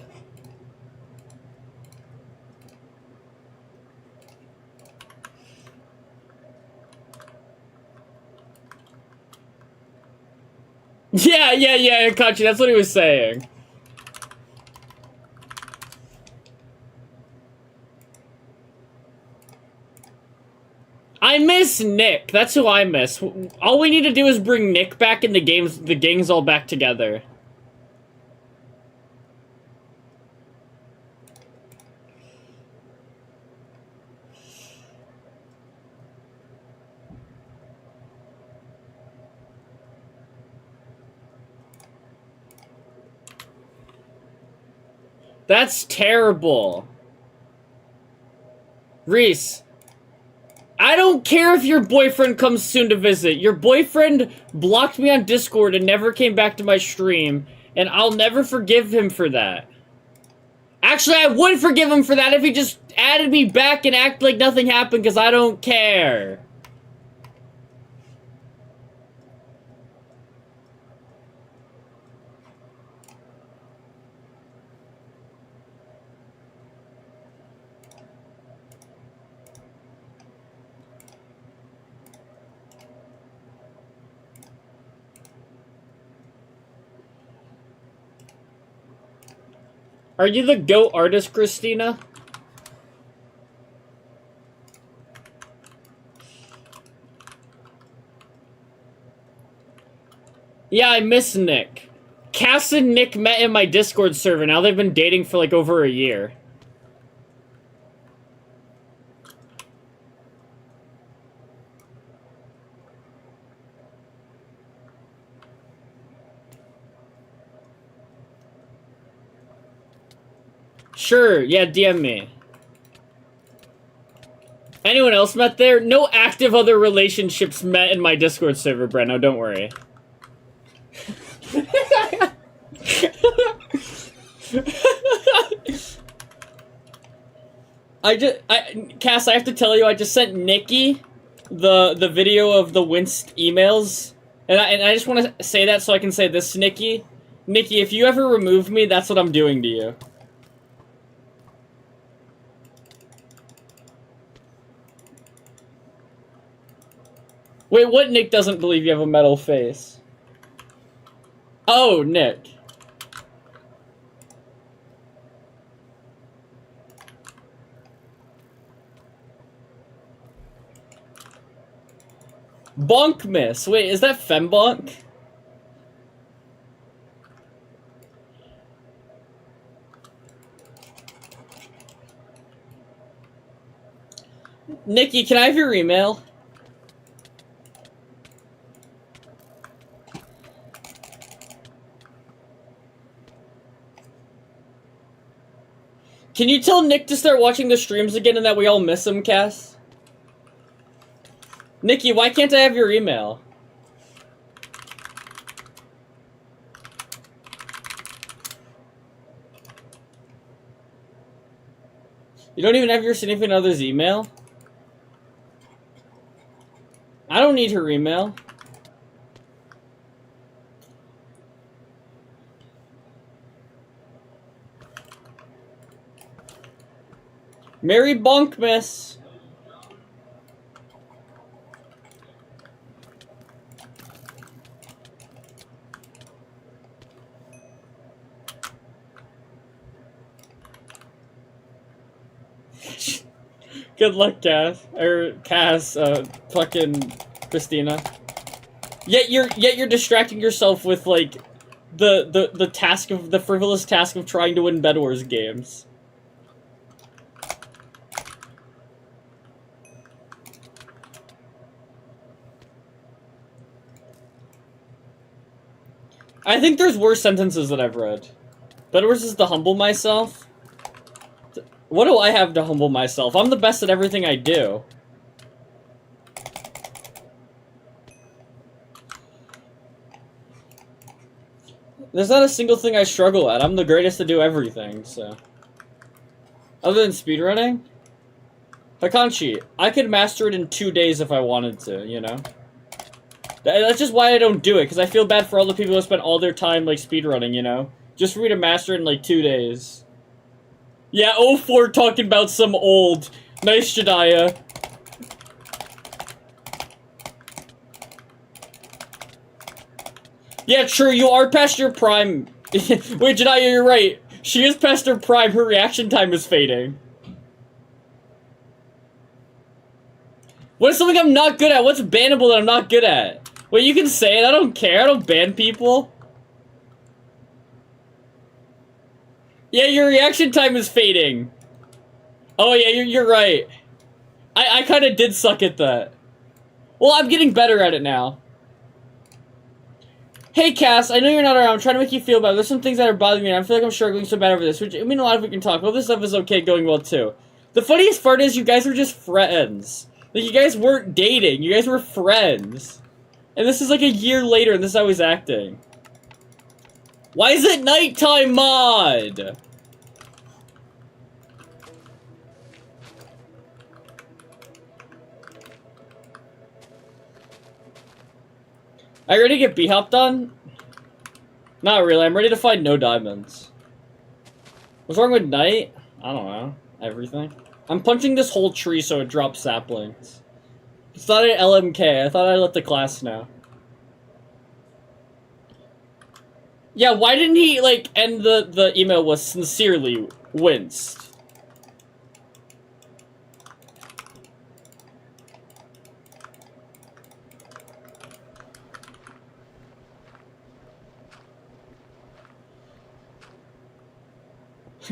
Yeah, Kachi, that's what he was saying. I miss Nick. That's who I miss. All we need to do is bring Nick back and the gang's all back together. That's terrible. Reese. I don't care if your boyfriend comes soon to visit. Your boyfriend blocked me on Discord and never came back to my stream, and I'll never forgive him for that. Actually, I would forgive him for that if he just added me back and acted like nothing happened, because I don't care. Are you the GOAT artist, Christina? Yeah, I miss Nick. Cass and Nick met in my Discord server. Now they've been dating for like over a year. Sure, yeah, DM me. Anyone else met there? No active other relationships met in my Discord server, Breno, don't worry. Cass, I have to tell you, I just sent Nikki the video of the Winst emails, and I just want to say that so I can say this to Nikki. Nikki, if you ever remove me, that's what I'm doing to you. Wait, what Nick doesn't believe you have a metal face? Oh, Nick. Bonk miss. Wait, is that Fembonk? Nikki, can I have your email? Can you tell Nick to start watching the streams again and that we all miss him, Cass? Nikki, why can't I have your email? You don't even have your significant other's email? I don't need her email. Mary Bonk Miss. Good luck, Cass. Fucking Christina. Yet you're distracting yourself with like the frivolous task of trying to win bedwars games. I think there's worse sentences that I've read. Bedwars is to humble myself. What do I have to humble myself? I'm the best at everything I do. There's not a single thing I struggle at. I'm the greatest to do everything, so. Other than speedrunning? Hakanshi, I could master it in 2 days if I wanted to, you know? That's just why I don't do it, because I feel bad for all the people who spend all their time, like, speedrunning, you know? Just for me to master it in, like, 2 days. Yeah, 04 talking about some old. Nice, Jediah. Yeah, true, you are past your prime. Wait, Jediah, you're right. She is past her prime, her reaction time is fading. What is something I'm not good at? What's bannable that I'm not good at? Wait, you can say it, I don't care, I don't ban people. Yeah, your reaction time is fading. Oh yeah, you're right. I kind of did suck at that. Well, I'm getting better at it now. Hey Cass, I know you're not around. I'm trying to make you feel better. There's some things that are bothering me, and I feel like I'm struggling so bad over this. Which, I mean, a lot of we can talk. Well, this stuff is okay, going well too. The funniest part is you guys were just friends. Like, you guys weren't dating. You guys were friends. And this is like a year later, and this is how he's acting. Why is it nighttime mod? Are you ready to get B-Hop done? Not really, I'm ready to find no diamonds. What's wrong with night? I don't know. Everything. I'm punching this whole tree so it drops saplings. It's not an LMK, I thought I'd let the class know. Yeah, why didn't he, like, end the email with sincerely winced?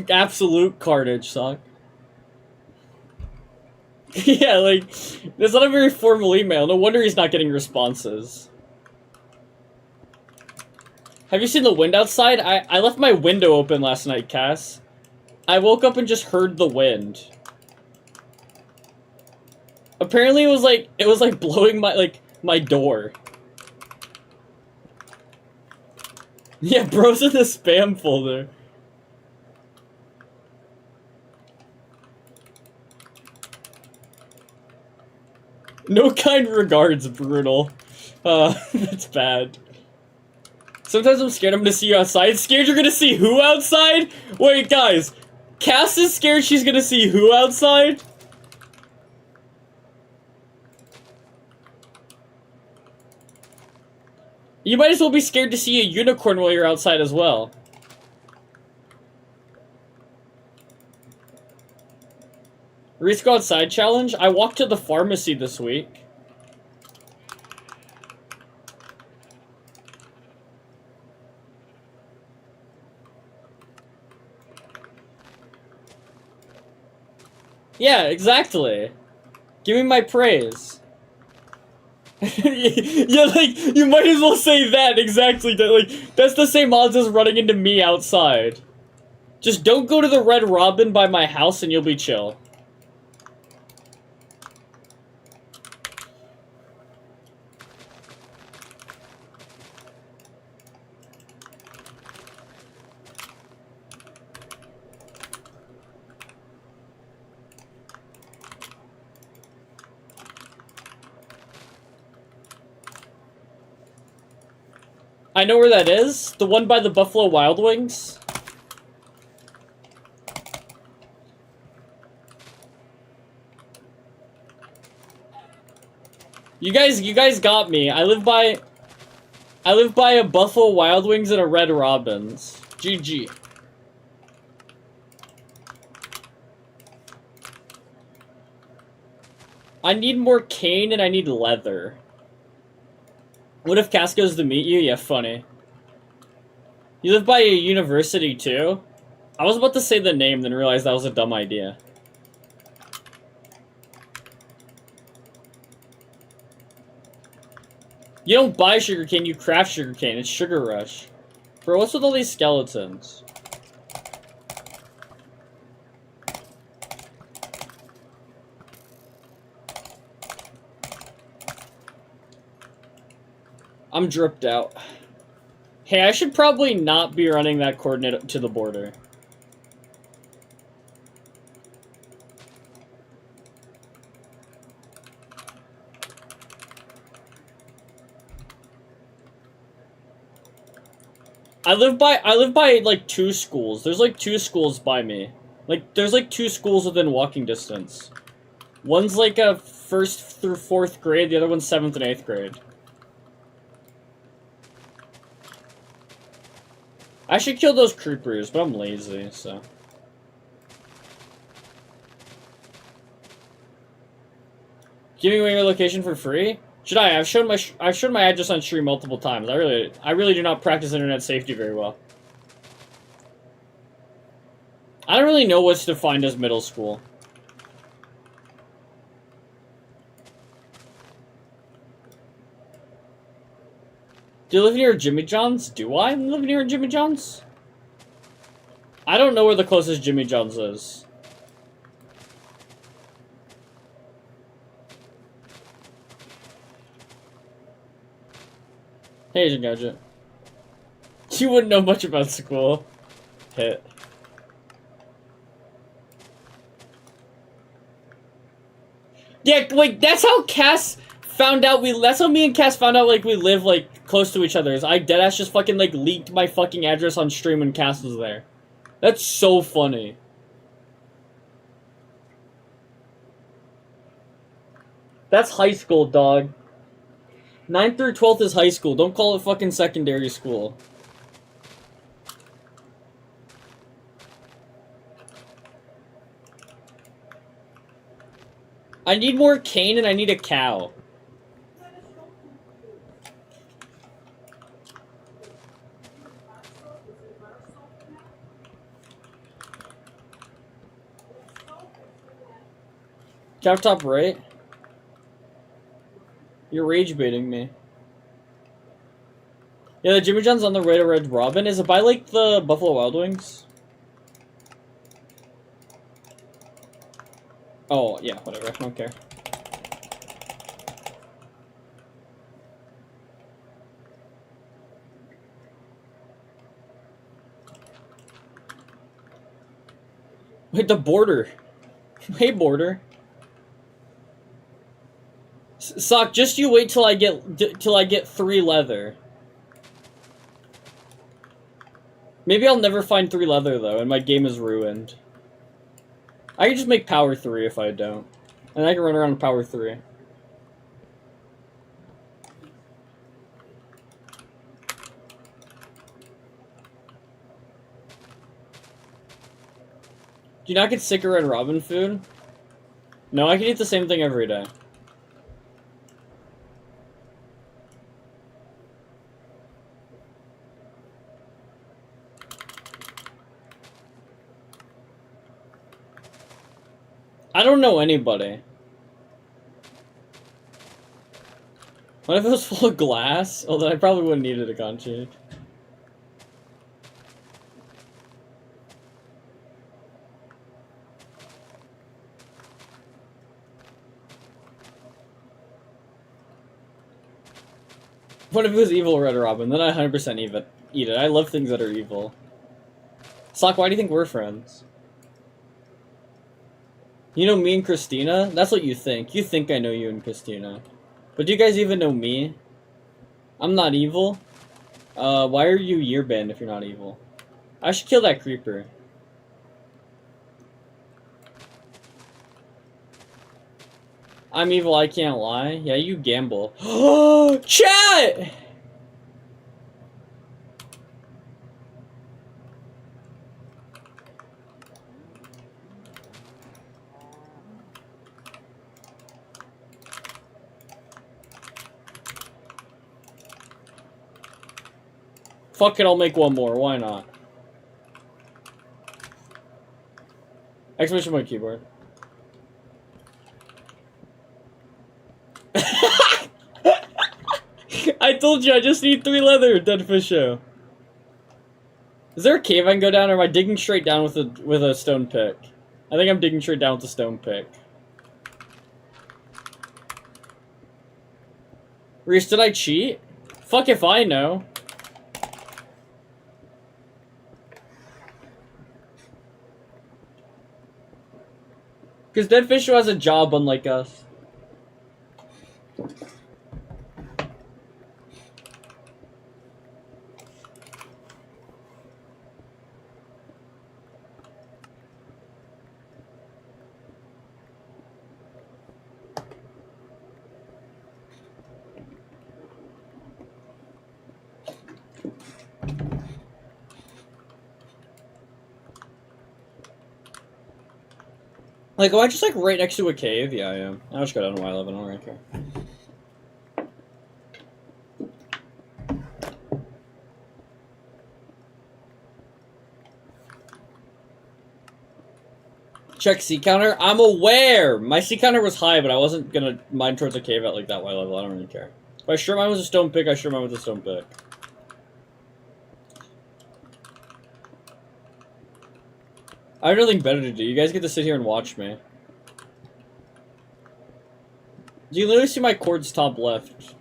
Absolute carnage, sock. Yeah, like, that's not a very formal email. No wonder he's not getting responses. Have you seen the wind outside? I left my window open last night, Cass. I woke up and just heard the wind. Apparently it was like blowing my door. Yeah, bro's in the spam folder. No kind regards, brutal. That's bad. Sometimes I'm scared I'm gonna see you outside. Scared you're gonna see who outside? Wait, guys. Cass is scared she's gonna see who outside? You might as well be scared to see a unicorn while you're outside as well. Reese Go Outside challenge? I walked to the pharmacy this week. Yeah, exactly. Give me my praise. Yeah, like, you might as well say that, exactly. Like, that's the same odds as running into me outside. Just don't go to the Red Robin by my house and you'll be chill. I know where that is. The one by the Buffalo Wild Wings. You guys got me. I live by a Buffalo Wild Wings and a Red Robin's. GG. I need more cane and I need leather. What if Cass goes to meet you? Yeah, funny. You live by a university too? I was about to say the name, then realized that was a dumb idea. You don't buy sugarcane, you craft sugarcane. It's Sugar Rush. Bro, what's with all these skeletons? I'm dripped out. Hey, I should probably not be running that coordinate to the border. I live by like 2 schools. There's like 2 schools by me. Like there's like 2 schools within walking distance. One's like a 1st through 4th grade, the other one's 7th and 8th grade. I should kill those creepers, but I'm lazy, so. Giving away your location for free? Should I? I've shown my address on stream multiple times. I really do not practice internet safety very well. I don't really know what's defined as middle school. Do you live near Jimmy John's? Do I live near Jimmy John's? I don't know where the closest Jimmy John's is. Hey, Agent Gadget. You wouldn't know much about school. Hit. Yeah, like, that's how Cass found out that's how me and Cass found out, like, we live, like, close to each other. Is I deadass just fucking, like, leaked my fucking address on stream when Cass was there. That's so funny. That's high school, dog. 9th through 12th is high school. Don't call it fucking secondary school. I need more cane and I need a cow. Cow top right? You're rage baiting me. Yeah, the Jimmy John's on the right of Red Robin. Is it by, like, the Buffalo Wild Wings? Oh, yeah, whatever. I don't care. Wait, the border. Hey, border. Sock, just you wait till I get 3 leather. Maybe I'll never find 3 leather though, and my game is ruined. I can just make power 3 if I don't. And I can run around power 3. Do you not get sick of Red Robin food? No, I can eat the same thing every day. I don't know anybody. What if it was full of glass? Although I probably wouldn't need it, Akanchi. What if it was evil Red Robin? Then I 100% eat it. I love things that are evil. Sock, why do you think we're friends? You know me and Christina? That's what you think. You think I know you and Christina. But do you guys even know me? I'm not evil. Why are you year banned if you're not evil? I should kill that creeper. I'm evil, I can't lie. Yeah, you gamble. Chat! Fuck it, I'll make one more. Why not? Exclamation point keyboard. I told you I just need 3 leather, Dead Fish Show. Is there a cave I can go down, or am I digging straight down with a stone pick? I think I'm digging straight down with a stone pick. Reese, did I cheat? Fuck if I know. Because Dead Fish Show has a job unlike us. Like, am I just, like, right next to a cave? Yeah, I am. I'll just go down to Y11, I don't really care. Check C counter. I'm aware! My C counter was high, but I wasn't gonna mine towards a cave at, like, that Y level. I don't really care. If I sure mine was a stone pick, I sure mine was a stone pick. I have nothing better to do. You guys get to sit here and watch me. Do you literally see my chords top left?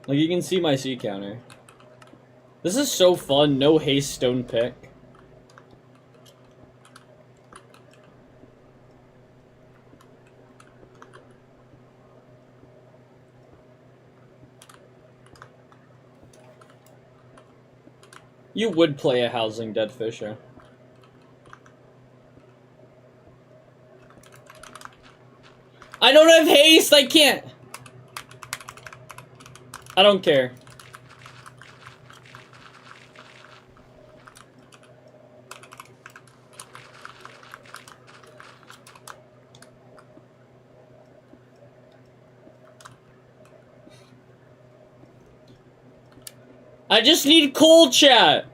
Like, you can see my C counter. This is so fun. No haste stone pick. You would play a housing, Dead Fisher. I don't have haste, I can't. I don't care. I just need cold chat.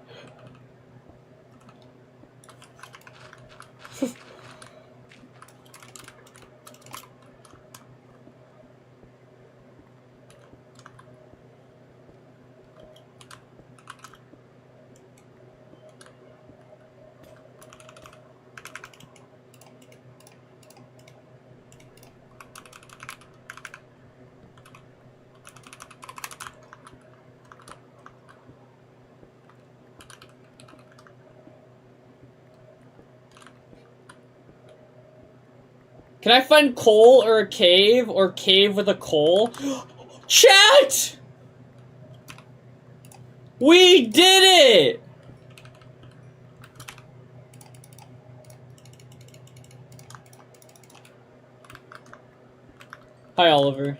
Can I find coal or a cave or cave with a coal? Chat! We did it! Hi, Oliver.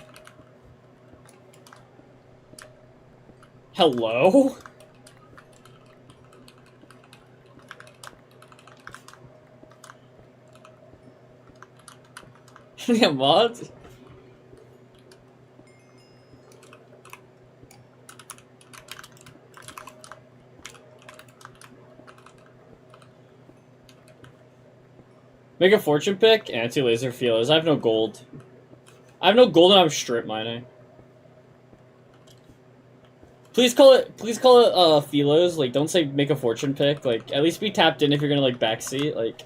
Hello? Yeah, mod? Make a fortune pick? Anti-laser feelers. I have no gold. I have no gold and I'm strip mining. Please call it Philos, like don't say make a fortune pick, like at least be tapped in if you're gonna like backseat, like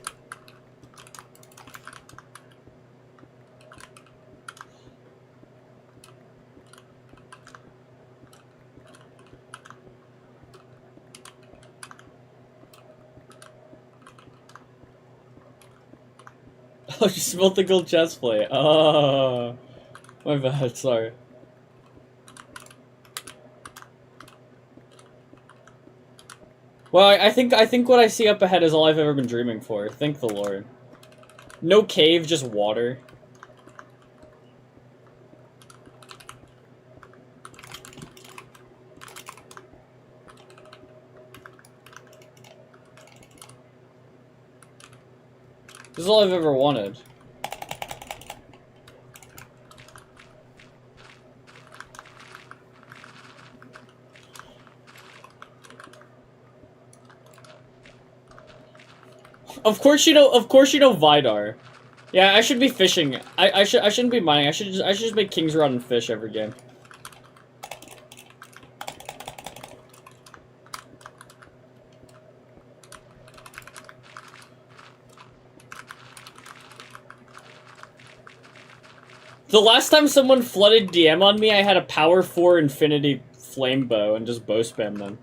oh, you smelled the gold chest plate. Oh, my bad, sorry. Well, I think what I see up ahead is all I've ever been dreaming for. Thank the Lord. No cave, just water. This is all I've ever wanted. Of course you know Vidar. Yeah, I should be fishing. I shouldn't be mining. I should just make King's Rod and fish every game. The last time someone flooded DM on me, I had a power 4 infinity flame bow and just bow spam them.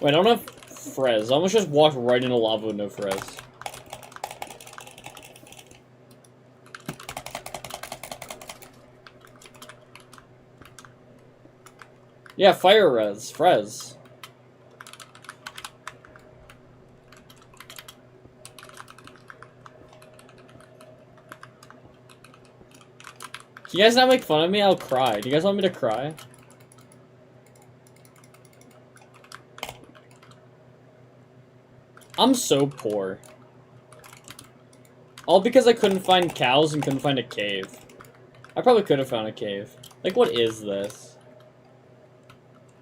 Wait, I don't have Frez. I almost just walked right into lava with no Frez. Yeah, fire res, Frez. Can you guys not make fun of me? I'll cry. Do you guys want me to cry? I'm so poor. All because I couldn't find cows and couldn't find a cave. I probably could have found a cave. Like, what is this?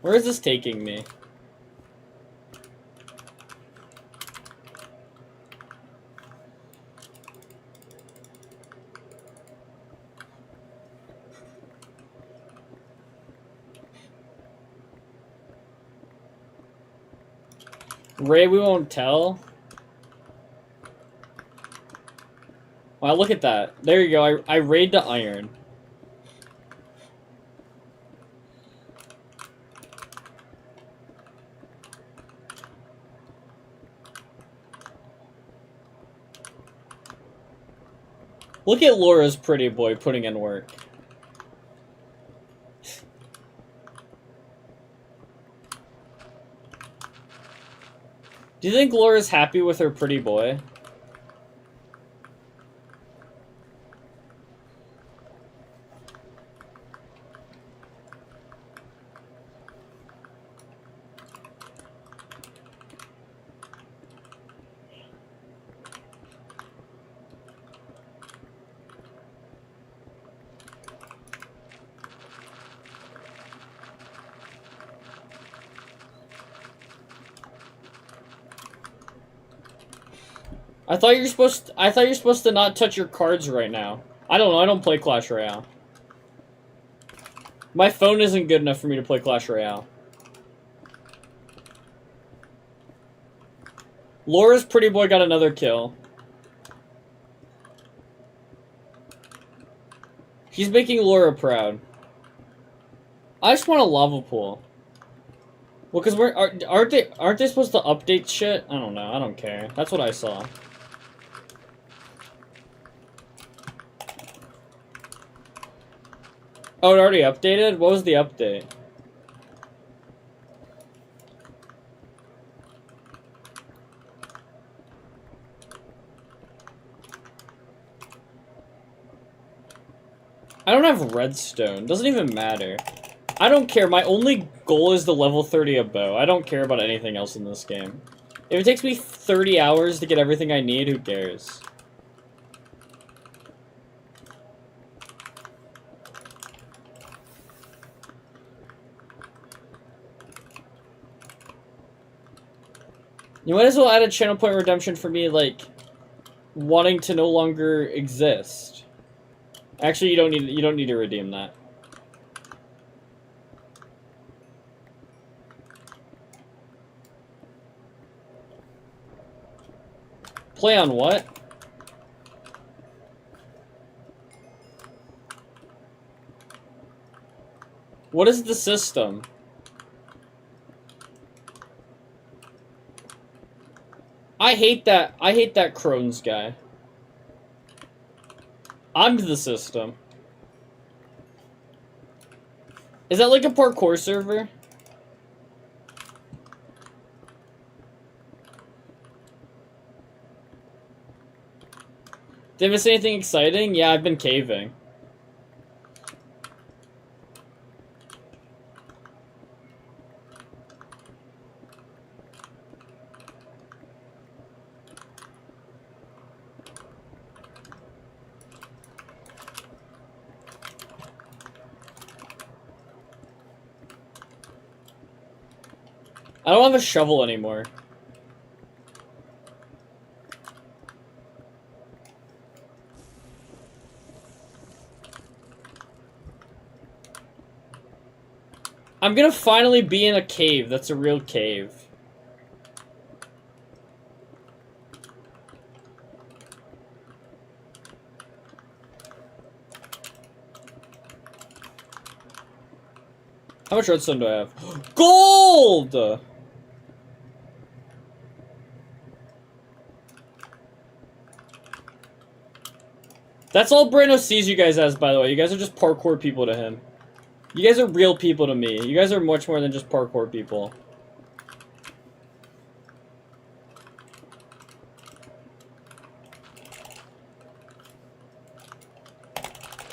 Where is this taking me? Ray, we won't tell. Wow, look at that. There you go. I raid to iron. Look at Laura's pretty boy putting in work. Do you think Laura's happy with her pretty boy? I thought you're supposed to not touch your cards right now. I don't know, I don't play Clash Royale. My phone isn't good enough for me to play Clash Royale. Laura's pretty boy got another kill. He's making Laura proud. I just want a lava pool. Well, cause aren't they supposed to update shit? I don't know. I don't care. That's what I saw. Oh, it already updated? What was the update? I don't have redstone. Doesn't even matter. I don't care. My only goal is to level 30 a bow. I don't care about anything else in this game. If it takes me 30 hours to get everything I need, who cares? You might as well add a channel point redemption for me, like, wanting to no longer exist. Actually, you don't need to redeem that. Play on what? What is the system? I hate that Crohn's guy. I'm the system. Is that like a parkour server? Did I miss anything exciting? Yeah, I've been caving. I don't have a shovel anymore. I'm gonna finally be in a cave that's a real cave. How much redstone do I have? Gold! That's all Brando sees you guys as, by the way. You guys are just parkour people to him. You guys are real people to me. You guys are much more than just parkour people.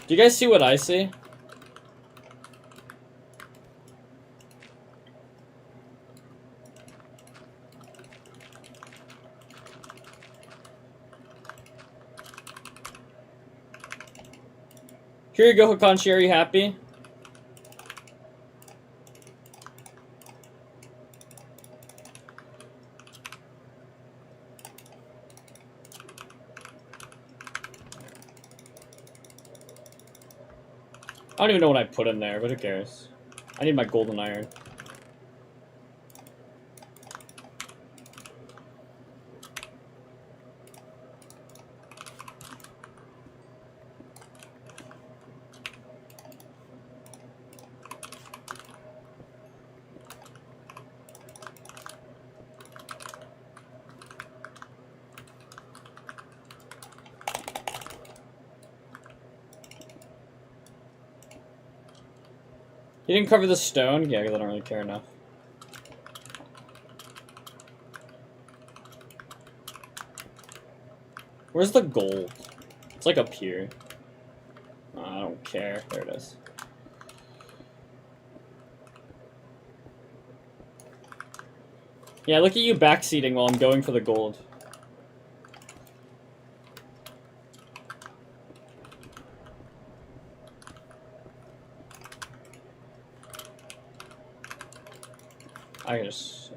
Do you guys see what I see? Here you go, Hakanshi. Are you happy? I don't even know what I put in there, but who cares? I need my golden iron. You didn't cover the stone? Yeah, because I don't really care enough. Where's the gold? It's like up here. Oh, I don't care. There it is. Yeah, look at you backseating while I'm going for the gold. I just,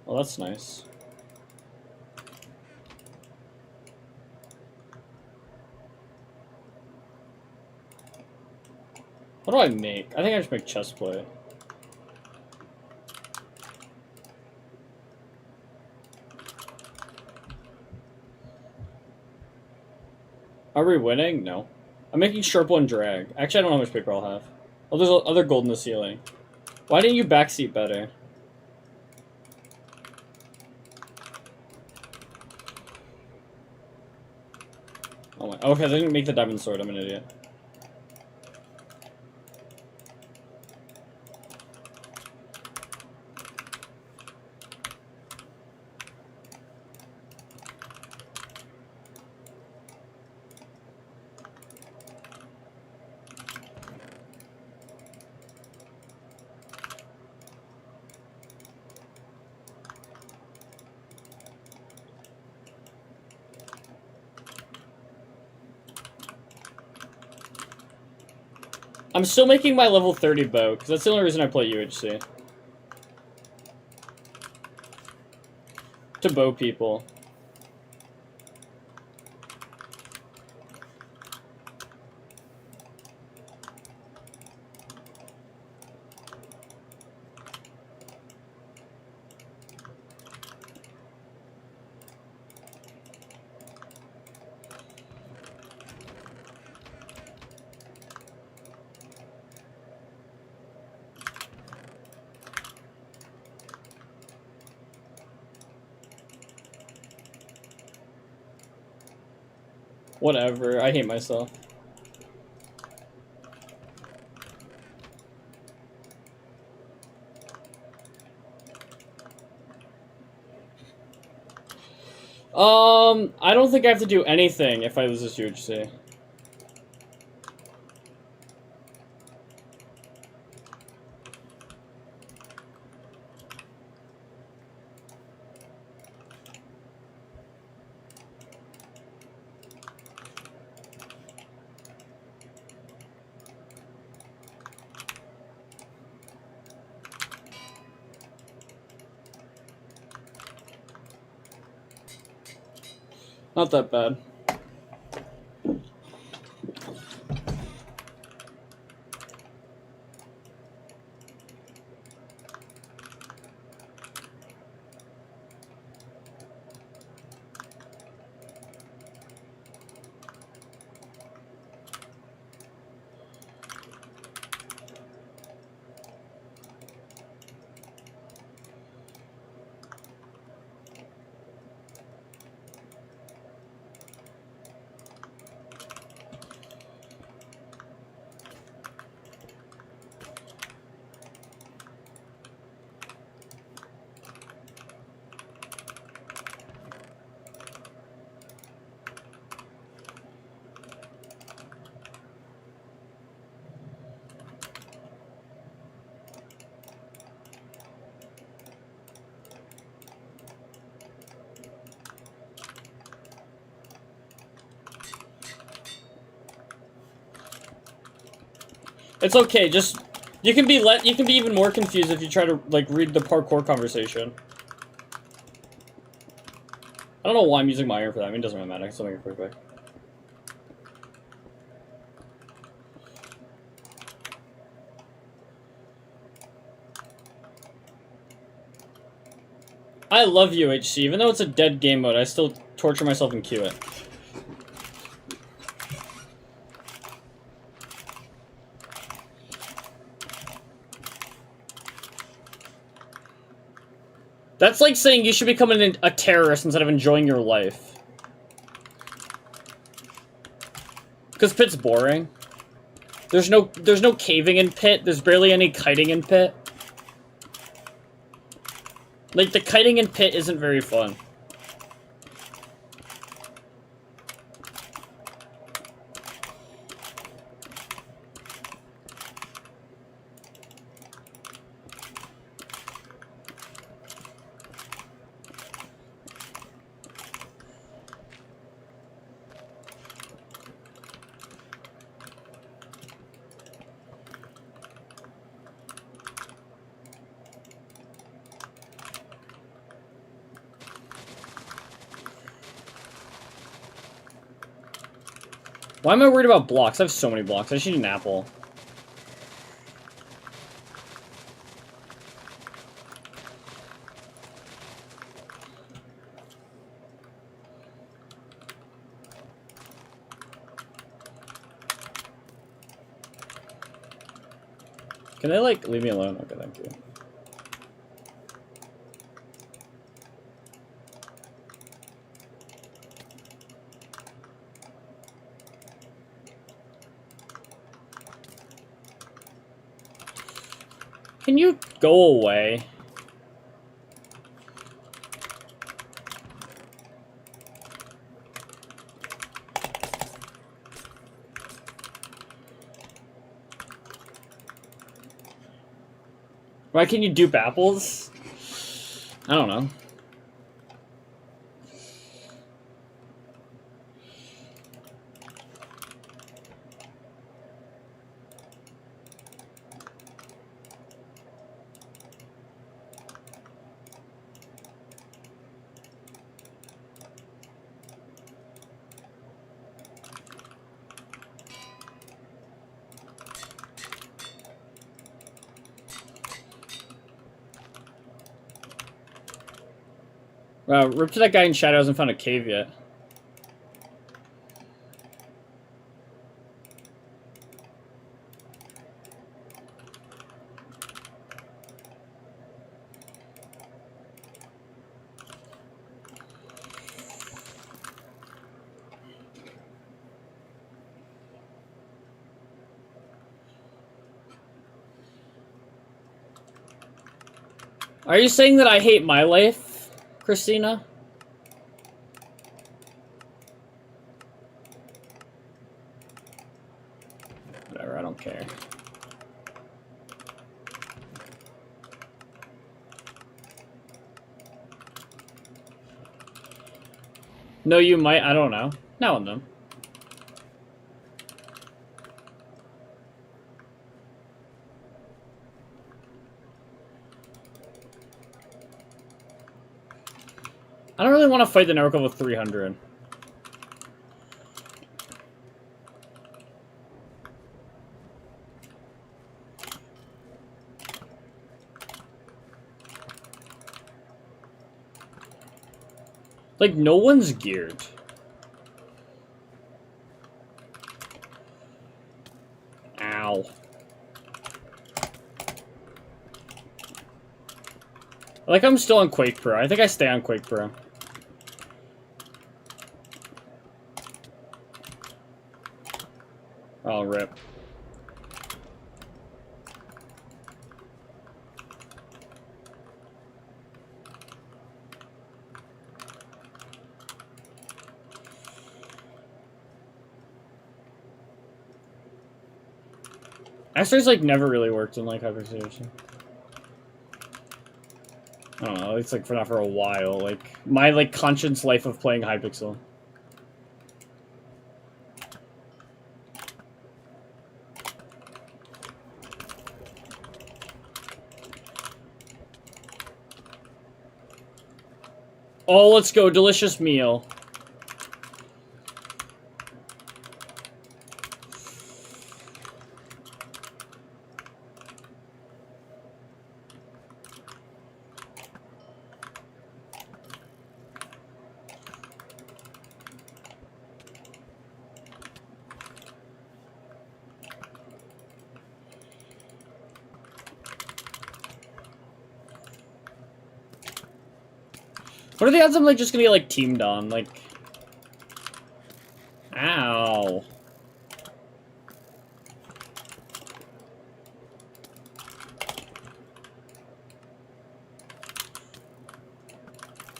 well, that's nice. What do I make? I think I just make chestplate. Are we winning? No. I'm making sharp one drag. Actually, I don't know how much paper I'll have. Oh, there's other gold in the ceiling. Why didn't you backseat better? Oh my. Okay, I didn't make the diamond sword. I'm an idiot. I'm still making my level 30 bow, because that's the only reason I play UHC. To bow people. Whatever, I hate myself. I don't think I have to do anything if I lose this UHC. Not that bad. It's okay, just you can be even more confused if you try to like read the parkour conversation. I don't know why I'm using my iron for that. I mean, it doesn't really matter. I can still make it quick. I love UHC. Even though it's a dead game mode, I still torture myself and queue it. That's like saying you should become a terrorist instead of enjoying your life. Because Pit's boring. There's no caving in Pit. There's barely any kiting in Pit. Like, the kiting in Pit isn't very fun. Why am I worried about blocks? I have so many blocks. I just need an apple. Can they, like, leave me alone? Okay, thank you. Can you go away? Why can you dupe apples? I don't know. Wow, rip to that guy in shadow hasn't found a cave yet. Are you saying that I hate my life, Christina? Whatever, I don't care. No, you might. I don't know. Now and then. I don't really want to fight the network level 300. Like, no one's geared. Ow. Like, I'm still on Quake Pro. I think I stay on Quake Pro. Oh, rip. Aster's, like, never really worked in, like, Hypixel. I don't know, it's, like, not for a while. Like, my, like, conscious life of playing Hypixel. Oh, let's go. Delicious meal. What are the odds I'm, like, just gonna get, like, teamed on? Like... Ow.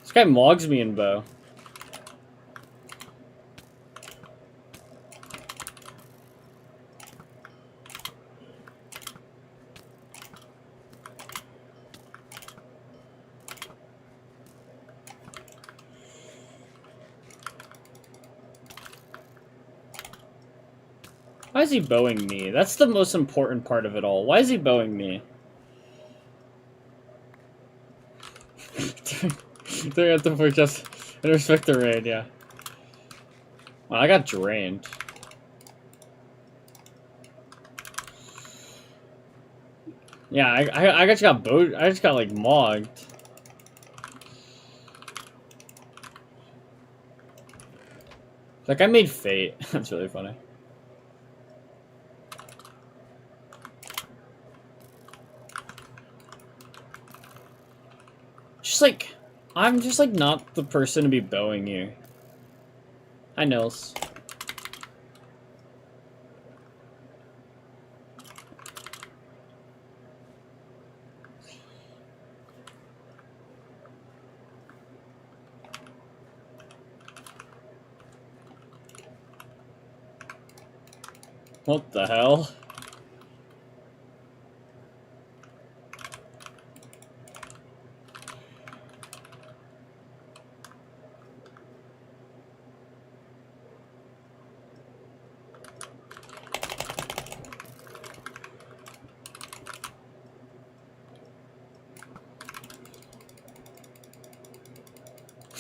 This guy mogs me in bow. Why is he bowing me? That's the most important part of it all. Why is he bowing me? They're at the point just and respect the raid, yeah. Well, I got drained. Yeah, I just got bowed. I just got like mogged. Like I made fate. That's really funny. just like, I'm just like not the person to be bowing here. Hi, Nils. What the hell?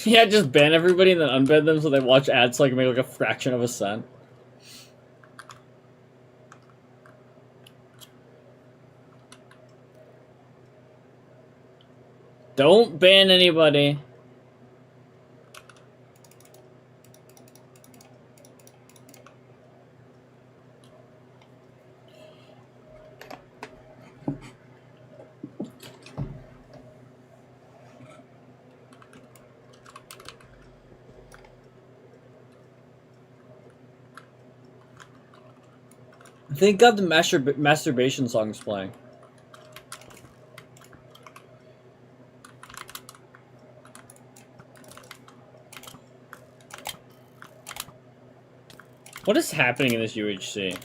Yeah, just ban everybody and then unban them so they watch ads so I can make like a fraction of a cent. Don't ban anybody. Thank God the masturbation song's playing. What is happening in this UHC?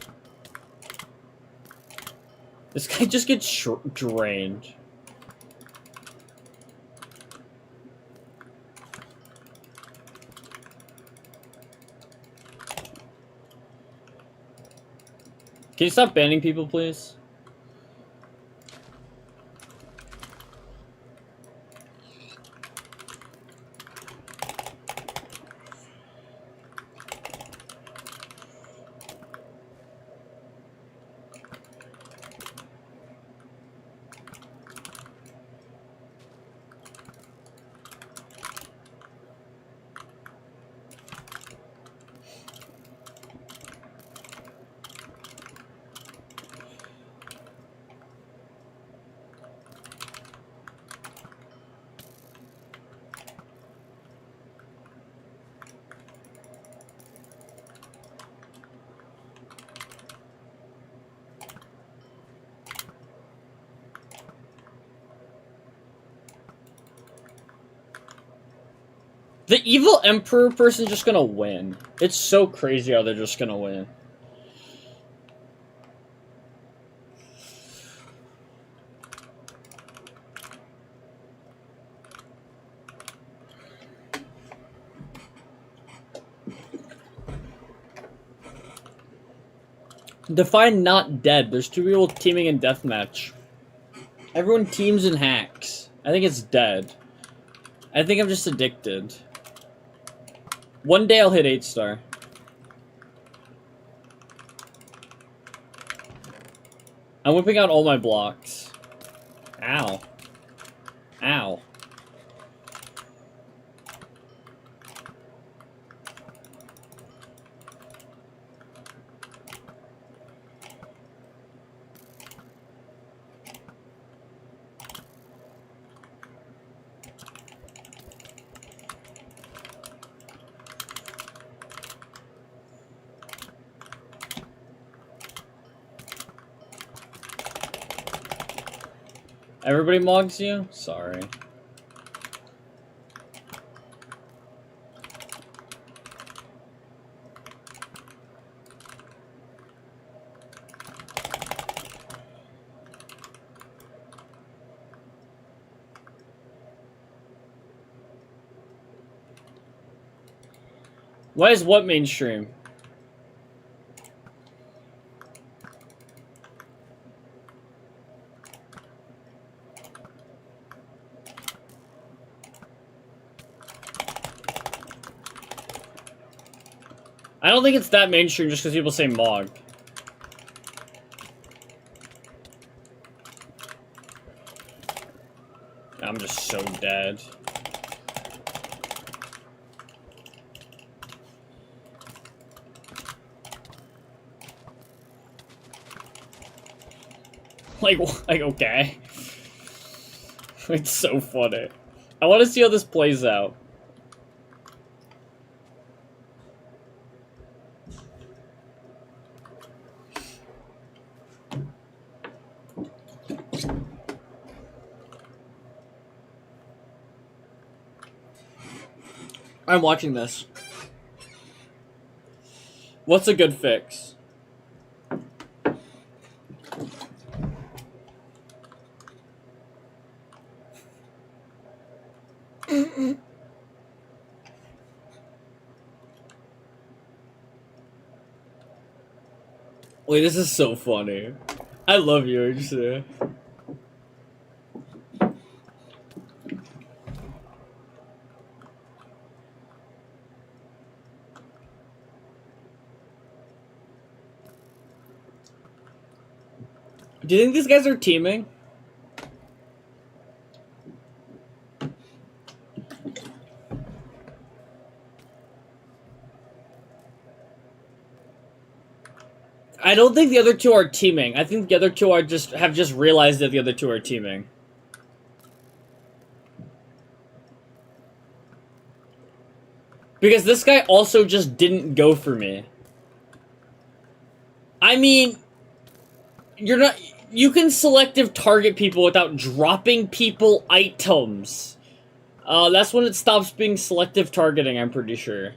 This guy just gets drained. Can you stop banning people, please? The evil emperor person's just gonna win. It's so crazy how they're just gonna win. Define not dead. There's two people teaming in deathmatch. Everyone teams in hacks. I think it's dead. I think I'm just addicted. One day I'll hit 8-star. I'm whipping out all my blocks. Ow. Ow. Everybody mogs you? Sorry. Why is what mainstream? I don't think it's that mainstream just because people say Mog. I'm just so dead. Like, okay. It's so funny. I want to see how this plays out. I'm watching this. What's a good fix? Wait, this is so funny. I love you, just Do you think these guys are teaming? I don't think the other two are teaming. I think the other two are have just realized that the other two are teaming. Because this guy also just didn't go for me. I mean, you can selective target people without dropping people items. That's when it stops being selective targeting, I'm pretty sure.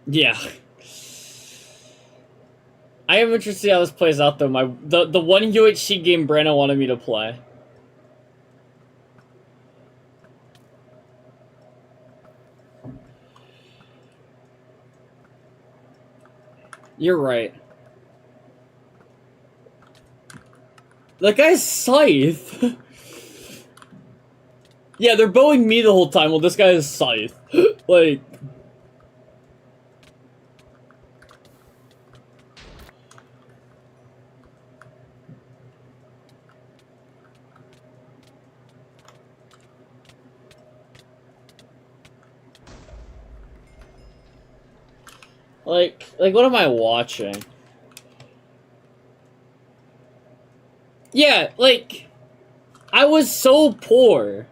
Yeah. I am interested to see how this plays out, though. The one UHC game Brandon wanted me to play. You're right. That guy's Scythe. Yeah, they're bowing me the whole time while this guy is Scythe. Like... Like, what am I watching? Yeah, like, I was so poor.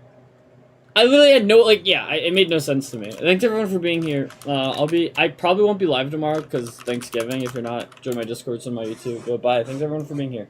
I literally had no, it made no sense to me. Thanks everyone for being here. I probably won't be live tomorrow because Thanksgiving. If you're not, join my Discord, on my YouTube. But bye. Thanks everyone for being here.